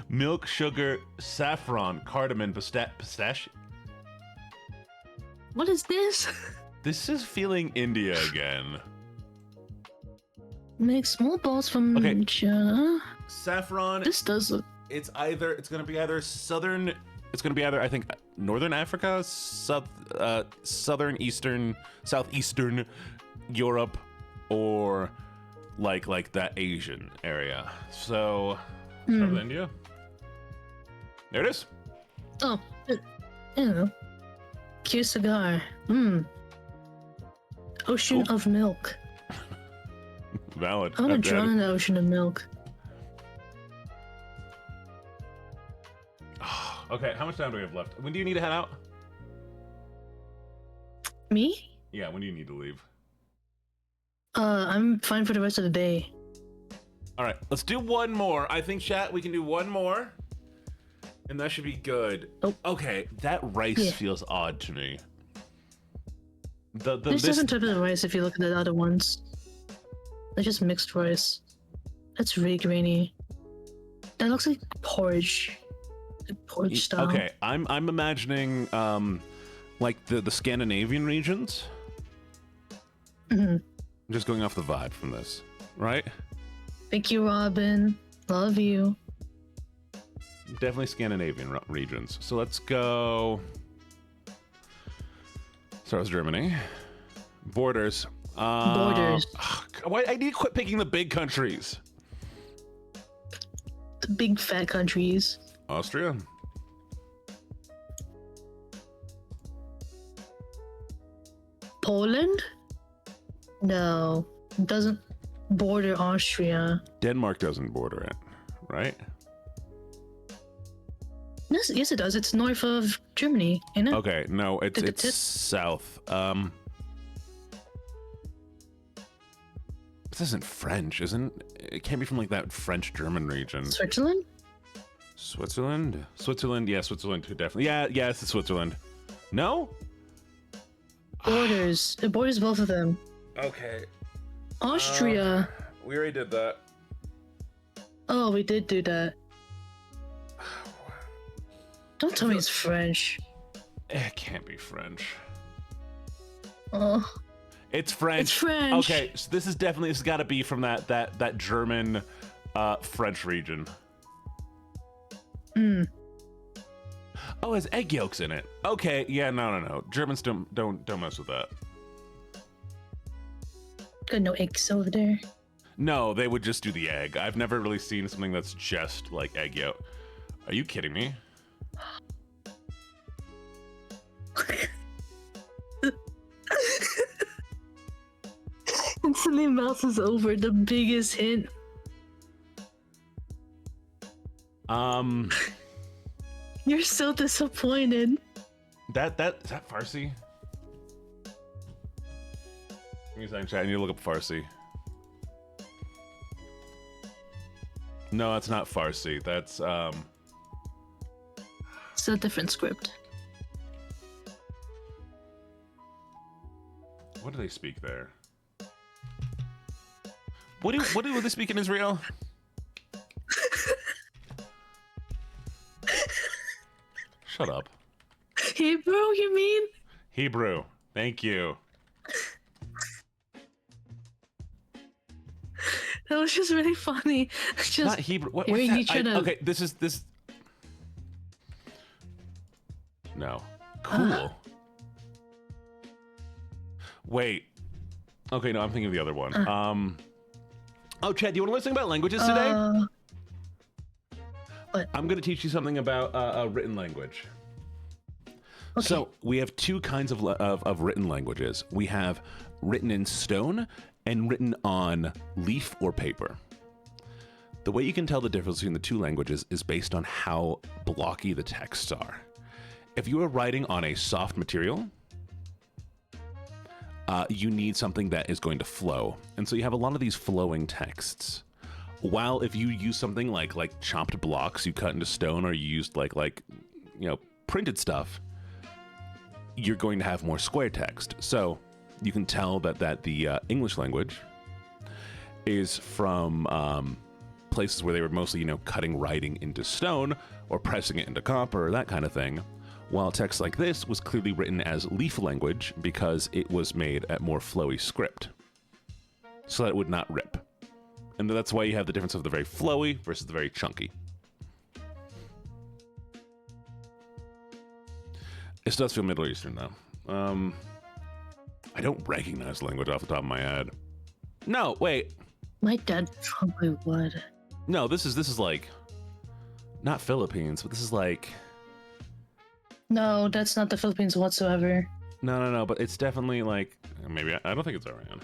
A: Milk, sugar, saffron, cardamom, pistachio.
B: What is this?
A: This is feeling India again.
B: Make small balls from
A: Okay. Saffron.
B: This does look.
A: It's gonna be either I think Northern Africa, southern eastern, southeastern Europe, or like that Asian area. So start with India. There it is.
B: Oh, ew. Cute cigar. Ocean of milk.
A: Valid.
B: I want to
A: I've had
B: drown
A: it.
B: in the ocean of milk.
A: Okay, how much time do we have left? When do you need to head out?
B: Me?
A: Yeah, when do you need to leave?
B: I'm fine for the rest of the day.
A: All right, let's do one more. I think, chat, we can do one more, and that should be good.
B: Oh.
A: Okay, that rice feels odd to me.
B: There's different types of rice if you look at the other ones. They're just mixed rice. That's really grainy. That looks like porridge. Like porridge style.
A: Okay, I'm imagining like the Scandinavian regions. I'm just going off the vibe from this, right?
B: Thank you, Robin. Love you.
A: Definitely Scandinavian regions. So let's go. Start with Germany. Borders.
B: Borders.
A: Why I need to quit picking the big countries.
B: The big fat countries.
A: Austria.
B: Poland? No, it doesn't border Austria.
A: Denmark doesn't border it, right?
B: Yes, it does. It's north of Germany, isn't it?
A: Okay, no, it's south. This isn't French, isn't it? It can't be from like that French-German region.
B: Switzerland?
A: Switzerland? Switzerland, yeah, Switzerland definitely. Yeah, it's Switzerland. No?
B: Borders. It borders both of them.
A: Okay.
B: Austria.
A: We already did that.
B: Oh, we did do that. Don't tell me it's French.
A: It can't be French.
B: Oh.
A: It's French.
B: It's French.
A: Okay, so this has got to be from that German, French region. Oh, it has egg yolks in it. Okay, yeah, no. Germans don't mess with that.
B: Got no eggs over there.
A: No, they would just do the egg. I've never really seen something that's just like egg yolk. Are you kidding me?
B: Instantly mousses over the biggest hint. You're so disappointed.
A: Is that Farsi? Give me a second, chat. I need to look up Farsi. No, that's not Farsi. That's
B: It's a different script.
A: what do they speak there? What do they speak in Israel? Shut up.
B: Hebrew, you mean?
A: Hebrew. Thank you.
B: That was just really funny. Just
A: Not Hebrew. What's
B: hearing
A: that?
B: each other.
A: Okay, this. No. Cool. Wait. Okay, no, I'm thinking of the other one. Oh, Chad, do you want to learn something about languages today?
B: What?
A: I'm going to teach you something about written language.
B: Okay.
A: So we have two kinds of written languages. We have written in stone and written on leaf or paper. The way you can tell the difference between the two languages is based on how blocky the texts are. If you are writing on a soft material, you need something that is going to flow. And so you have a lot of these flowing texts. While if you use something like chopped blocks you cut into stone, or you used like printed stuff, you're going to have more square text. So you can tell that the English language is from places where they were mostly cutting writing into stone or pressing it into copper or that kind of thing. While text like this was clearly written as leaf language because it was made at more flowy script, so that it would not rip. And that's why you have the difference of the very flowy versus the very chunky. It does feel Middle Eastern though. I don't recognize the language off the top of my head. No, wait.
B: My dad probably would.
A: No, this is like not Philippines, but this is like.
B: No, that's not the Philippines whatsoever.
A: No, but it's definitely like maybe I don't think it's Iran.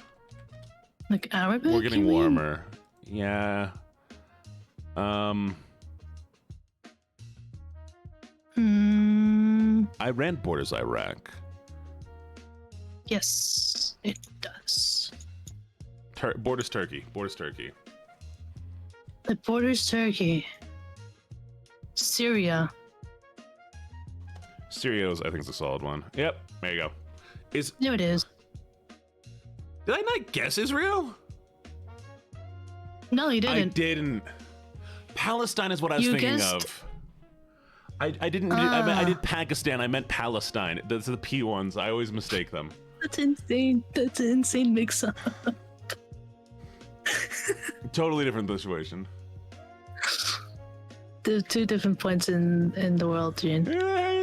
B: Like Arabic?
A: We're getting
B: you mean?
A: warmer. Yeah. Iran borders Iraq.
B: Yes, it does.
A: Borders Turkey.
B: It borders Turkey. Syria.
A: Syria's, I think, is a solid one. Yep, there you go.
B: There it is.
A: Did I not guess Israel?
B: No, you didn't.
A: I didn't. Palestine is what I was thinking of. I didn't. I did Pakistan. I meant Palestine. Those are the P ones. I always mistake them.
B: That's insane. That's an insane mix-up.
A: Totally different situation.
B: the two different points in the world, Jin.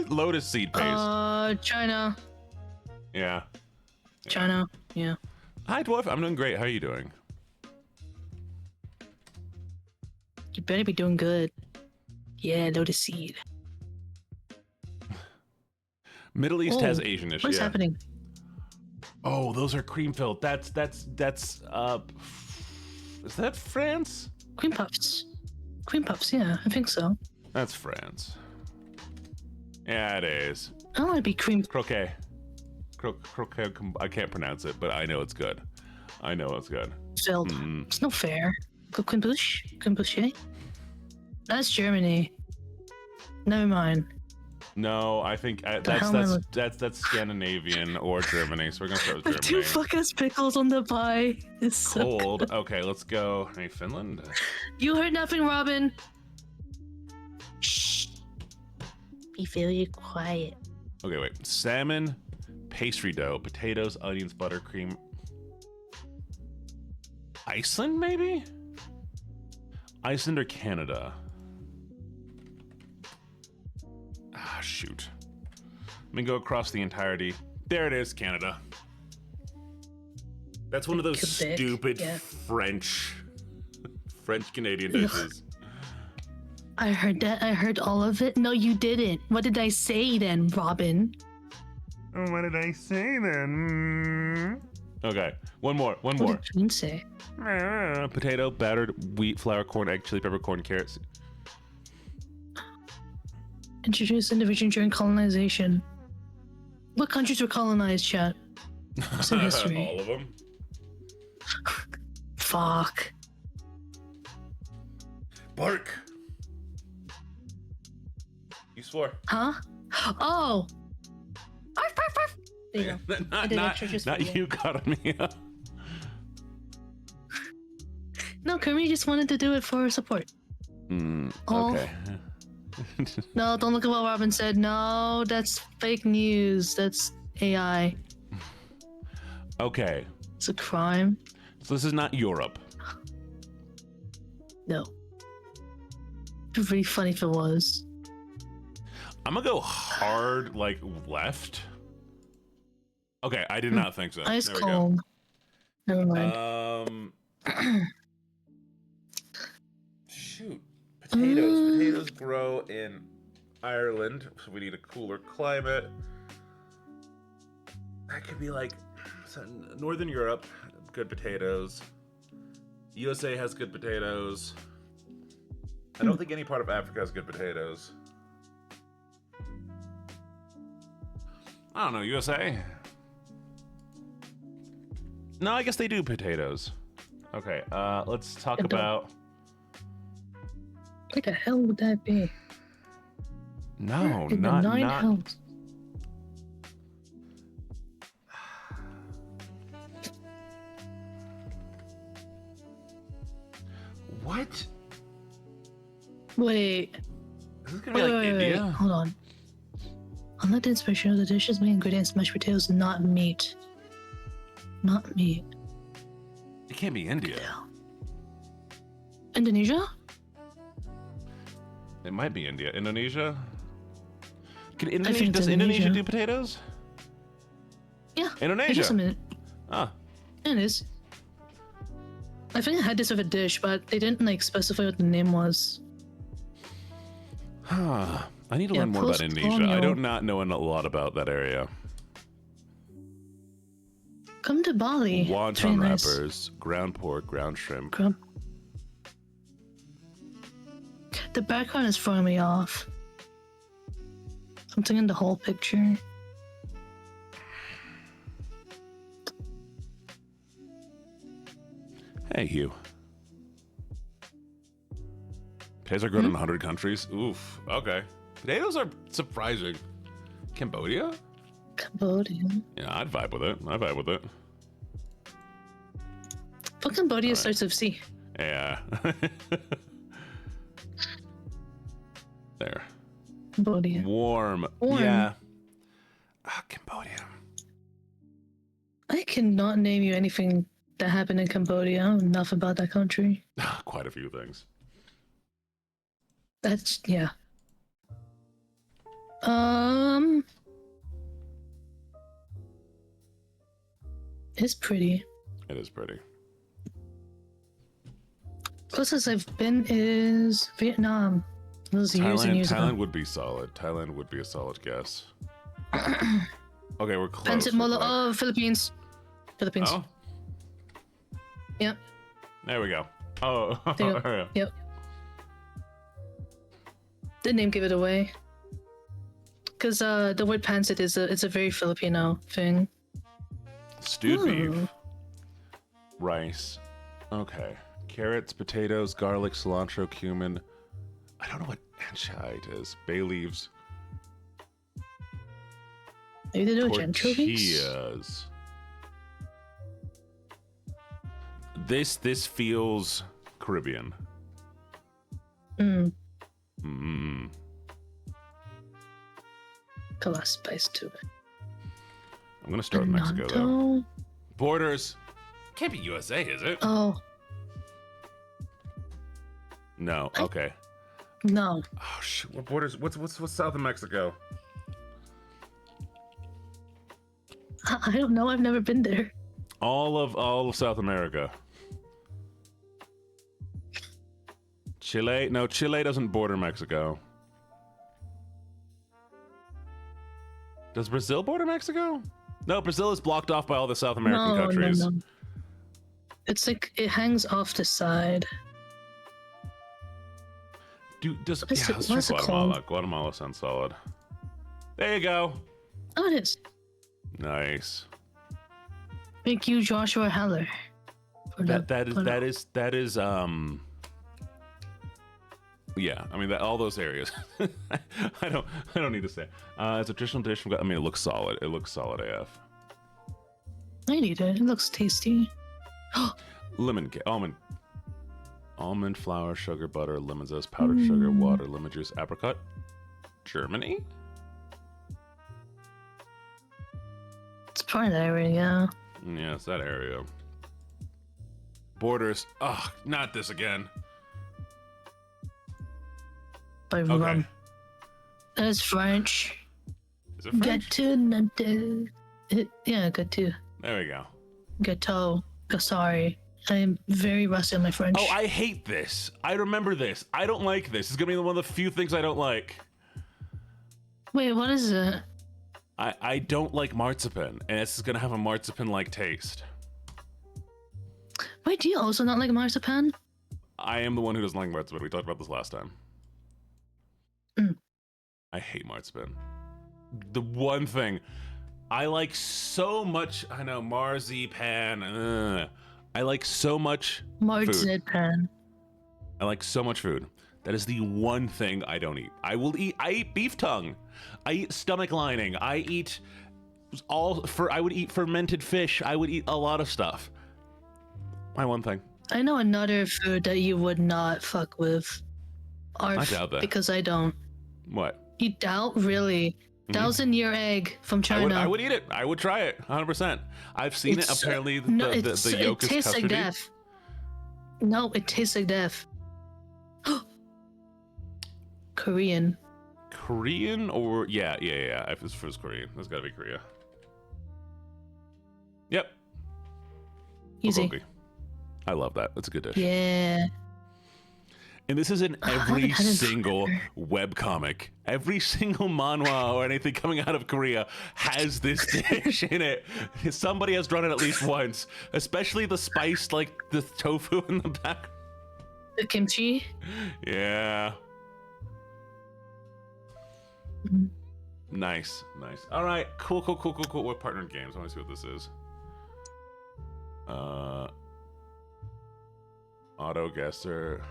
A: Lotus seed paste.
B: China.
A: Yeah.
B: China. Yeah.
A: Hi, Dwarf. I'm doing great. How are you doing?
B: You better be doing good. Yeah, lotus seed.
A: Middle East has Asian-ish.
B: What's happening?
A: Oh, those are cream filled. That's is that France?
B: Cream puffs. Cream puffs, yeah, I think so.
A: That's France. Yeah, it is.
B: I want to be cream.
A: Croquet. Croquet. I can't pronounce it, but I know it's good. I know it's good.
B: Filled. It's not fair. Creme. That's Germany. Never mind.
A: No, I think that's Scandinavian or Germany. So we're gonna start with Germany.
B: Two fuck-ass pickles on the pie. It's so
A: cold.
B: good.
A: Okay, let's go. Hey, Finland.
B: You heard nothing, Robin. Shh. Be very quiet.
A: Okay, wait. Salmon, pastry dough, potatoes, onions, buttercream. Iceland, maybe? Iceland or Canada? Ah, shoot. Let me go across the entirety. There it is, Canada. That's one of those stupid French Canadian dishes.
B: I heard that. I heard all of it. No, you didn't. What did I say then, Robin?
A: What did I say then? Okay, one more.
B: What did June say?
A: Potato, battered wheat, flour, corn, egg, chili pepper, corn, carrots.
B: Introduced in the region during colonization. What countries were colonized, chat? What's in history?
A: All of them.
B: Fuck.
A: Bark. You swore.
B: Huh? Oh. Arf, arf, arf. There you go.
A: not you cutting me up.
B: No, Kermit just wanted to do it for support.
A: Okay.
B: No, don't look at what Robin said. No, that's fake news. That's AI.
A: Okay.
B: It's a crime.
A: So this is not Europe.
B: No. It'd be really funny if it was.
A: I'm gonna go hard, like, left. Okay, I did not think so.
B: Ice
A: there
B: cold. Never mind.
A: Shoot. Potatoes grow in Ireland, so we need a cooler climate. That could be like Northern Europe, good potatoes. USA has good potatoes. I don't think any part of Africa has good potatoes. I don't know, USA? No, I guess they do potatoes. Okay, let's talk about...
B: What the hell would that be?
A: No, not...
B: Hells.
A: What?
B: Wait.
A: Is this gonna be like India?
B: Wait. Hold on. Unlike the inspiration of the dishes, main ingredients, mashed potatoes, not meat. Not meat.
A: It can't be India.
B: Indonesia?
A: It might be India. Indonesia? Does Indonesia do potatoes?
B: Yeah.
A: Indonesia. Ah.
B: It is. I think I had this with a dish, but they didn't like specify what the name was.
A: Huh. I need to learn more about Indonesia. I do not know a lot about that area.
B: Come to Bali.
A: Wonton wrappers, ground pork, ground shrimp.
B: The background is throwing me off. Something in the whole picture.
A: Hey, Hugh. Potatoes are grown in 100 countries. Oof. Okay. Potatoes are surprising. Cambodia?
B: Cambodia.
A: Yeah, I'd vibe with it.
B: But Cambodia starts with C.
A: Yeah. There.
B: Cambodia.
A: Warm. Yeah. Cambodia.
B: I cannot name you anything that happened in Cambodia. I know enough about that country.
A: Quite a few things.
B: That's yeah. It's pretty.
A: It is pretty.
B: Closest I've been is Vietnam. Those years and years
A: Thailand
B: ago.
A: would be solid. Thailand would be a solid guess. Okay, we're close.
B: Pansy Molo. Oh, Philippines. Philippines.
A: Oh,
B: Yep.
A: there we go. Oh,
B: There you go. Yep. The name gave it away. Because the word pancit is it's a very Filipino thing.
A: Stewed
B: Ooh.
A: beef, rice. Okay, carrots, potatoes, garlic, cilantro, cumin. I don't know what anchite is. Bay leaves.
B: Maybe they do with anchovies?
A: Tortillas. This feels Caribbean.
B: Mm.
A: Mm.
B: Got a lot of spice to it.
A: I'm gonna start with Mexico though.
B: Anato.
A: Borders. Can't be USA, is it?
B: Oh,
A: No. Okay.
B: no.
A: Oh shoot. What borders? What's south of Mexico?
B: I don't know. I've never been there.
A: All of South America. Chile? No, Chile doesn't border Mexico. Does Brazil border Mexico? No, Brazil is blocked off by all the South American countries.
B: No. It's like it hangs off the side.
A: Let's
B: What's
A: try
B: it
A: Guatemala.
B: called?
A: Guatemala sounds solid. There you go.
B: Oh, it is.
A: Nice.
B: Thank you, Joshua Heller. for the-
A: That is yeah, I mean all those areas. I don't need to say. It's a traditional dish from, I mean, it looks solid. It looks solid AF.
B: I need it. It looks tasty.
A: Lemon cake, almond flour, sugar, butter, lemon zest, powdered sugar, water, lemon juice, apricot. Germany?
B: It's part of that area.
A: Yeah, it's that area. Borders. Ugh, not this again.
B: By
A: Okay.
B: rum. That is French.
A: Is it French?
B: Gâteau. Yeah, gâteau.
A: There we go.
B: Gâteau. Sorry. I am very rusty on my French.
A: Oh, I hate this. I remember this. I don't like this. It's gonna be one of the few things I don't like.
B: Wait, what is it?
A: I don't like marzipan, and it's gonna have a marzipan-like taste.
B: Wait, do you also not like marzipan?
A: I am the one who doesn't like marzipan. We talked about this last time.
B: Mm.
A: I hate marzipan. The one thing I like so much, I know, marzipan. I like so much food.
B: Marzipan.
A: I like so much food. That is the one thing I don't eat. I eat beef tongue. I eat stomach lining. I would eat fermented fish. I would eat a lot of stuff. My one thing.
B: I know another food that you would not fuck with.
A: I doubt that.
B: Because I don't.
A: What?
B: You doubt? Really? Thousand-year egg from China.
A: I would eat it. I would try it, 100%. I've seen it. Apparently, the yolk is
B: it tastes
A: custardy.
B: like death. No, it tastes like death. Korean.
A: Korean or yeah. If it's Korean, it's gotta be Korea. Yep.
B: Easy.
A: Bulgogi. I love that. That's a good dish.
B: Yeah.
A: And this is in every
B: haven't had it
A: single
B: forever.
A: webcomic. Every single manhwa or anything coming out of Korea has this dish in it. Somebody has drawn it at least once. Especially the spiced, like, the tofu in the back.
B: The kimchi.
A: Yeah.
B: Mhm.
A: Nice. All right. Cool. We're partnered games. I want to see what this is. AutoGuessr.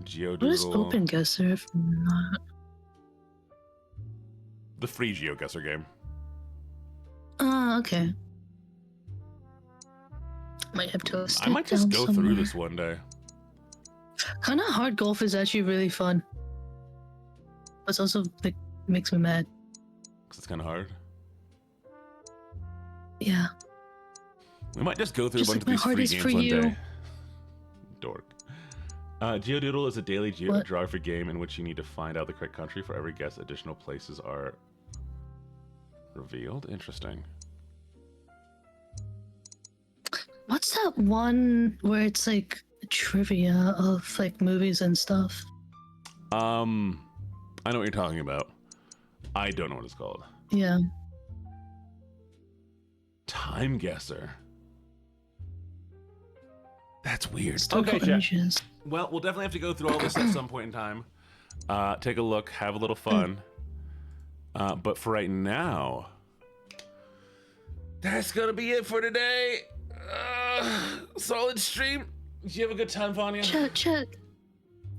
A: Geodoodle.
B: What is OpenGuessr if not?
A: The free GeoGuessr game.
B: Oh, okay. Might have to.
A: I might just go through this one day.
B: Kind of hard golf is actually really fun. But it's also like makes me mad.
A: Because it's kind of hard.
B: Yeah.
A: We might just go through
B: Just
A: a bunch
B: like
A: of these free
B: my heart is
A: games
B: for
A: one
B: you.
A: day. Dork. Geodoodle is a daily geography game in which you need to find out the correct country. For every guess, additional places are revealed. Interesting.
B: What's that one where it's like trivia of like movies and stuff?
A: I know what you're talking about. I don't know what it's called.
B: Yeah.
A: Time Guesser. That's weird.
B: Okay, Chat.
A: Well, we'll definitely have to go through all this at some point in time. Take a look, have a little fun. But for right now, that's gonna be it for today. Solid stream. Did you have a good time, Vanya?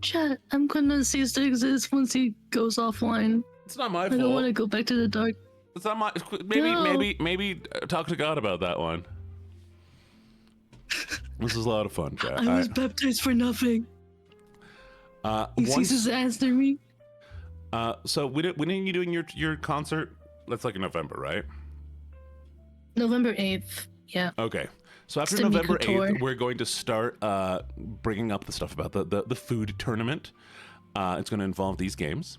B: Chat. I'm gonna cease to exist once he goes offline.
A: It's not my fault.
B: I don't want to go back to the dark.
A: It's not my. Maybe talk to God about that one. This is a lot of fun, chat.
B: I was baptized for nothing. He ceases to answer me.
A: So when are you doing your concert? That's like in November, right?
B: November 8th. Yeah.
A: Okay. So after November 8th, we're going to start bringing up the stuff about the food tournament. It's going to involve these games.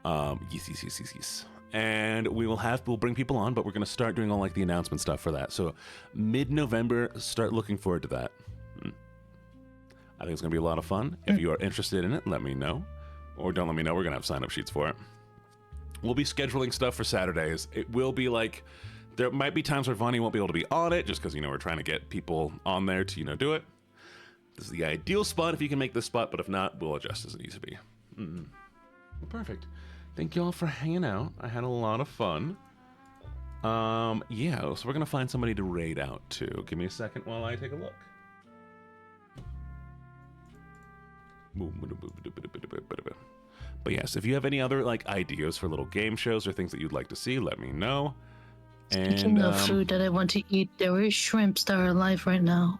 A: Yes. And we'll bring people on, but we're going to start doing all like the announcement stuff for that. So mid-November, start looking forward to that. I think it's going to be a lot of fun. If you are interested in it, let me know. Or don't let me know. We're going to have sign-up sheets for it. We'll be scheduling stuff for Saturdays. It will be like, there might be times where Vonnie won't be able to be on it, just because, we're trying to get people on there to, do it. This is the ideal spot if you can make this spot, but if not, we'll adjust as it needs to be. Well, perfect. Thank you all for hanging out. I had a lot of fun. Yeah, so we're going to find somebody to raid out to. Give me a second while I take a look. But yes, if you have any other ideas for little game shows or things that you'd like to see, let me know.
B: Speaking of food that I want to eat, there is shrimps that are alive right now.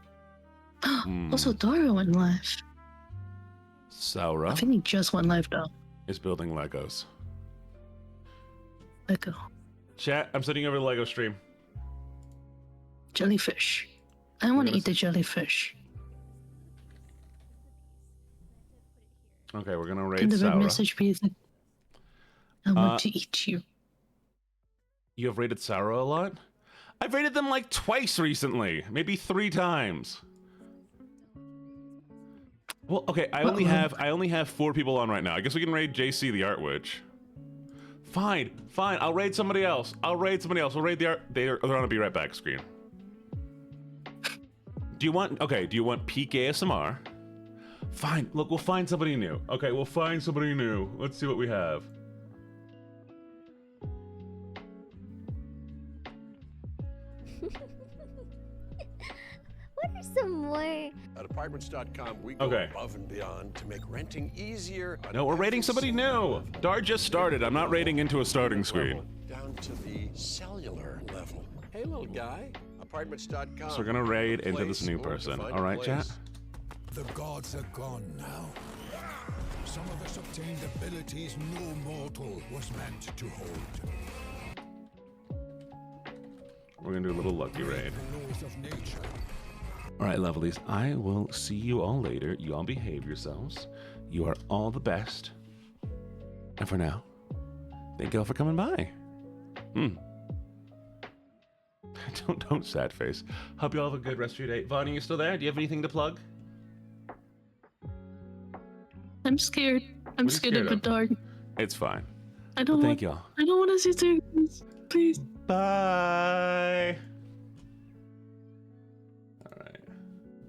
B: Also, Dora went live.
A: Saura?
B: I think he just went live though.
A: Is building Legos.
B: Lego.
A: Chat, I'm sending over the Lego stream.
B: Jellyfish. I want to eat the jellyfish.
A: Okay, we're gonna raid
B: Can the
A: Saura.
B: message be that I want to eat you?
A: You have raided Saura a lot? I've raided them like twice recently, maybe 3 times. Well, okay, I only have 4 people on right now. I guess we can raid JC the Art Witch. Fine. I'll raid somebody else. We'll raid the art. They're gonna be right back. Screen. Do you want peak ASMR? Fine. Look, we'll find somebody new. Okay, we'll find somebody new. Let's see what we have.
E: What are some more?
C: At apartments.com, we go above and beyond to make renting easier.
A: No, we're raiding somebody new. Dar just started. I'm not raiding into a starting screen.
C: Down to the cellular level. Hey, little guy. Apartments.com.
A: So we're gonna raid into this new person. All right, chat?
F: The gods are gone now. Some of us obtained abilities no mortal was meant to hold.
A: We're gonna do a little lucky raid. All right, lovelies. I will see you all later. You all behave yourselves. You are all the best. And for now, thank you all for coming by. Don't sad face. Hope you all have a good rest of your day. Vonnie, you still there? Do you have anything to plug?
B: I'm scared. I'm scared of the dark.
A: It's fine.
B: I don't
A: thank y'all.
B: I don't want to see things. Please.
A: Bye.